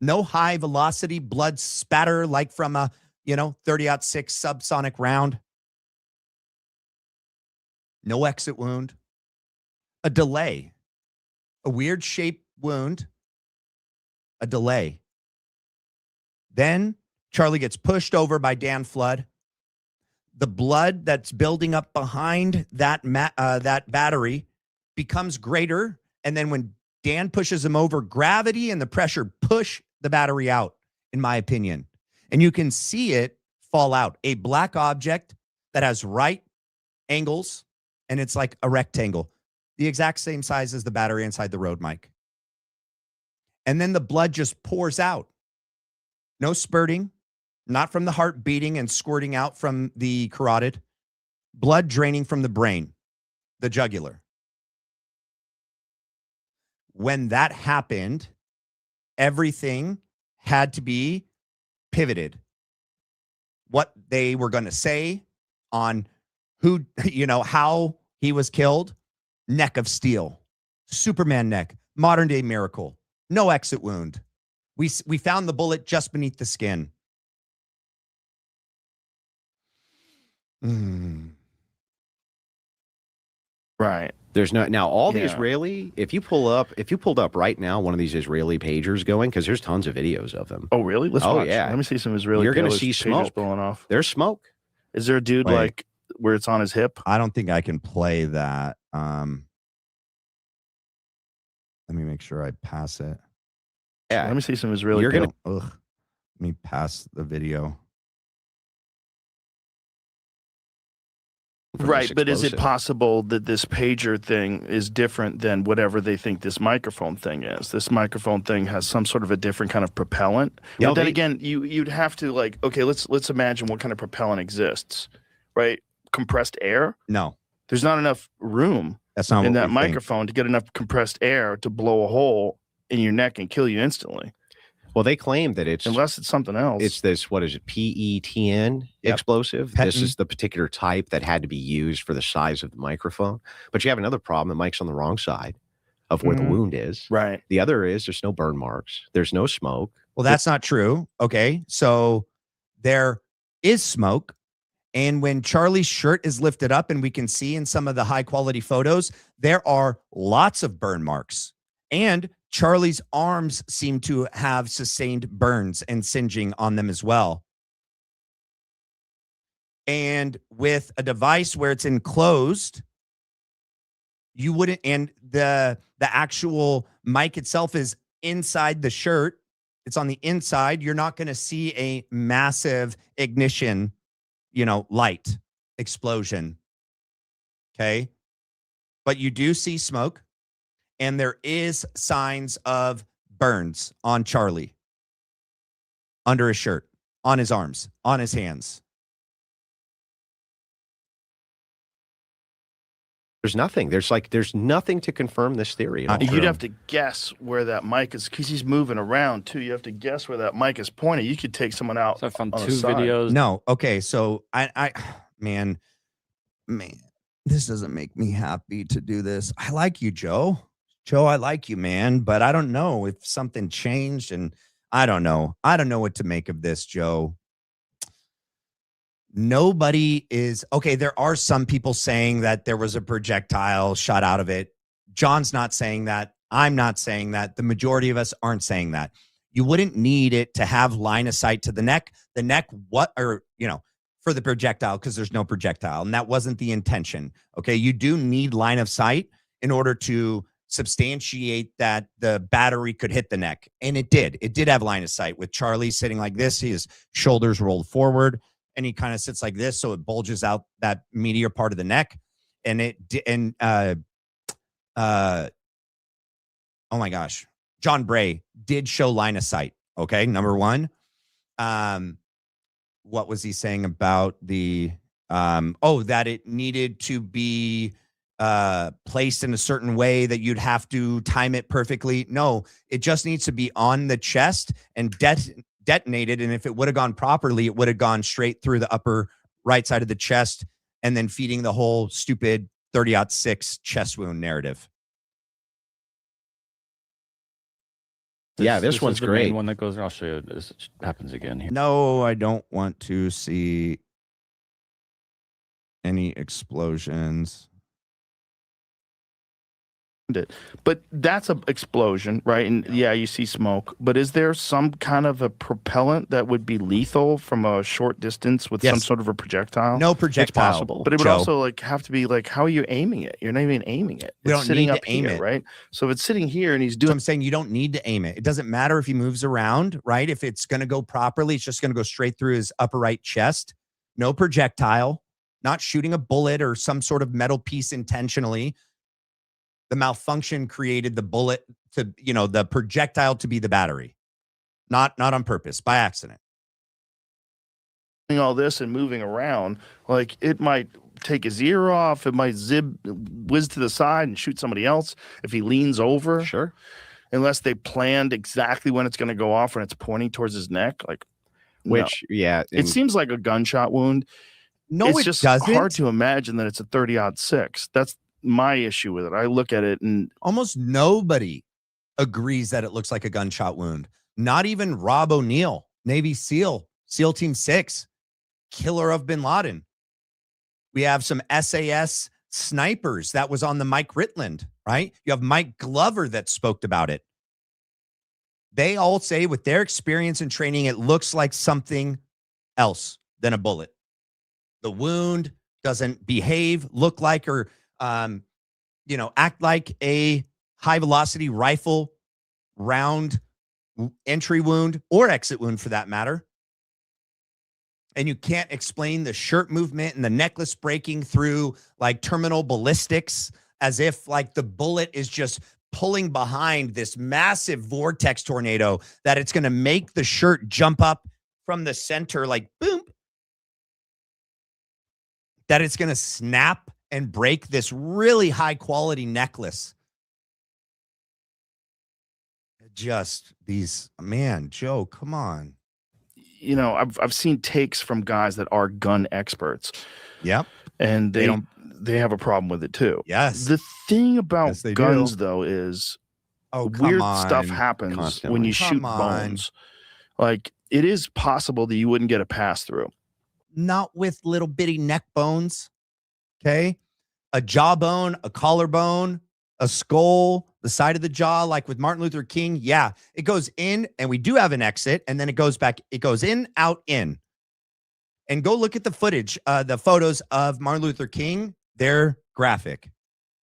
No high velocity blood spatter like from a, 30-06 subsonic round. No exit wound. A delay. A weird shaped wound. A delay. Then Charlie gets pushed over by Dan Flood. The blood that's building up behind that battery becomes greater. And then when Dan pushes him over, gravity and the pressure push the battery out, in my opinion. And you can see it fall out. A black object that has right angles, and it's like a rectangle, the exact same size as the battery inside the road mic. And then the blood just pours out. No spurting, not from the heart beating and squirting out from the carotid. Blood draining from the brain, the jugular. When that happened, everything had to be pivoted. What they were going to say on who, how he was killed. Neck of steel, Superman neck, modern day miracle, no exit wound. We found the bullet just beneath the skin. Right. There's no now all the Yeah. Israeli. If you pulled up right now one of these Israeli pagers going, because there's tons of videos of them. Oh, really? Let's Oh, watch. yeah. Let me see some Israeli. You're gonna pagers- see pagers smoke. blowing off. There's smoke. Is there a dude Wait. like where it's on his hip? I don't think I can play that. Let me make sure I pass it. Yeah. Let me see some Israeli. You're gonna- Ugh. Let me pass the video. from Right, this but is it explosive. possible that this pager thing is different than whatever they think this microphone thing is? This microphone thing has some sort of a different kind of propellant. Yeah, But then they- again, you'd have to okay, let's imagine what kind of propellant exists, right? Compressed air. No, There's not enough room that's not in what that we think. microphone to get enough compressed air to blow a hole in your neck and kill you instantly, Well, they claim that it's something else. It's this, what is it, PETN Yep. explosive. Petin. This is the particular type that had to be used for the size of the microphone. But you have another problem. The mic's on the wrong side of where Mhm. the wound is. right. The other is there's no burn marks. There's no smoke. Well, that's not true. Okay. So there is smoke. And when Charlie's shirt is lifted up, and we can see in some of the high quality photos, there are lots of burn marks. And Charlie's arms seem to have sustained burns and singeing on them as well. And with a device where it's enclosed, you wouldn't, and the actual mic itself is inside the shirt. It's on the inside. You're not going to see a massive ignition, light explosion. Okay. But you do see smoke, and there is signs of burns on Charlie, under his shirt, on his arms, on his hands. There's nothing. There's nothing to confirm this theory at all. True. You'd have to guess where that mic is because he's moving around too. You have to guess where that mic is pointing. You could take someone out. So I found on the two side. videos. No. Okay. So man, this doesn't make me happy to do this. I like you, Joe. Joe, I like you, man, but I don't know if something changed, and I don't know. I don't know what to make of this, Joe. Nobody is okay. There are some people saying that there was a projectile shot out of it. John's not saying that. I'm not saying that. The majority of us aren't saying that. You wouldn't need it to have line of sight to the neck. The neck, for the projectile, because there's no projectile, and that wasn't the intention. Okay, you do need line of sight in order to substantiate that the battery could hit the neck, and it did. It did have line of sight with Charlie sitting like this. His shoulders rolled forward, and he kind of sits like this, so it bulges out that meatier part of the neck, oh my gosh, John Bray did show line of sight. Okay, number one. What was he saying about the that it needed to be placed in a certain way that you'd have to time it perfectly? No, it just needs to be on the chest and detonated. And if it would have gone properly, it would have gone straight through the upper right side of the chest and then feeding the whole stupid 30-06 chest wound narrative. This one's is the great. main one that goes. I'll show you. This happens again here. No, I don't want to see any explosions. But that's an explosion, right? And yeah, you see smoke. But is there some kind of a propellant that would be lethal from a short distance with some sort of a projectile? No projectile. It's possible. But it would Joe. also have to be how are you aiming it? You're not even aiming it. We It's don't sitting need up to aim here, it. right? So if it's sitting here and he's So doing I'm saying you don't need to aim it. It doesn't matter if he moves around, right? If it's going to go properly, it's just going to go straight through his upper right chest. No projectile, not shooting a bullet or some sort of metal piece intentionally. The malfunction created the bullet to, the projectile to be the battery, not on purpose, by accident. all this and moving around, it might take his ear off. It might whiz to the side and shoot somebody else if he leans over. Sure. Unless they planned exactly when it's going to go off when it's pointing towards his neck. It seems like a gunshot wound. No, it's it just doesn't. hard to imagine that it's a 30-06. That's my issue with it. I look at it and almost nobody agrees that it looks like a gunshot wound. Not even Rob O'Neill, Navy SEAL, SEAL Team 6, killer of bin Laden. We have some SAS snipers that was on the Mike Ritland, right? You have Mike Glover that spoke about it. They all say with their experience and training, it looks like something else than a bullet. The wound doesn't behave, look like, or act like a high velocity rifle round entry wound or exit wound for that matter. And you can't explain the shirt movement and the necklace breaking through terminal ballistics as if the bullet is just pulling behind this massive vortex tornado that it's going to make the shirt jump up from the center boom. That it's going to snap and break this really high quality necklace. Just these, man, Joe, come on. I've seen takes from guys that are gun experts. Yep. And they have a problem with it too. Yes. The thing about Yes, they guns do. though is Oh, weird come on. stuff happens Constantly. when you Come shoot on. bones. It is possible that you wouldn't get a pass through. Not with little bitty neck bones. Okay. A jawbone, a collarbone, a skull, the side of the jaw, like with Martin Luther King. Yeah, it goes in and we do have an exit and then it goes back. It goes in, out, in. And go look at the footage, the photos of Martin Luther King. They're graphic.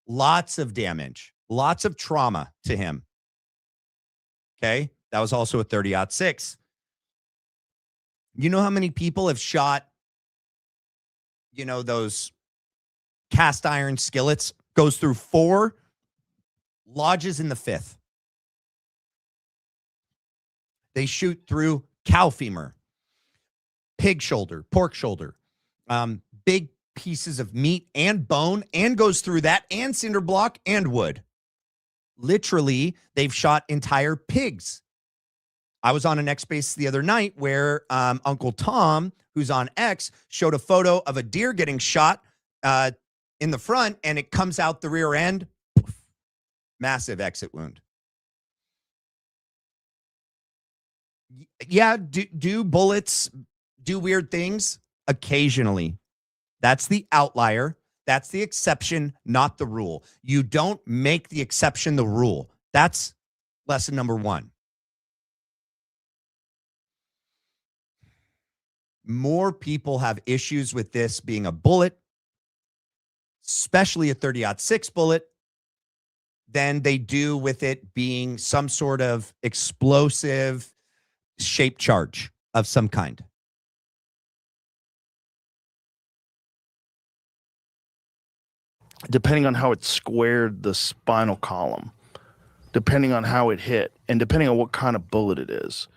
Lots of damage, lots of trauma to him. Okay. That was also a 30-06. You know how many people have shot, those cast iron skillets, goes through 4, lodges in the 5th. They shoot through cow femur, pig shoulder, pork shoulder, big pieces of meat and bone, and goes through that and cinder block and wood. Literally, they've shot entire pigs. I was on an X base the other night where Uncle Tom, who's on X, showed a photo of a deer getting shot in the front, and it comes out the rear end. Poof, massive exit wound. Yeah, do bullets do weird things? Occasionally. That's the outlier. That's the exception, not the rule. You don't make the exception the rule. That's lesson number 1. More people have issues with this being a bullet, especially a 30-06 bullet, than they do with it being some sort of explosive shaped charge of some kind. Depending on how it squared the spinal column, depending on how it hit, and depending on what kind of bullet it is.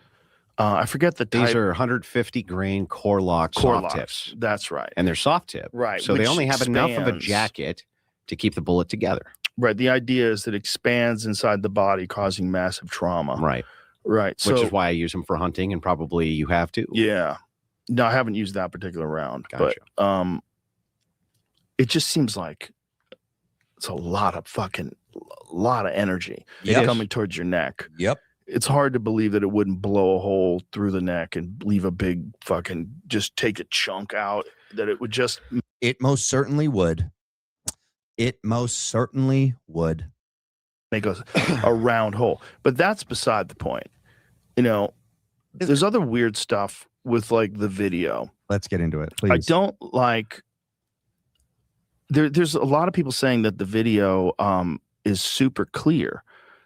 I forget the type. These are 150 grain core lock soft tips. That's right. And they're soft tip. Right. So they only have enough of a jacket to keep the bullet together. Right. The idea is that it expands inside the body, causing massive trauma. Right. Right. Which is why I use them for hunting, and probably you have to. Yeah. No, I haven't used that particular round. Gotcha. But it just seems like it's a lot of energy coming towards your neck. Yep. It's hard to believe that it wouldn't blow a hole through the neck and leave a big fucking, just take a chunk out, that it would just. It most certainly would. It most certainly would. Make a round hole. But that's beside the point. You know, there's other weird stuff with like the video. Let's get into it, please. I don't like. There's a lot of people saying that the video is super clear.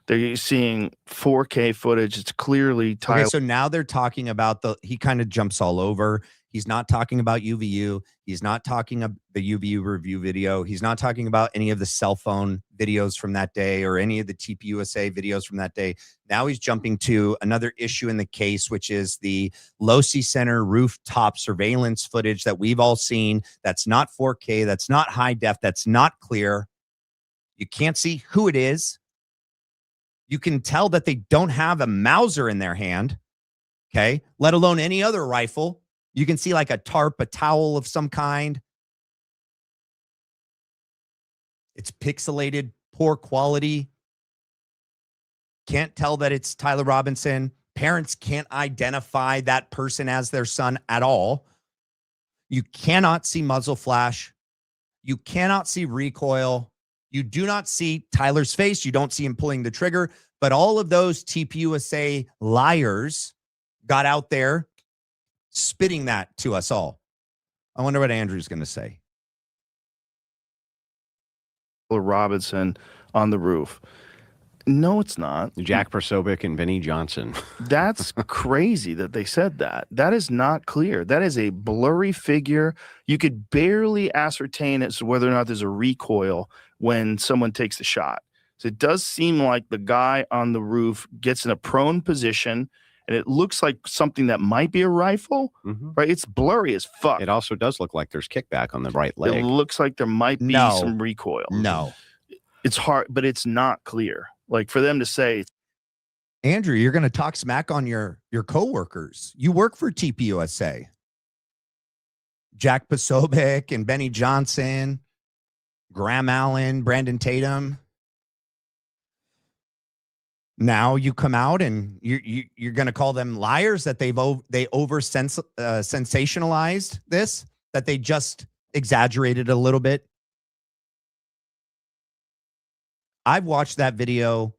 They're seeing 4K footage. It's clearly Tyler. Okay, so now they're talking about he kind of jumps all over. He's not talking about UVU. He's not talking about the UVU review video. He's not talking about any of the cell phone videos from that day or any of the TPUSA videos from that day. Now he's jumping to another issue in the case, which is the Losi Center rooftop surveillance footage that we've all seen. That's not 4K. That's not high def. That's not clear. You can't see who it is. You can tell that they don't have a Mauser in their hand, okay, let alone any other rifle. You can see like a tarp, a towel of some kind. It's pixelated, poor quality. Can't tell that it's Tyler Robinson. Parents can't identify that person as their son at all. You cannot see muzzle flash. You cannot see recoil. You do not see Tyler's face. You don't see him pulling the trigger. But all of those TPUSA liars got out there spitting that to us all. I wonder what Andrew's going to say. Robinson on the roof. No, it's not. Jack Prosobic and Benny Johnson. That's crazy that they said that. That is not clear. That is a blurry figure. You could barely ascertain as to whether or not there's a recoil when someone takes the shot. So it does seem like the guy on the roof gets in a prone position, and it looks like something that might be a rifle, right? It's blurry as fuck. It also does look like there's kickback on the right leg. It looks like there might be some recoil. No. It's hard, but it's not clear. Like for them to say, Andrew, you're going to talk smack on your coworkers. You work for TPUSA. Jack Posobiec and Benny Johnson, Graham Allen, Brandon Tatum. Now you come out and you're going to call them liars that they over sensationalized this, that they just exaggerated a little bit. I've watched that video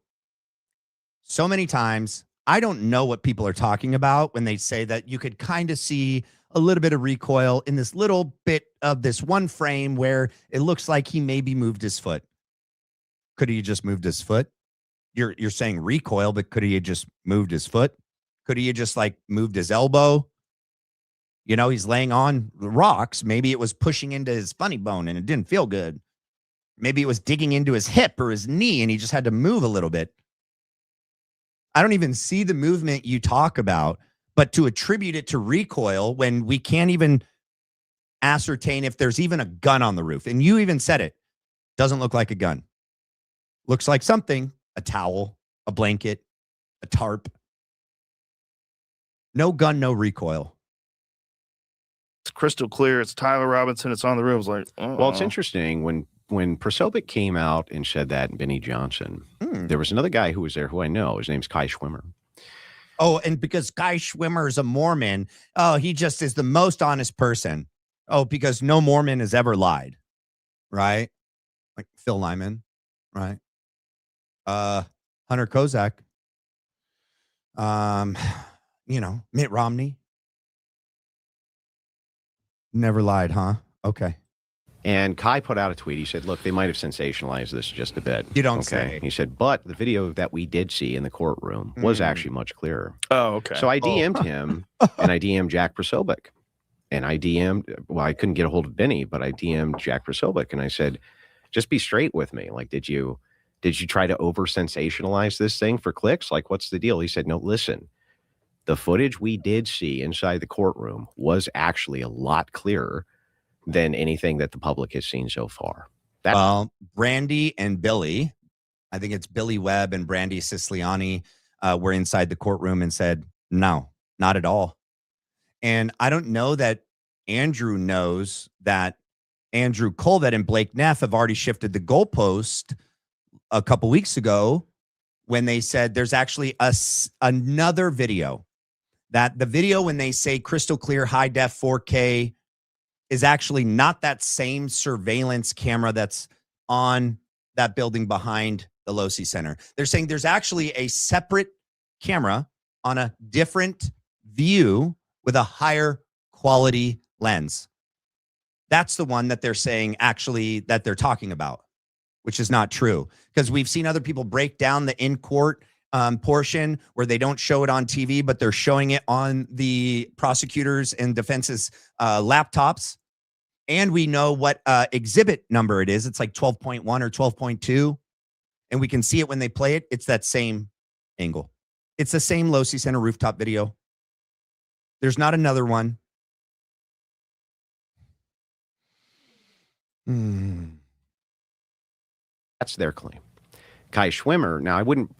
so many times. I don't know what people are talking about when they say that you could kind of see a little bit of recoil in this little bit of this one frame where it looks like he maybe moved his foot. Could he have just moved his foot? You're saying recoil, but could he have just moved his foot? Could he have just like moved his elbow? You know, he's laying on the rocks. Maybe it was pushing into his funny bone and it didn't feel good. Maybe it was digging into his hip or his knee and he just had to move a little bit. I don't even see the movement you talk about, but to attribute it to recoil when we can't even ascertain if there's even a gun on the roof. And you even said it. Doesn't look like a gun. Looks like something, a towel, a blanket, a tarp. No gun, no recoil. it's crystal clear. It's Tyler Robinson. It's on the roof. It's like, well, it's interesting when Prosobic came out and said that, and Benny Johnson, there was another guy who was there who I know. His name's Kai Schwimmer. Oh, and because Guy Schwimmer is a Mormon, oh, he just is the most honest person. Oh, because no Mormon has ever lied, right? Like Phil Lyman, right? Hunter Kozak, Mitt Romney. Never lied, huh? Okay. And Kai put out a tweet. He said, look, they might have sensationalized this just a bit. You don't say. He said, but the video that we did see in the courtroom was actually much clearer. Oh, okay. So I DM'd him, and I DM'd Jack Prosobic. And I I couldn't get a hold of Benny, but I DM'd Jack Prosobic, and I said, just be straight with me. Like, did you try to over-sensationalize this thing for clicks? Like, what's the deal? He said, no, listen. The footage we did see inside the courtroom was actually a lot clearer than anything that the public has seen so far. Brandy and Billy, I think it's Billy Webb and Brandy Siciliani, were inside the courtroom and said, no, not at all. And I don't know that Andrew knows that Andrew Colvett and Blake Neff have already shifted the goalpost a couple weeks ago when they said there's actually another video. That the video when they say crystal clear, high def 4K is actually not that same surveillance camera that's on that building behind the Losi Center. They're saying there's actually a separate camera on a different view with a higher quality lens. That's the one that they're saying actually that they're talking about, which is not true. Because we've seen other people break down the in-court portion where they don't show it on TV, but they're showing it on the prosecutors and defense's laptops. And we know what exhibit number it is. It's like 12.1 or 12.2. And we can see it when they play it. It's that same angle. It's the same Losi Center rooftop video. There's not another one. That's their claim. Kai Schwimmer, now I wouldn't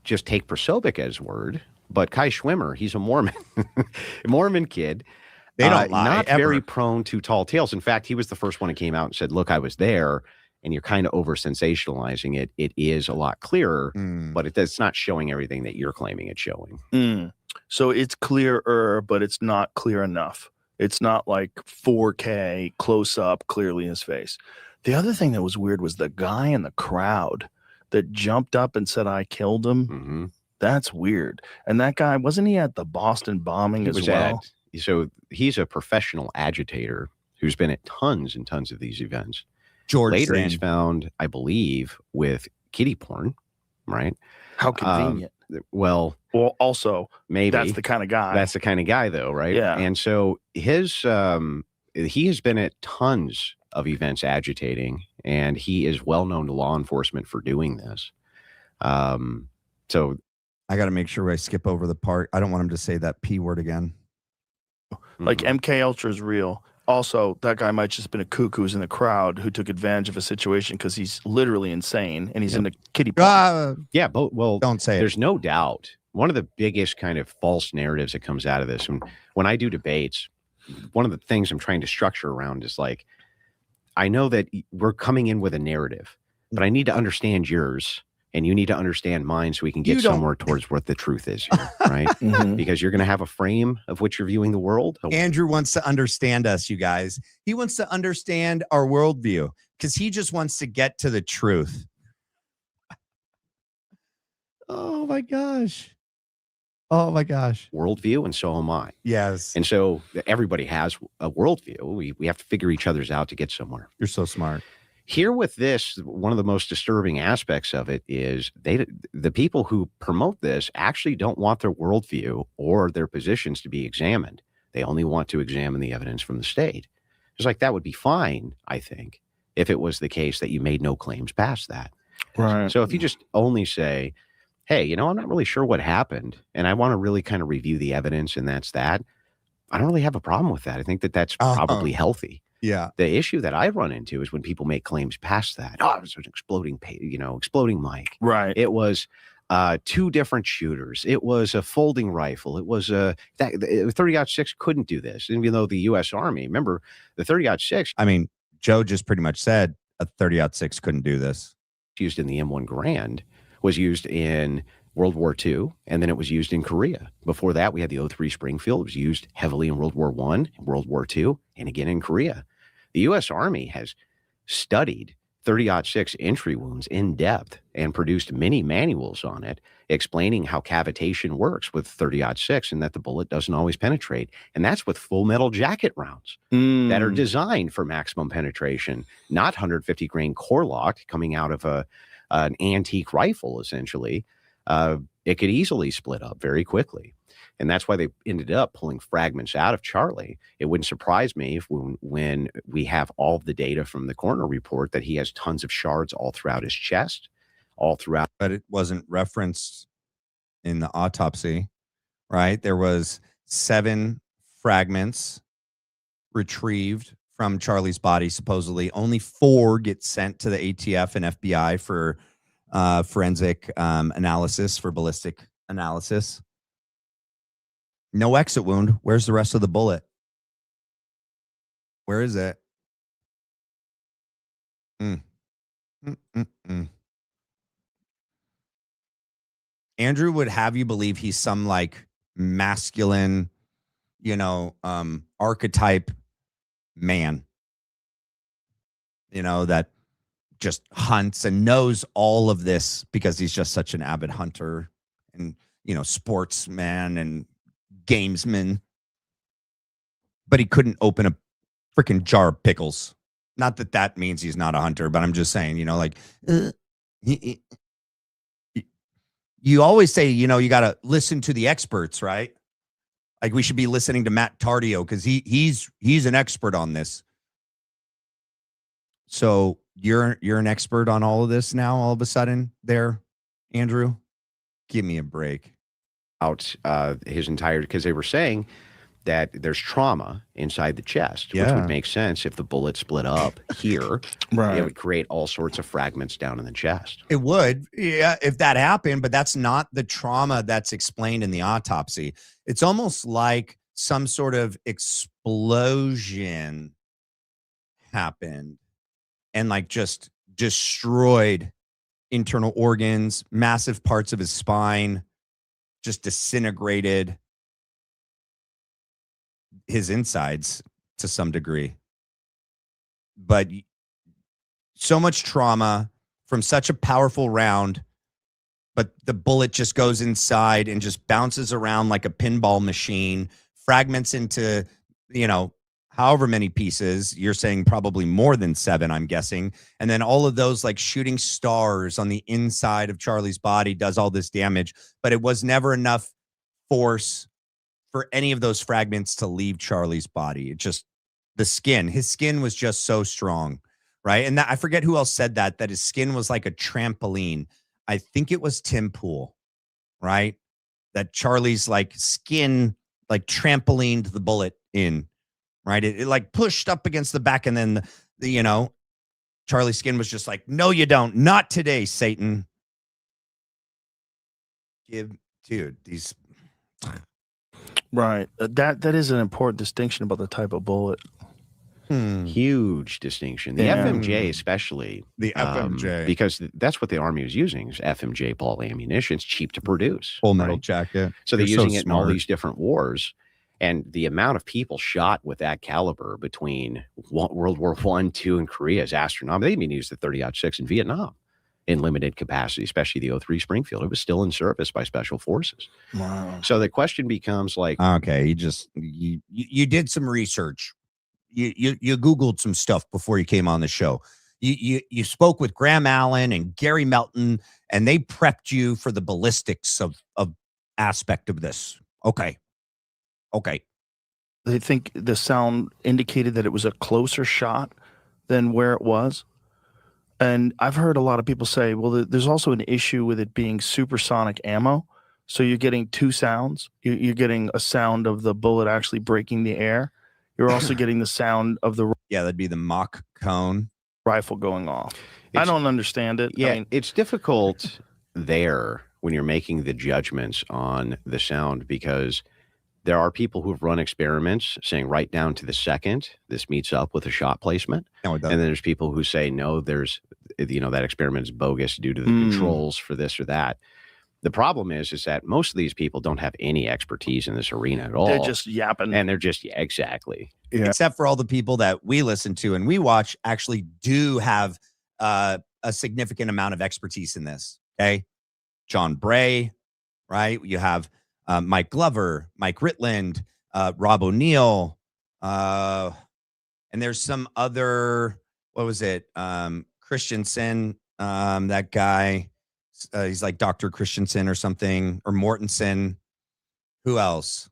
just take Prosobic as word, but Kai Schwimmer, he's a Mormon, Mormon kid. They don't lie, not ever. very prone to tall tales. In fact, he was the first one who came out and said, look, I was there, and you're kind of over-sensationalizing it. It is a lot clearer, but it's not showing everything that you're claiming it's showing. So it's clearer, but it's not clear enough. It's not like 4K close-up, clearly his face. The other thing that was weird was the guy in the crowd that jumped up and said, I killed him. That's weird. And that guy, wasn't he at the Boston bombing as well? So he's a professional agitator who's been at tons and tons of these events. George Later he's found, I believe, with kiddie porn, right? How convenient. Well, also, maybe that's the kind of guy. That's the kind of guy, though, right? Yeah. And so he has been at tons of events agitating, and he is well known to law enforcement for doing this. So I got to make sure I skip over the part. I don't want him to say that P word again. Like MK Ultra is real. Also, that guy might just have been a kook who's in the crowd who took advantage of a situation because he's literally insane and he's in the kiddie pool. Yeah, but don't say there's no doubt. One of the biggest kind of false narratives that comes out of this, and when I do debates, one of the things I'm trying to structure around is like, I know that we're coming in with a narrative, but I need to understand yours and you need to understand mine so we can get somewhere towards what the truth is here, right? Because you're going to have a frame of which you're viewing the world. Andrew wants to understand us, you guys. He wants to understand our worldview because he just wants to get to the truth. Oh, my gosh. Oh, my gosh. Worldview, and so am I. Yes. And so everybody has a worldview. We have to figure each other's out to get somewhere. You're so smart. Here with this, one of the most disturbing aspects of it is the people who promote this actually don't want their worldview or their positions to be examined. They only want to examine the evidence from the state. It's like that would be fine, I think, if it was the case that you made no claims past that. Right. So if you just only say, hey, I'm not really sure what happened, and I want to really kind of review the evidence, and that's that, I don't really have a problem with that. I think that that's probably healthy. Yeah. The issue that I run into is when people make claims past that. Oh, it was an exploding mic. Right. It was 2 different shooters. It was a folding rifle. It was a 30-06 couldn't do this, even though the U.S. Army. Remember, the 30-06. I mean, Joe just pretty much said a 30-06 couldn't do this. Used in the M1 Garand was used in World War II, and then it was used in Korea. Before that, we had the 03 Springfield. It was used heavily in World War I, World War II, and again in Korea. The U.S. Army has studied 30-06 entry wounds in depth and produced many manuals on it, explaining how cavitation works with 30-06 and that the bullet doesn't always penetrate. And that's with full metal jacket rounds that are designed for maximum penetration, not 150 grain core locked coming out of an antique rifle, essentially. It could easily split up very quickly. And that's why they ended up pulling fragments out of Charlie. It wouldn't surprise me if when we have all of the data from the coroner report that he has tons of shards all throughout his chest, all throughout. But it wasn't referenced in the autopsy, right? There was 7 fragments retrieved from Charlie's body, supposedly. Only 4 get sent to the ATF and FBI for forensic analysis, for ballistic analysis. No exit wound. Where's the rest of the bullet? Where is it? Andrew would have you believe he's some like masculine, archetype man, that just hunts and knows all of this because he's just such an avid hunter and, sportsman and gamesman. But he couldn't open a freaking jar of pickles. Not that that means he's not a hunter, but I'm just saying, you always say, you got to listen to the experts, right? Like we should be listening to Matt Tardio because he's an expert on this. So you're an expert on all of this now, all of a sudden there, Andrew? Give me a break. Out his entire, because they were saying that there's trauma inside the chest, which would make sense if the bullet split up here. Right. It would create all sorts of fragments down in the chest. It would, yeah, if that happened, but that's not the trauma that's explained in the autopsy. It's almost like some sort of explosion happened and like just destroyed internal organs, massive parts of his spine, just disintegrated his insides to some degree. But so much trauma from such a powerful round, but the bullet just goes inside and just bounces around like a pinball machine, fragments into, however many pieces. You're saying probably more than 7, I'm guessing. And then all of those like shooting stars on the inside of Charlie's body does all this damage, but it was never enough force for any of those fragments to leave Charlie's body. It just, his skin was just so strong, right? And I forget who else said that his skin was like a trampoline. I think it was Tim Pool, right? That Charlie's like skin, like trampolined the bullet in, right? It like pushed up against the back, and then the Charlie's skin was just like, no, you don't. Not today, Satan. Dude, these. Right. That is an important distinction about the type of bullet. Huge distinction. The FMJ especially. The FMJ. Because that's what the Army was using, is FMJ ball ammunition. It's cheap to produce. Full metal jacket. So they're using it in all these different wars. And the amount of people shot with that caliber between World War I, II, and Korea is astronomical. They even used the 30-06 in Vietnam in limited capacity, especially the 03 Springfield. It was still in service by special forces. Wow. So the question becomes like, okay, you did some research. You Googled some stuff before you came on the show. You spoke with Graham Allen and Gary Melton, and they prepped you for the ballistics of aspect of this. Okay. They think the sound indicated that it was a closer shot than where it was. And I've heard a lot of people say, well, there's also an issue with it being supersonic ammo. So you're getting 2 sounds. You're getting a sound of the bullet actually breaking the air. You're also getting the sound of the that'd be the mock cone rifle going off. I don't understand it. Yeah, it's difficult there when you're making the judgments on the sound, because there are people who have run experiments saying right down to the second this meets up with a shot placement. No, it doesn't. And then there's people who say, no, there's, that experiment is bogus due to the controls for this or that. The problem is that most of these people don't have any expertise in this arena at all. They're just yapping. And they're just, exactly. Yeah. Except for all the people that we listen to and we watch actually do have a significant amount of expertise in this. Okay. John Bray, right? You have Mike Glover, Mike Ritland, Rob O'Neill, and there's some other, what was it? Christensen, that guy. He's like Dr. Christensen or something, or Mortensen. Who else?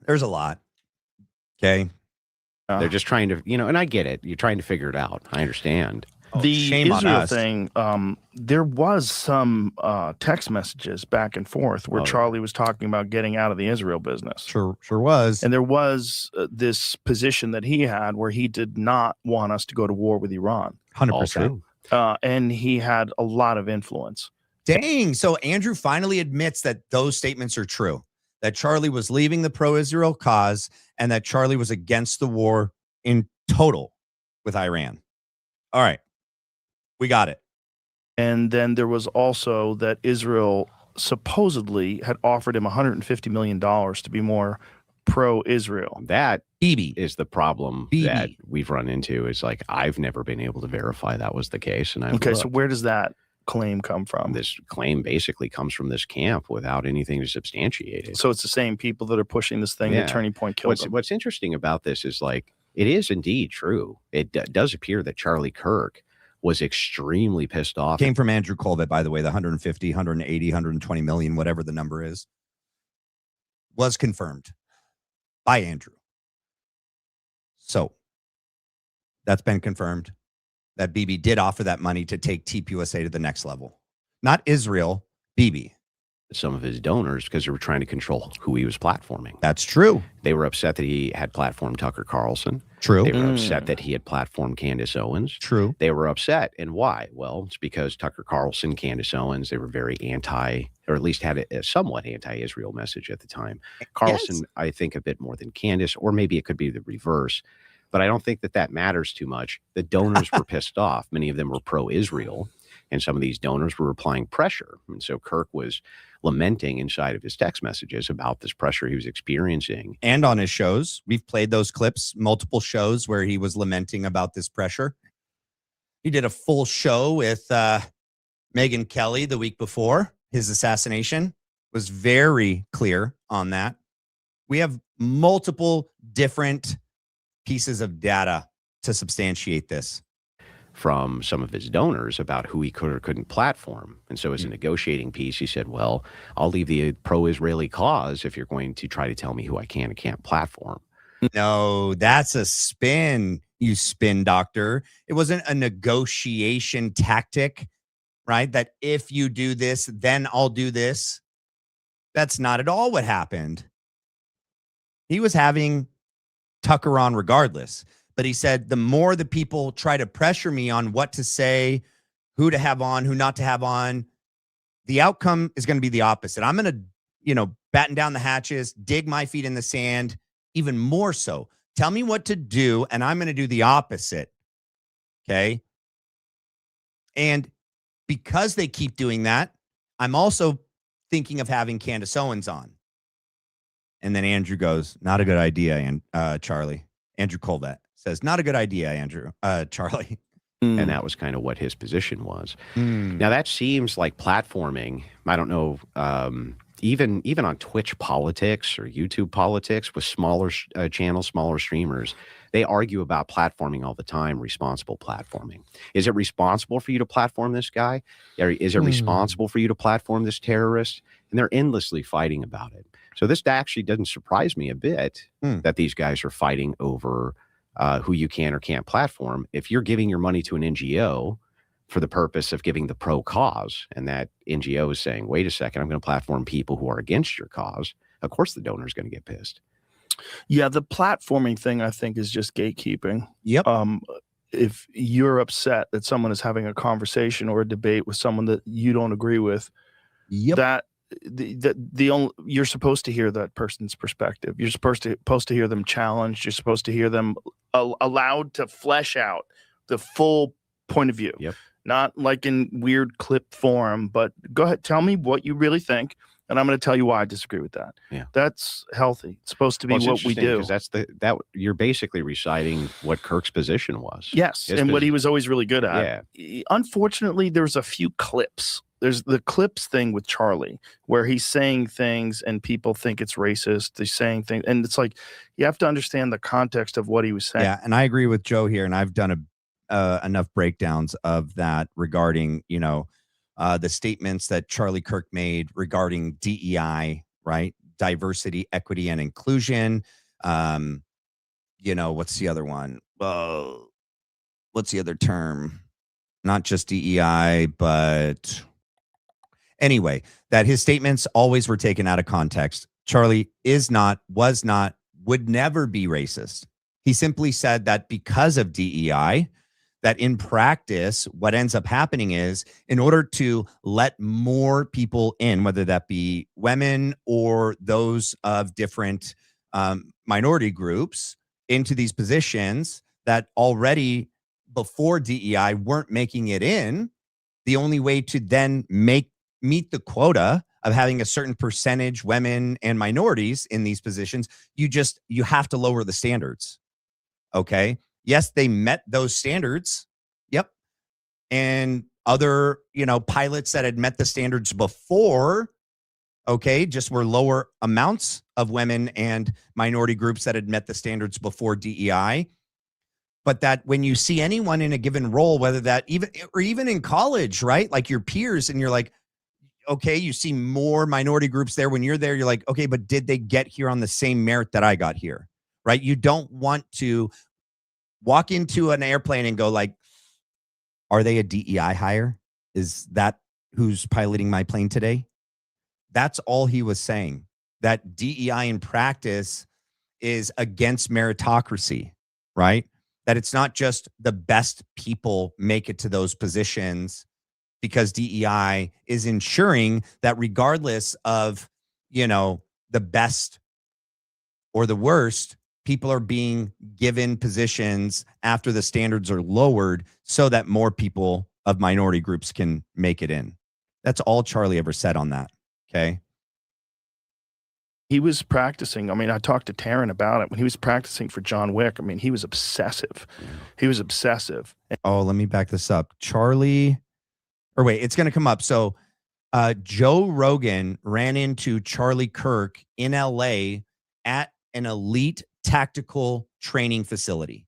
There's a lot. Okay. They're just trying to, and I get it. You're trying to figure it out. I understand. The shame on Israel us. thing, there was some text messages back and forth where Charlie was talking about getting out of the Israel business. Sure was. And there was this position that he had where he did not want us to go to war with Iran. 100%. And he had a lot of influence. Dang. So Andrew finally admits that those statements are true, that Charlie was leaving the pro-Israel cause and that Charlie was against the war in total with Iran. All right. We got it. And then there was also that Israel supposedly had offered him $150 million to be more pro-Israel. That BB is the problem that we've run into. It's like, I've never been able to verify that was the case. And so where does that claim come from? This claim basically comes from this camp without anything to substantiate it. So it's the same people that are pushing this thing. The Turning Point killed them. What's interesting about this is, like, it is indeed true. It does appear that Charlie Kirk was extremely pissed off. Came from Andrew Colvett, by the way, the 150, 180, 120 million, whatever the number is, was confirmed by Andrew. So that's been confirmed that BB did offer that money to take TPUSA to the next level. Not Israel, BB. Some of his donors, because they were trying to control who he was platforming. That's true. They were upset that he had platformed Tucker Carlson. True. They were upset that he had platformed Candace Owens. True. They were upset. And why? Well, it's because Tucker Carlson, Candace Owens, they were very anti, or at least had a somewhat anti-Israel message at the time. Carlson, I think, a bit more than Candace, or maybe it could be the reverse. But I don't think that matters too much. The donors were pissed off. Many of them were pro-Israel. And some of these donors were applying pressure. And so Kirk was lamenting inside of his text messages about this pressure he was experiencing. And on his shows, we've played those clips, multiple shows where he was lamenting about this pressure. He did a full show with Megyn Kelly the week before his assassination, was very clear on that. We have multiple different pieces of data to substantiate this. From some of his donors about who he could or couldn't platform. And so as a negotiating piece, he said, well, I'll leave the pro-Israeli cause if you're going to try to tell me who I can and can't platform. No, that's a spin, you spin doctor. It wasn't a negotiation tactic, right? That if you do this, then I'll do this. That's not at all what happened. He was having Tucker on regardless. But he said, the more the people try to pressure me on what to say, who to have on, who not to have on, the outcome is going to be the opposite. I'm going to, batten down the hatches, dig my feet in the sand, even more so. Tell me what to do, and I'm going to do the opposite. Okay? And because they keep doing that, I'm also thinking of having Candace Owens on. And then Andrew goes, not a good idea, and Charlie. Andrew Colvett says, not a good idea, Charlie. And that was kind of what his position was. Now, that seems like platforming. I don't know, even on Twitch politics or YouTube politics with smaller channels, smaller streamers, they argue about platforming all the time, responsible platforming. Is it responsible for you to platform this guy? Or is it responsible for you to platform this terrorist? And they're endlessly fighting about it. So this actually doesn't surprise me a bit that these guys are fighting over who you can or can't platform. If you're giving your money to an NGO for the purpose of giving the pro cause, and that NGO is saying, wait a second, I'm going to platform people who are against your cause, of course the donor is going to get pissed. Yeah, the platforming thing, I think, is just gatekeeping. Yep. If you're upset that someone is having a conversation or a debate with someone that you don't agree with, you're supposed to hear that person's perspective. You're supposed to hear them challenged. You're supposed to hear them allowed to flesh out the full point of view. Yep. not like in weird clip form, but go ahead, tell me what you really think, and I'm going to tell you why I disagree with that. Yeah. That's healthy. It's supposed to be what we do. Because that you're basically reciting what Kirk's position was. Yes, and what he was always really good at. Yeah. Unfortunately, there's a few clips. There's the clips thing with Charlie, where he's saying things and people think it's racist. He's saying things, and it's like you have to understand the context of what he was saying. Yeah, and I agree with Joe here, and I've done enough breakdowns of that regarding, the statements that Charlie Kirk made regarding DEI, right? Diversity, equity, and inclusion. What's the other one? What's the other term? Not just DEI, but anyway, that his statements always were taken out of context. Charlie is not, was not, would never be racist. He simply said that because of DEI, that in practice, what ends up happening is in order to let more people in, whether that be women or those of different minority groups into these positions that already before DEI weren't making it in, the only way to then meet the quota of having a certain percentage women and minorities in these positions, you have to lower the standards. Okay. Yes, they met those standards. Yep. And other, pilots that had met the standards before, okay, just were lower amounts of women and minority groups that had met the standards before DEI. But that when you see anyone in a given role, whether that even in college, right? Like your peers, and you're like, okay, you see more minority groups there. When you're there, you're like, okay, but did they get here on the same merit that I got here? Right? You don't want to walk into an airplane and go like, are they a DEI hire? Is that who's piloting my plane today? That's all he was saying. That DEI in practice is against meritocracy, right? That it's not just the best people make it to those positions, because DEI is ensuring that regardless of, the best or the worst, people are being given positions after the standards are lowered so that more people of minority groups can make it in. That's all Charlie ever said on that. Okay. He was practicing. I mean, I talked to Taryn about it when he was practicing for John Wick. I mean, he was obsessive. He was obsessive. Oh, let me back this up. Charlie, or wait, it's going to come up. So Joe Rogan ran into Charlie Kirk in LA at an elite tactical training facility.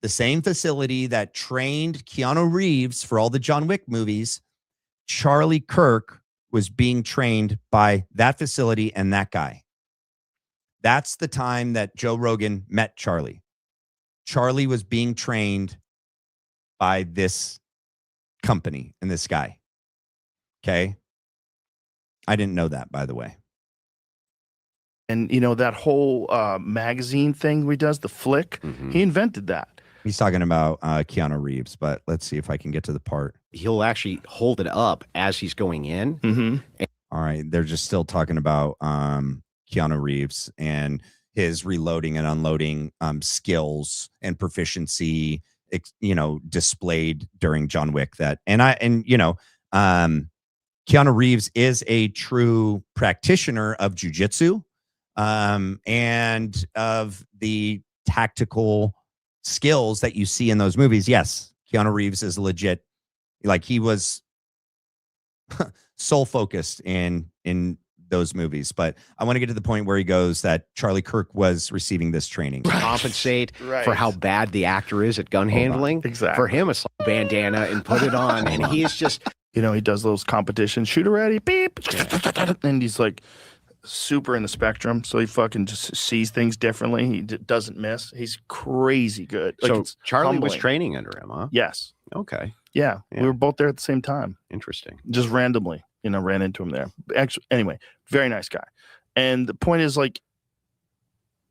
The same facility that trained Keanu Reeves for all the John Wick movies. Charlie Kirk was being trained by that facility and that guy. That's the time that Joe Rogan met Charlie. Charlie was being trained by this company and this guy. Okay. I didn't know that, by the way. And, that whole magazine thing he does, the flick, he invented that. He's talking about Keanu Reeves, but let's see if I can get to the part. He'll actually hold it up as he's going in. All right. They're just still talking about Keanu Reeves and his reloading and unloading skills and proficiency, displayed during John Wick. Keanu Reeves is a true practitioner of jujitsu and of the tactical skills that you see in those movies. Yes, Keanu Reeves is legit. Like, he was soul focused in those movies. But I want to get to the point where he goes that Charlie Kirk was receiving this training. Compensate for how bad the actor is at gun handling. Exactly. For him, it's like bandana and put it on. And he's just, he does those competitions, shoot ready, beep. And he's like super in the spectrum. So he fucking just sees things differently. He doesn't miss. He's crazy good. So Charlie was training under him, huh? Yes. Okay. Yeah. We were both there at the same time. Interesting. Just randomly, ran into him there. Actually, anyway, very nice guy. And the point is, like,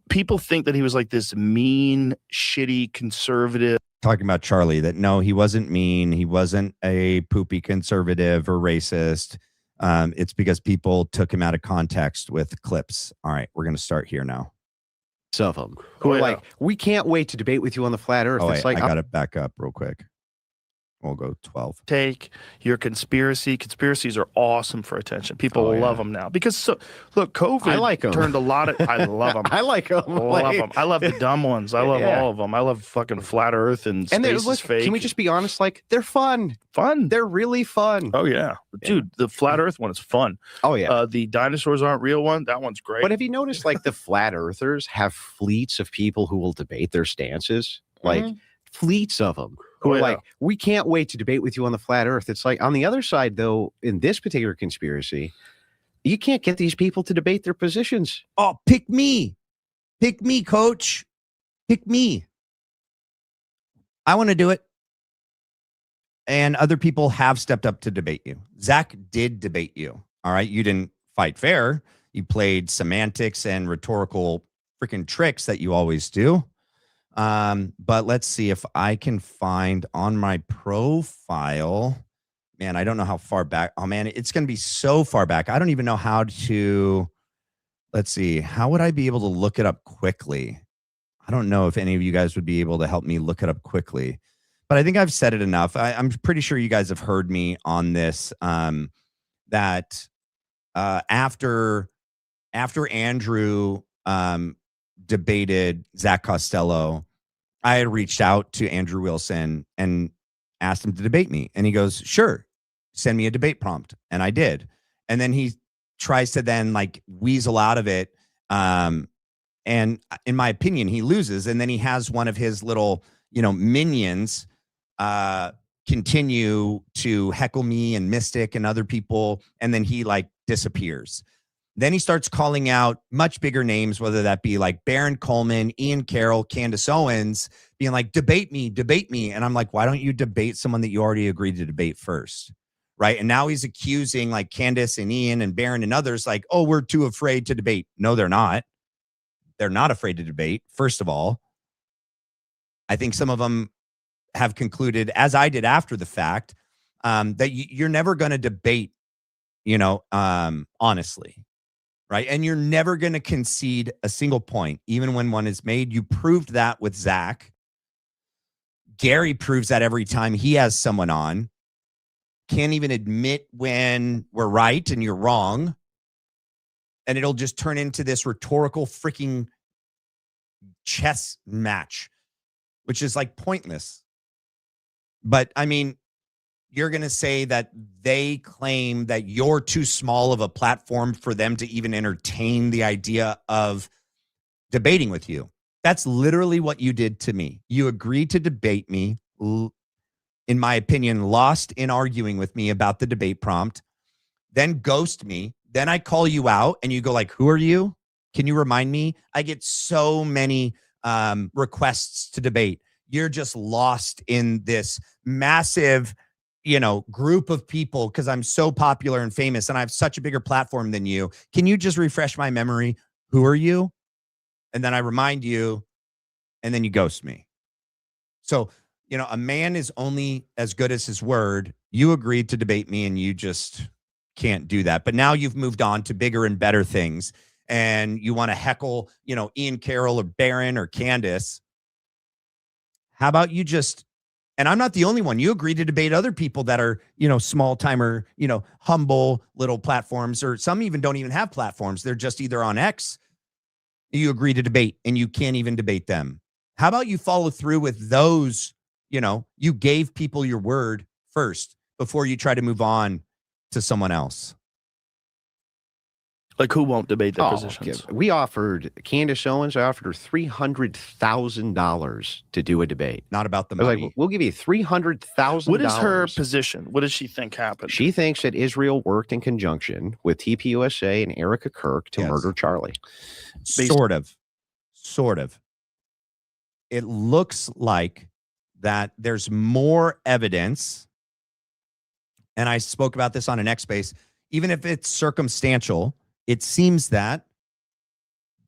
people think that he was like this mean, shitty conservative. Talking about Charlie, that no, he wasn't mean. He wasn't a poopy conservative or racist. It's because people took him out of context with clips. All right, we're going to start here now. Some of them who are like, we can't wait to debate with you on the flat earth. Oh, it's wait, I got it back up real quick. We'll go 12. Take your conspiracies are awesome for attention. People Oh, love yeah. them now because look, COVID I like 'em. turned a lot of. I love them. I like them. Love them. I love the dumb ones. I love Yeah. all of them. I love fucking flat Earth and And space is fake. can we just be honest? Like, they're fun. fun? They're really fun. Oh yeah, dude. The flat Earth one is fun. Oh yeah. The dinosaurs aren't real one. That one's great. But have you noticed, like, the flat earthers have fleets of people who will debate their stances? Like, fleets of them who Oh, are yeah. like, we can't wait to debate with you on the flat earth. It's like, on the other side, though, in this particular conspiracy, you can't get these people to debate their positions. Oh, pick me. Pick me, coach. Pick me. I want to do it. And other people have stepped up to debate you. Zach did debate you. All right. You didn't fight fair. You played semantics and rhetorical freaking tricks that you always do. But let's see if I can find on my profile. Man, I don't know how far back. Oh, man, it's going to be so far back. I don't even know how to. Let's see. How would I be able to look it up quickly? I don't know if any of you guys would be able to help me look it up quickly. But I think I've said it enough. I'm pretty sure you guys have heard me on this. That after Andrew debated Zach Costello, I had reached out to Andrew Wilson and asked him to debate me. And he goes, sure, send me a debate prompt. And I did. And then he tries to then like weasel out of it. And in my opinion, he loses. And then he has one of his little, minions continue to heckle me and Mystic and other people. And then he like disappears. Then he starts calling out much bigger names, whether that be like Baron Coleman, Ian Carroll, Candace Owens, being like, debate me. And I'm like, why don't you debate someone that you already agreed to debate first? Right. And now he's accusing like Candace and Ian and Baron and others like, oh, we're too afraid to debate. No, they're not. They're not afraid to debate. First of all, I think some of them have concluded, as I did after the fact, that you're never going to debate, honestly. Right. And you're never going to concede a single point, even when one is made. You proved that with Zach. Gary proves that every time he has someone on. Can't even admit when we're right and you're wrong. And it'll just turn into this rhetorical freaking chess match, which is like pointless. But I mean, you're going to say that they claim that you're too small of a platform for them to even entertain the idea of debating with you. That's literally what you did to me. You agreed to debate me, in my opinion, lost in arguing with me about the debate prompt, then ghost me. Then I call you out and you go like, who are you? Can you remind me? I get so many requests to debate. You're just lost in this massive group of people because I'm so popular and famous and I have such a bigger platform than you. Can you just refresh my memory? Who are you? And then I remind you and then you ghost me. So, a man is only as good as his word. You agreed to debate me and you just can't do that. But now you've moved on to bigger and better things and you want to heckle, Ian Carroll or Baron or Candace. How about you just, and I'm not the only one. You agreed to debate other people that are, small timer, humble little platforms, or some even don't even have platforms. They're just either on X. You agree to debate and you can't even debate them. How about you follow through with those, you gave people your word first before you try to move on to someone else. Like who won't debate their positions? We offered Candace Owens. I offered her $300,000 to do a debate. Not about the I was money. like, we'll give you $300,000. What is her position? What does she think happened? She thinks that Israel worked in conjunction with TPUSA and Erica Kirk to murder Charlie. Sort of. It looks like that there's more evidence. And I spoke about this on an X Space. Even if it's circumstantial, it seems that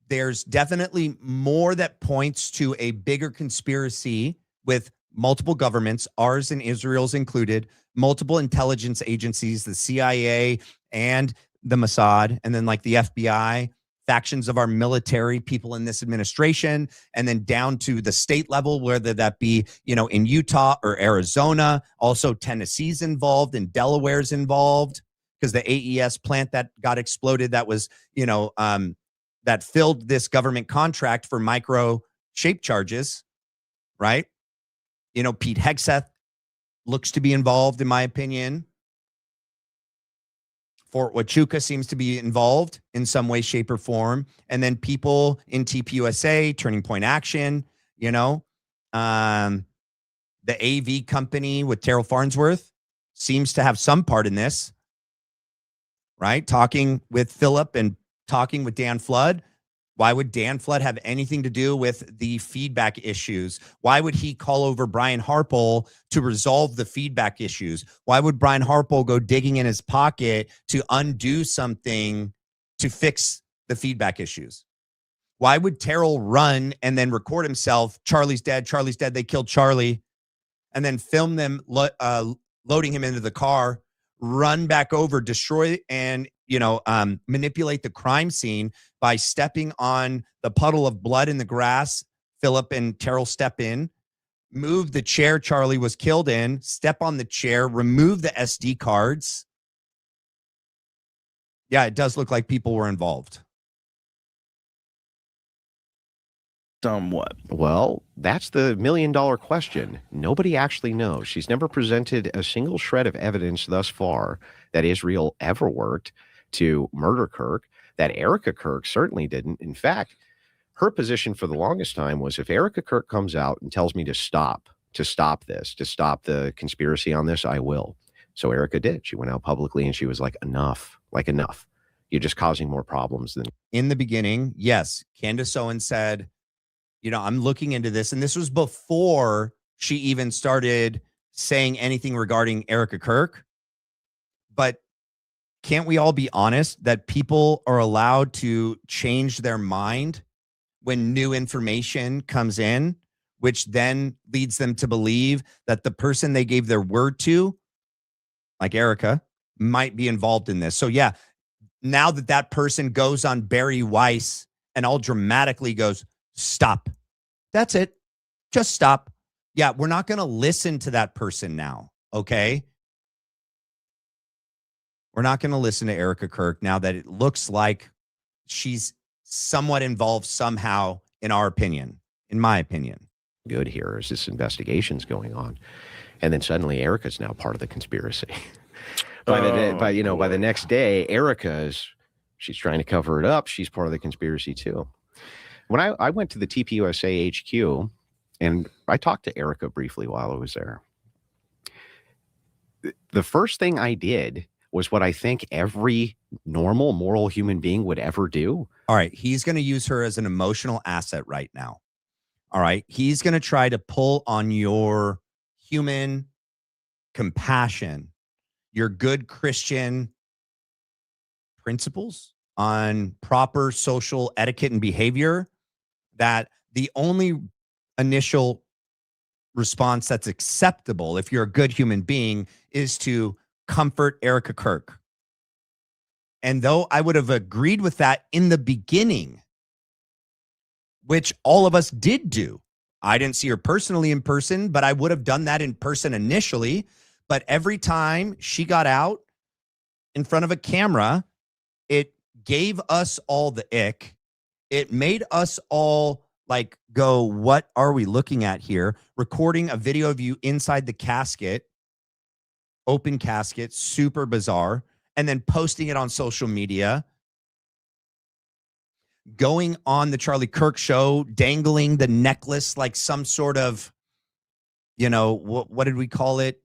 there's definitely more that points to a bigger conspiracy with multiple governments, ours and Israel's included, multiple intelligence agencies, the CIA and the Mossad, and then like the FBI factions of our military, people in this administration, and then down to the state level, whether that be, in Utah or Arizona. Also, Tennessee's involved and Delaware's involved because the AES plant that got exploded, that was, that filled this government contract for micro shape charges, right? Pete Hegseth looks to be involved, in my opinion. Fort Huachuca seems to be involved in some way, shape, or form. And then people in TPUSA, Turning Point Action, the AV company with Terrell Farnsworth seems to have some part in this, right? Talking with Philip and talking with Dan Flood. Why would Dan Flood have anything to do with the feedback issues? Why would he call over Brian Harpole to resolve the feedback issues? Why would Brian Harpole go digging in his pocket to undo something to fix the feedback issues? Why would Terrell run and then record himself? Charlie's dead. Charlie's dead. They killed Charlie. And then film them loading him into the car, run back over, destroy, and manipulate the crime scene by stepping on the puddle of blood in the grass. Philip and Terrell step in, move the chair Charlie was killed in, step on the chair, remove the SD cards. Yeah, it does look like people were involved. Somewhat. Well, that's the $1 million question. Nobody actually knows. She's never presented a single shred of evidence thus far that Israel ever worked to murder Kirk, that Erica Kirk certainly didn't. In fact, her position for the longest time was, if Erica Kirk comes out and tells me to stop this, to stop the conspiracy on this, I will. So Erica did. She went out publicly and she was like, enough. You're just causing more problems than. In the beginning, yes, Candace Owens said, I'm looking into this. And this was before she even started saying anything regarding Erica Kirk. But can't we all be honest that people are allowed to change their mind when new information comes in, which then leads them to believe that the person they gave their word to, like Erica, might be involved in this? So yeah, now that person goes on Barry Weiss and all dramatically goes, stop. That's it. Just stop. Yeah, we're not going to listen to that person now, okay? We're not going to listen to Erica Kirk now that it looks like she's somewhat involved somehow, in our opinion, in my opinion. Good here as this investigation's going on. And then suddenly Erica's now part of the conspiracy. By the next day, she's trying to cover it up. She's part of the conspiracy too. When I went to the TPUSA HQ and I talked to Erica briefly while I was there, the first thing I did was what I think every normal, moral human being would ever do. All right. He's going to use her as an emotional asset right now. All right. He's going to try to pull on your human compassion, your good Christian principles on proper social etiquette and behavior, that the only initial response that's acceptable if you're a good human being is to comfort Erica Kirk. And though I would have agreed with that in the beginning, which all of us did do, I didn't see her personally in person, but I would have done that in person initially. But every time she got out in front of a camera, it gave us all the ick. It made us all like go, what are we looking at here? Recording a video of you inside the casket, open casket, super bizarre, and then posting it on social media, going on the Charlie Kirk show, dangling the necklace like some sort of, what did we call it?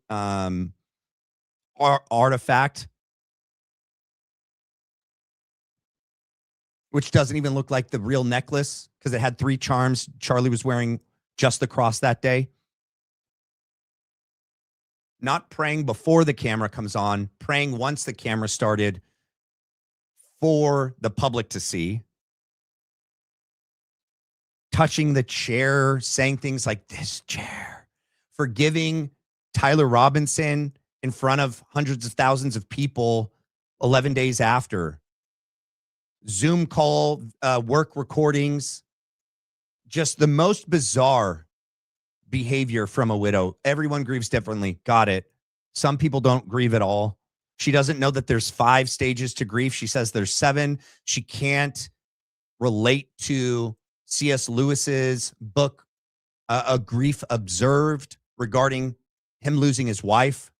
Artifact, which doesn't even look like the real necklace because it had 3 charms. Charlie was wearing just the cross that day. Not praying before the camera comes on, praying once the camera started for the public to see. Touching the chair, saying things like, this chair. Forgiving Tyler Robinson in front of hundreds of thousands of people 11 days after. Zoom call, work recordings, just the most bizarre behavior from a widow. Everyone grieves differently. Got it. Some people don't grieve at all. She doesn't know that there's 5 stages to grief. She says there's 7. She can't relate to C.S. Lewis's book, A Grief Observed, regarding him losing his wife.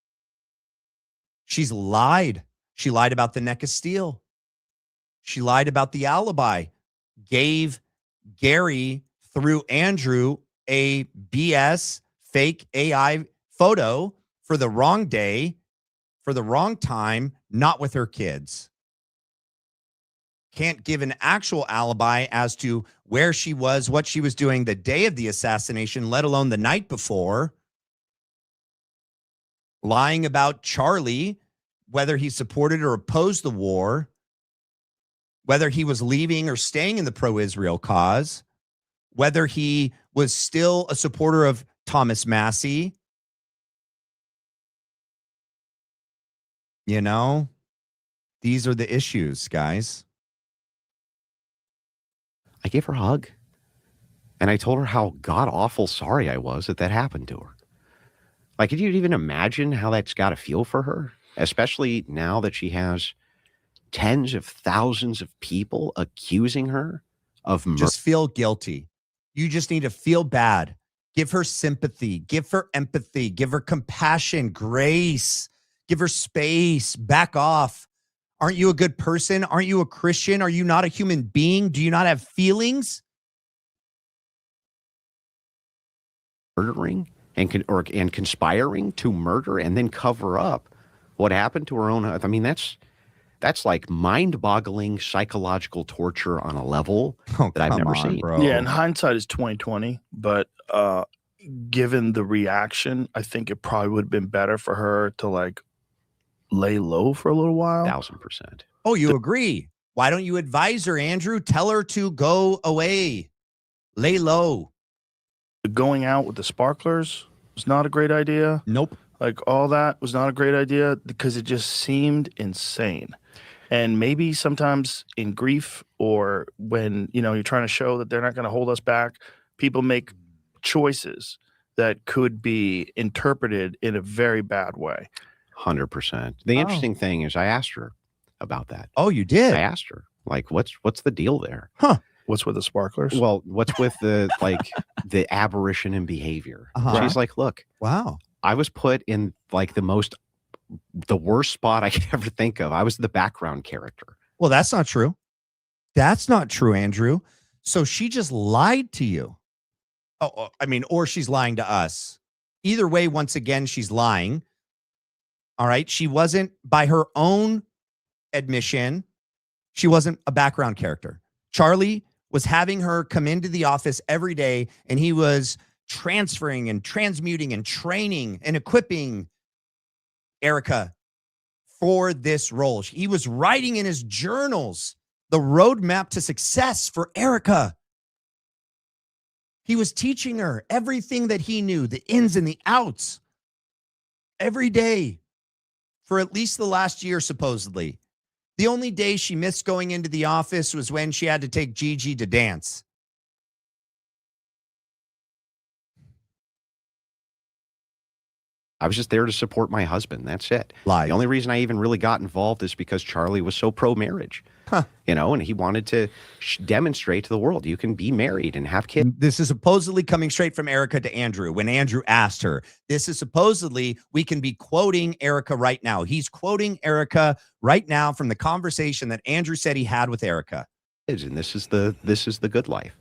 She's lied. She lied about the neck of steel. She lied about the alibi. Gave Gary, through Andrew, a BS fake AI photo for the wrong day, for the wrong time, not with her kids. Can't give an actual alibi as to where she was, what she was doing the day of the assassination, let alone the night before. Lying about Charlie, whether he supported or opposed the war, whether he was leaving or staying in the pro-Israel cause, whether he was still a supporter of Thomas Massey. You know, these are the issues, guys. I gave her a hug. And I told her how god-awful sorry I was that happened to her. Like, could you even imagine how that's got to feel for her? Especially now that she has tens of thousands of people accusing her of murder. Just feel guilty. You just need to feel bad. Give her sympathy. Give her empathy. Give her compassion, grace. Give her space. Back off. Aren't you a good person? Aren't you a Christian? Are you not a human being? Do you not have feelings? Murdering and conspiring to murder and then cover up what happened to her own. I mean, that's like mind-boggling psychological torture on a level that I've never seen. Bro. Yeah, and hindsight is 20/20, but given the reaction, I think it probably would have been better for her to like lay low for a little while. 1000%. Oh, you agree? Why don't you advise her, Andrew? Tell her to go away. Lay low. Going out with the sparklers was not a great idea. Nope. Like all that was not a great idea because it just seemed insane. And maybe sometimes in grief or when, you're trying to show that they're not going to hold us back, people make choices that could be interpreted in a very bad way. 100%. The interesting thing is I asked her about that. Oh, you did? I asked her, like, what's the deal there? Huh. What's with the sparklers? Well, what's with the the aberration in behavior? Uh-huh. She's like, look, Wow. I was put in like the worst spot I could ever think of. I was the background character. Well, that's not true. That's not true, Andrew. So she just lied to you. Oh, I mean, or she's lying to us. Either way, once again, she's lying. All right. She wasn't, by her own admission, she wasn't a background character. Charlie was having her come into the office every day, and he was transferring and transmuting and training and equipping Erica for this role. He was writing in his journals the roadmap to success for Erica. He was teaching her everything that he knew, the ins and the outs, every day for at least the last year, supposedly. The only day she missed going into the office was when she had to take Gigi to dance. I was just there to support my husband. That's it. Lied. The only reason I even really got involved is because Charlie was so pro-marriage, and he wanted to demonstrate to the world you can be married and have kids. This is supposedly coming straight from Erica to Andrew when Andrew asked her. This is supposedly, we can be quoting Erica right now. He's quoting Erica right now from the conversation that Andrew said he had with Erica. And this is the good life.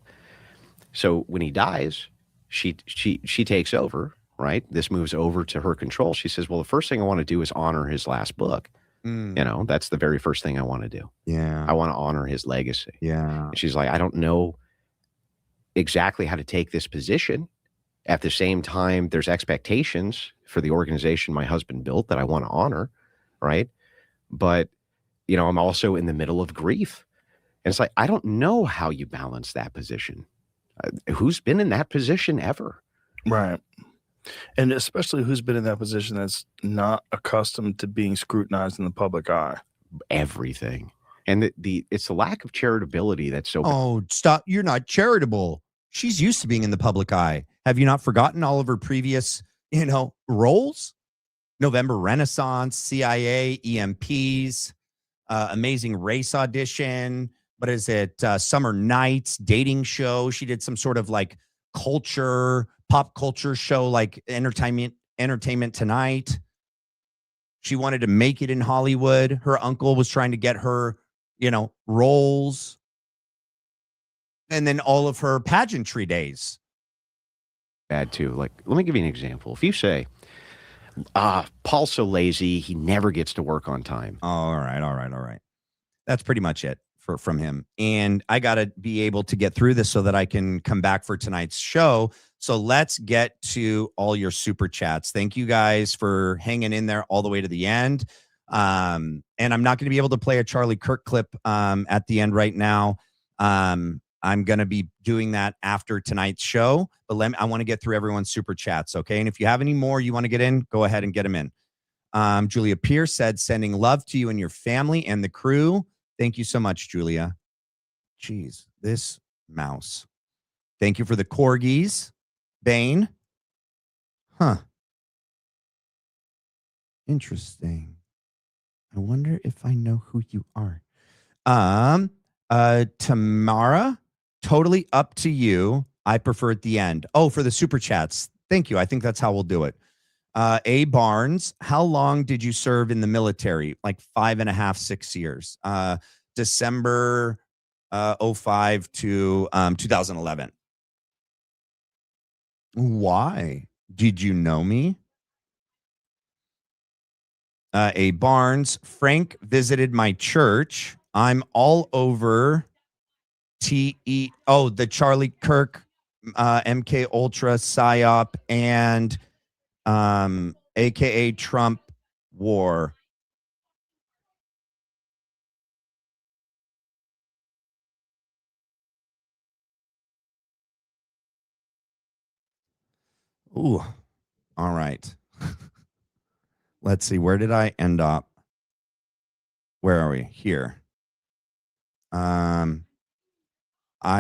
So when he dies, she takes over. Right? This moves over to her control. She says, well, the first thing I want to do is honor his last book. That's the very first thing I want to do. Yeah. I want to honor his legacy. Yeah. And she's like, I don't know exactly how to take this position. At the same time, there's expectations for the organization my husband built that I want to honor. Right. But, I'm also in the middle of grief. And it's like, I don't know how you balance that position. Who's been in that position ever? Right. And especially who's been in that position that's not accustomed to being scrutinized in the public eye. Everything. And it's the lack of charitability that's so bad. Oh, stop. You're not charitable. She's used to being in the public eye. Have you not forgotten all of her previous, roles? November Renaissance, CIA, EMPs, Amazing Race Audition. What is it? Summer Nights, dating show. She did some sort of like pop culture show, like Entertainment Tonight. She wanted to make it in Hollywood. Her uncle was trying to get her, roles. And then all of her pageantry days. Bad too. Like, let me give you an example. If you say, Paul's so lazy, he never gets to work on time. All right. That's pretty much it from him. And I got to be able to get through this so that I can come back for tonight's show. So let's get to all your super chats. Thank you guys for hanging in there all the way to the end. And I'm not going to be able to play a Charlie Kirk clip at the end right now. I'm going to be doing that after tonight's show, but I want to get through everyone's super chats. Okay. And if you have any more you want to get in, go ahead and get them in. Julia Pierce said, sending love to you and your family and the crew. Thank you so much, Julia. Jeez, this mouse. Thank you for the corgis. Bane. Huh. Interesting. I wonder if I know who you are. Tamara, totally up to you. I prefer at the end. Oh, for the super chats. Thank you. I think that's how we'll do it. A Barnes, how long did you serve in the military? Like 5.5, 6 years. December 05 to 2011. Why? Did you know me? A Barnes, Frank visited my church. I'm all over the Charlie Kirk, MK Ultra PSYOP, and AKA Trump war. Ooh, all right. Let's see. Where did I end up? Where are we? Here. I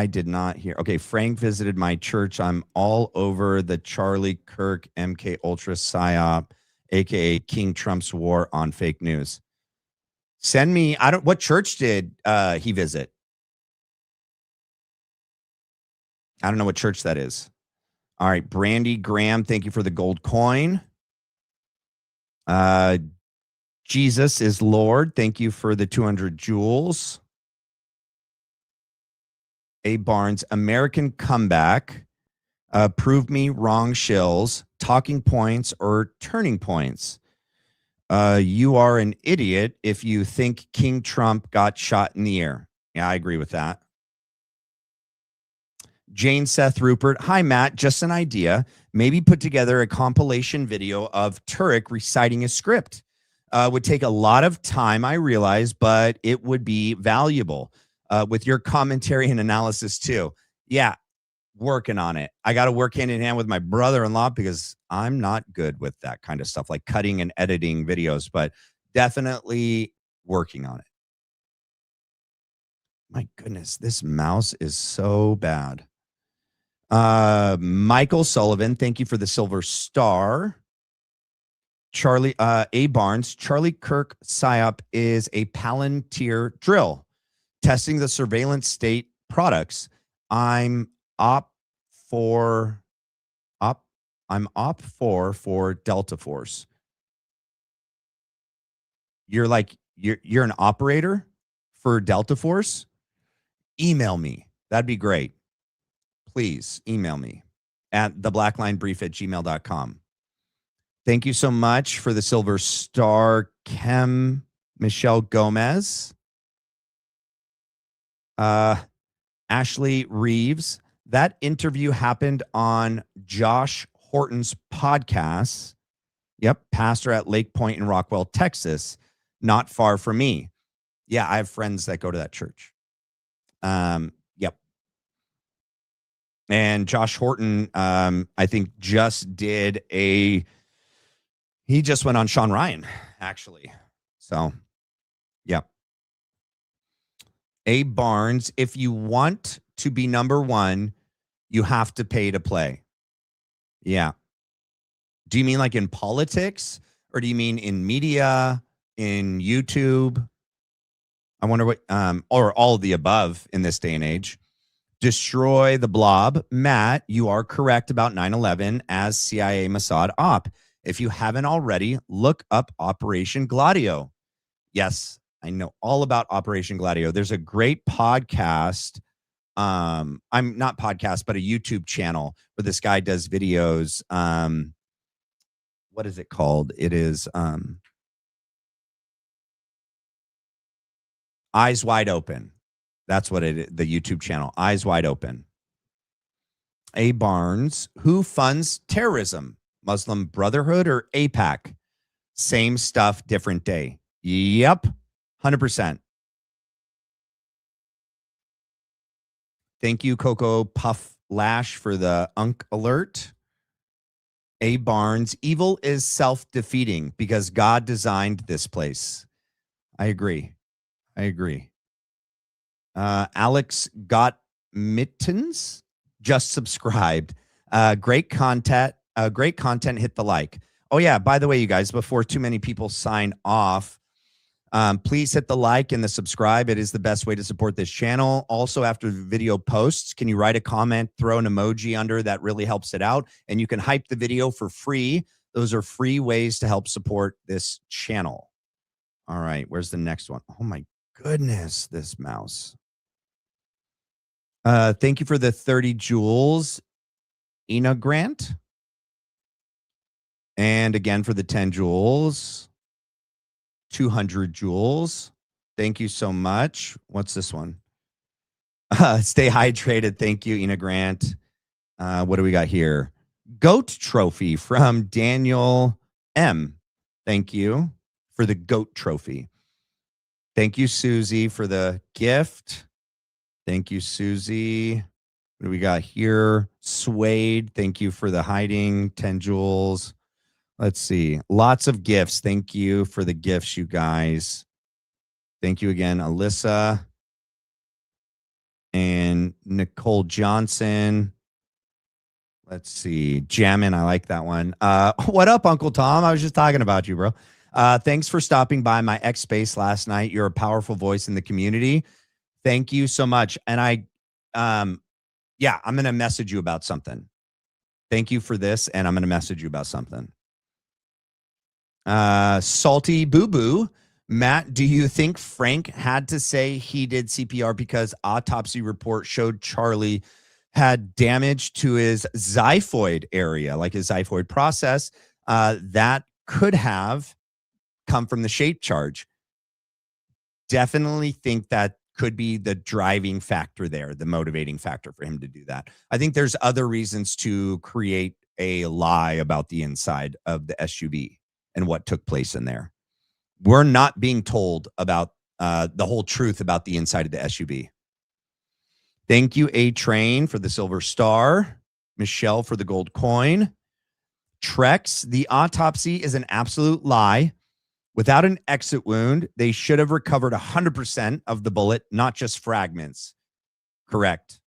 did not hear. Okay, Frank visited my church. I'm all over the Charlie Kirk, MK Ultra PSYOP, aka King Trump's war on fake news. Send me. What church did he visit? I don't know what church that is. All right, Brandy Graham, thank you for the gold coin. Jesus is Lord. Thank you for the 200 jewels. A Barnes, American comeback. Prove me wrong shills, talking points or turning points. You are an idiot if you think King Trump got shot in the air. Yeah, I agree with that. Jane Seth Rupert. Hi, Matt. Just an idea. Maybe put together a compilation video of Turek reciting a script. Would take a lot of time, I realize, but it would be valuable with your commentary and analysis too. Yeah, working on it. I got to work hand in hand with my brother-in-law because I'm not good with that kind of stuff, like cutting and editing videos, but definitely working on it. My goodness, this mouse is so bad. Michael Sullivan, thank you for the silver star. Charlie, A Barnes, Charlie Kirk PSYOP is a Palantir drill, testing the surveillance state products. I'm op for Delta Force. You're an operator for Delta Force? Email me. That'd be great. Please email me at theblacklinebrief@gmail.com. Thank you so much for the silver star, Michelle Gomez. Ashley Reeves. That interview happened on Josh Horton's podcast. Yep, pastor at Lake Point in Rockwell, Texas, not far from me. Yeah, I have friends that go to that church. Yep. And Josh Horton, I think he just went on Sean Ryan, actually. So, yep. Abe Barnes, if you want to be number one, you have to pay to play. Yeah. Do you mean like in politics, or do you mean in media, in YouTube? I wonder what, or all of the above in this day and age. Destroy the blob. Matt, you are correct about 9/11 as CIA Mossad op. If you haven't already, look up Operation Gladio. Yes, I know all about Operation Gladio. There's a great podcast. I'm not podcast, but a YouTube channel where this guy does videos. What is it called? It is Eyes Wide Open. That's what it is, the YouTube channel, Eyes Wide Open. A Barnes, who funds terrorism? Muslim Brotherhood or AIPAC? Same stuff, different day. Yep, 100%. Thank you, Coco Puff Lash, for the Unk alert. A Barnes, evil is self-defeating because God designed this place. I agree. Alex got mittens just subscribed. Great content. Hit the like. Oh yeah, by the way, you guys, before too many people sign off, please hit the like and the subscribe. It is the best way to support this channel. Also, after the video posts, can you write a comment, throw an emoji under? That really helps it out. And you can hype the video for free. Those are free ways to help support this channel. All right, where's the next one? Oh my goodness, this mouse. Thank you for the 30 joules, Ina Grant. And again for the 10 joules, 200 joules. Thank you so much. What's this one? Stay hydrated. Thank you, Ina Grant. What do we got here? Goat trophy from Daniel M. Thank you for the goat trophy. Thank you, Susie, for the gift. Thank you, Susie. What do we got here? Suede, thank you for the hiding. 10 joules. Let's see. Lots of gifts. Thank you for the gifts, you guys. Thank you again, Alyssa. And Nicole Johnson. Let's see. Jammin', I like that one. What up, Uncle Tom? I was just talking about you, bro. Thanks for stopping by my X space last night. You're a powerful voice in the community. Thank you so much. And I'm going to message you about something. Thank you for this. And I'm going to message you about something. Salty Boo Boo. Matt, do you think Frank had to say he did CPR because autopsy report showed Charlie had damage to his xiphoid area, like his xiphoid process, that could have come from the shape charge? Definitely think that could be the driving factor there, the motivating factor for him to do that. I think there's other reasons to create a lie about the inside of the SUV and what took place in there. We're not being told about the whole truth about the inside of the SUV. Thank you, A-Train, for the silver star. Michelle for the gold coin. Trex, the autopsy is an absolute lie. Without an exit wound, they should have recovered 100% of the bullet, not just fragments. Correct.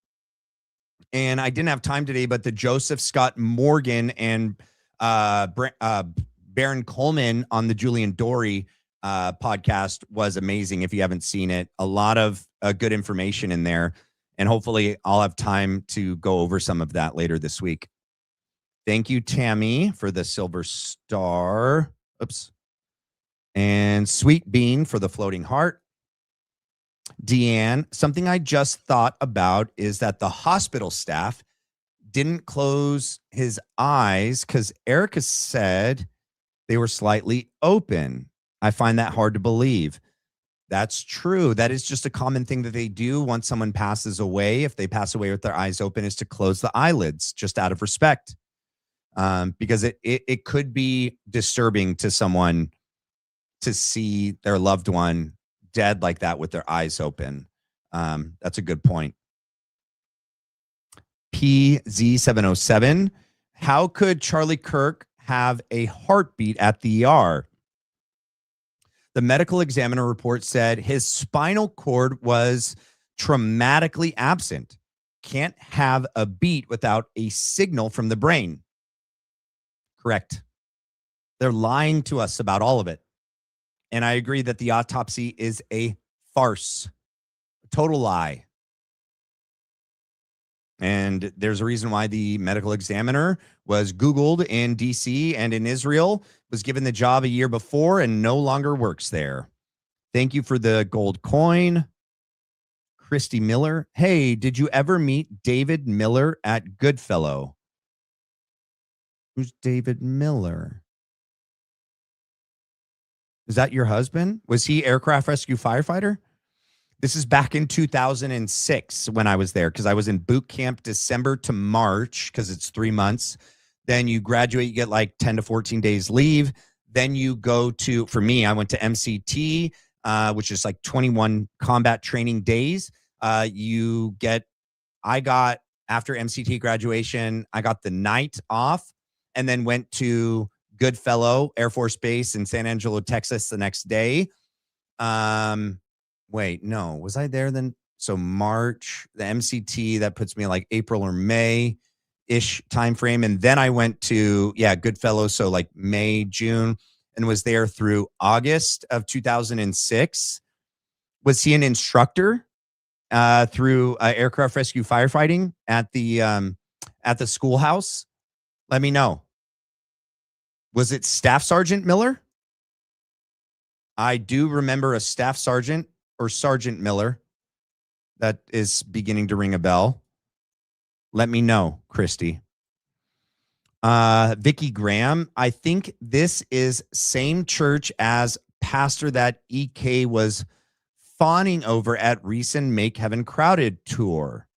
And I didn't have time today, but the Joseph Scott Morgan and Baron Coleman on the Julian Dory podcast was amazing. If you haven't seen it, a lot of good information in there. And hopefully I'll have time to go over some of that later this week. Thank you, Tammy, for the silver star. Oops. And Sweet Bean for the floating heart. Deanne, something I just thought about is that the hospital staff didn't close his eyes because Erica said they were slightly open. I find that hard to believe. That's true. That is just a common thing that they do once someone passes away. If they pass away with their eyes open, is to close the eyelids just out of respect. Because it could be disturbing to someone to see their loved one dead like that with their eyes open. That's a good point. PZ707. How could Charlie Kirk have a heartbeat at the ER? The medical examiner report said his spinal cord was Traumatically absent. Can't have a beat without a signal from the brain. Correct. They're lying to us about all of it. And I agree that the autopsy is a farce, a total lie. And there's a reason why the medical examiner was Googled in DC and in Israel, was given the job a year before and no longer works there. Thank you for the gold coin. Christy Miller. Hey, did you ever meet David Miller at Goodfellow? Who's David Miller? Is that your husband? Was he aircraft rescue firefighter? This is back in 2006 when I was there, because I was in boot camp December to March, because it's 3 months. Then you graduate, you get like 10 to 14 days leave. Then you go to, for me, I went to MCT, which is like 21 combat training days. I got, after MCT graduation, I got the night off and then went to Goodfellow Air Force Base in San Angelo, Texas the next day. Wait, no, was I there then? So March, the MCT, that puts me like April or May-ish timeframe. And then I went to, Goodfellow, so like May, June, and was there through August of 2006. Was he an instructor through aircraft rescue firefighting at the schoolhouse? Let me know. Was it Staff Sergeant Miller? I do remember a Staff Sergeant or Sergeant Miller. That is beginning to ring a bell. Let me know, Christy. Vicky Graham. I think this is same church as pastor that EK was fawning over at recent Make Heaven Crowded tour.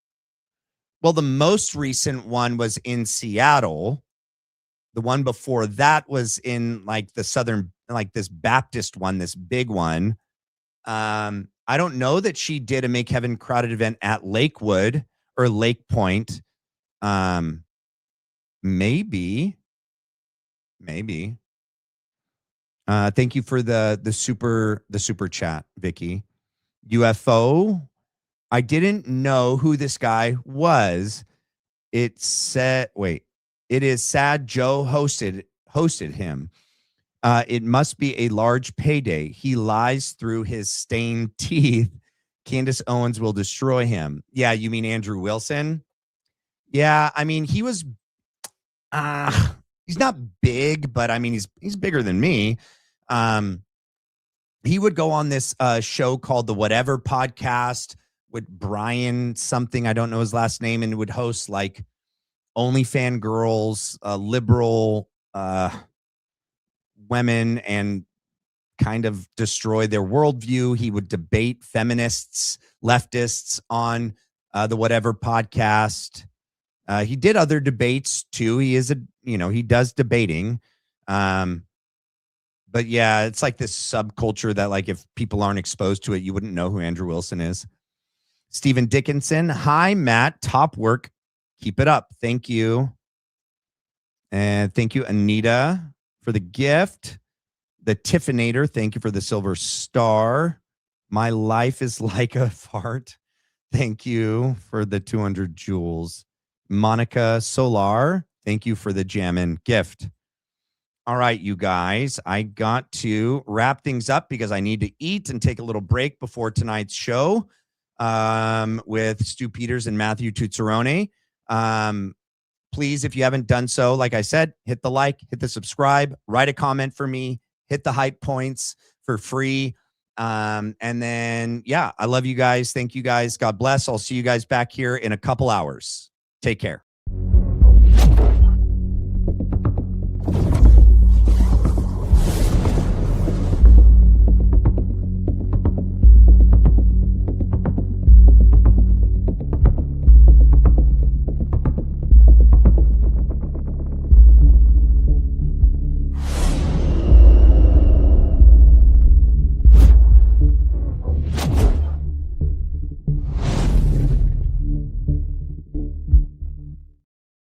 Well, the most recent one was in Seattle. The one before that was in like the southern, like this Baptist one, this big one. I don't know that she did a Make Heaven Crowded event at Lakewood or Lake Point. Maybe. Thank you for the super chat, Vicky. UFO. I didn't know who this guy was. It said, wait, it is sad Joe hosted him. It must be a large payday. He lies through his stained teeth. Candace Owens will destroy him. Yeah, you mean Andrew Wilson? Yeah, I mean, he was he's not big, but I mean he's bigger than me. He would go on this show called the Whatever Podcast with Brian something, I don't know his last name, and would host like OnlyFans girls, liberal women, and kind of destroy their worldview. He would debate feminists, leftists on the Whatever Podcast. He did other debates too. He does debating. But yeah, it's like this subculture that like if people aren't exposed to it, you wouldn't know who Andrew Wilson is. Stephen Dickinson. Hi, Matt. Top work. Keep it up. Thank you. And thank you, Anita, for the gift. The Tiffinator. Thank you for the silver star. My life is like a fart. Thank you for the 200 joules. Monica Solar. Thank you for the jammin' gift. All right, you guys, I got to wrap things up because I need to eat and take a little break before tonight's show with Stu Peters and Matthew Tuzzarone. Please, if you haven't done so, like I said, hit the like, hit the subscribe, write a comment for me, hit the hype points for free. And then, I love you guys. Thank you guys. God bless. I'll see you guys back here in a couple hours. Take care.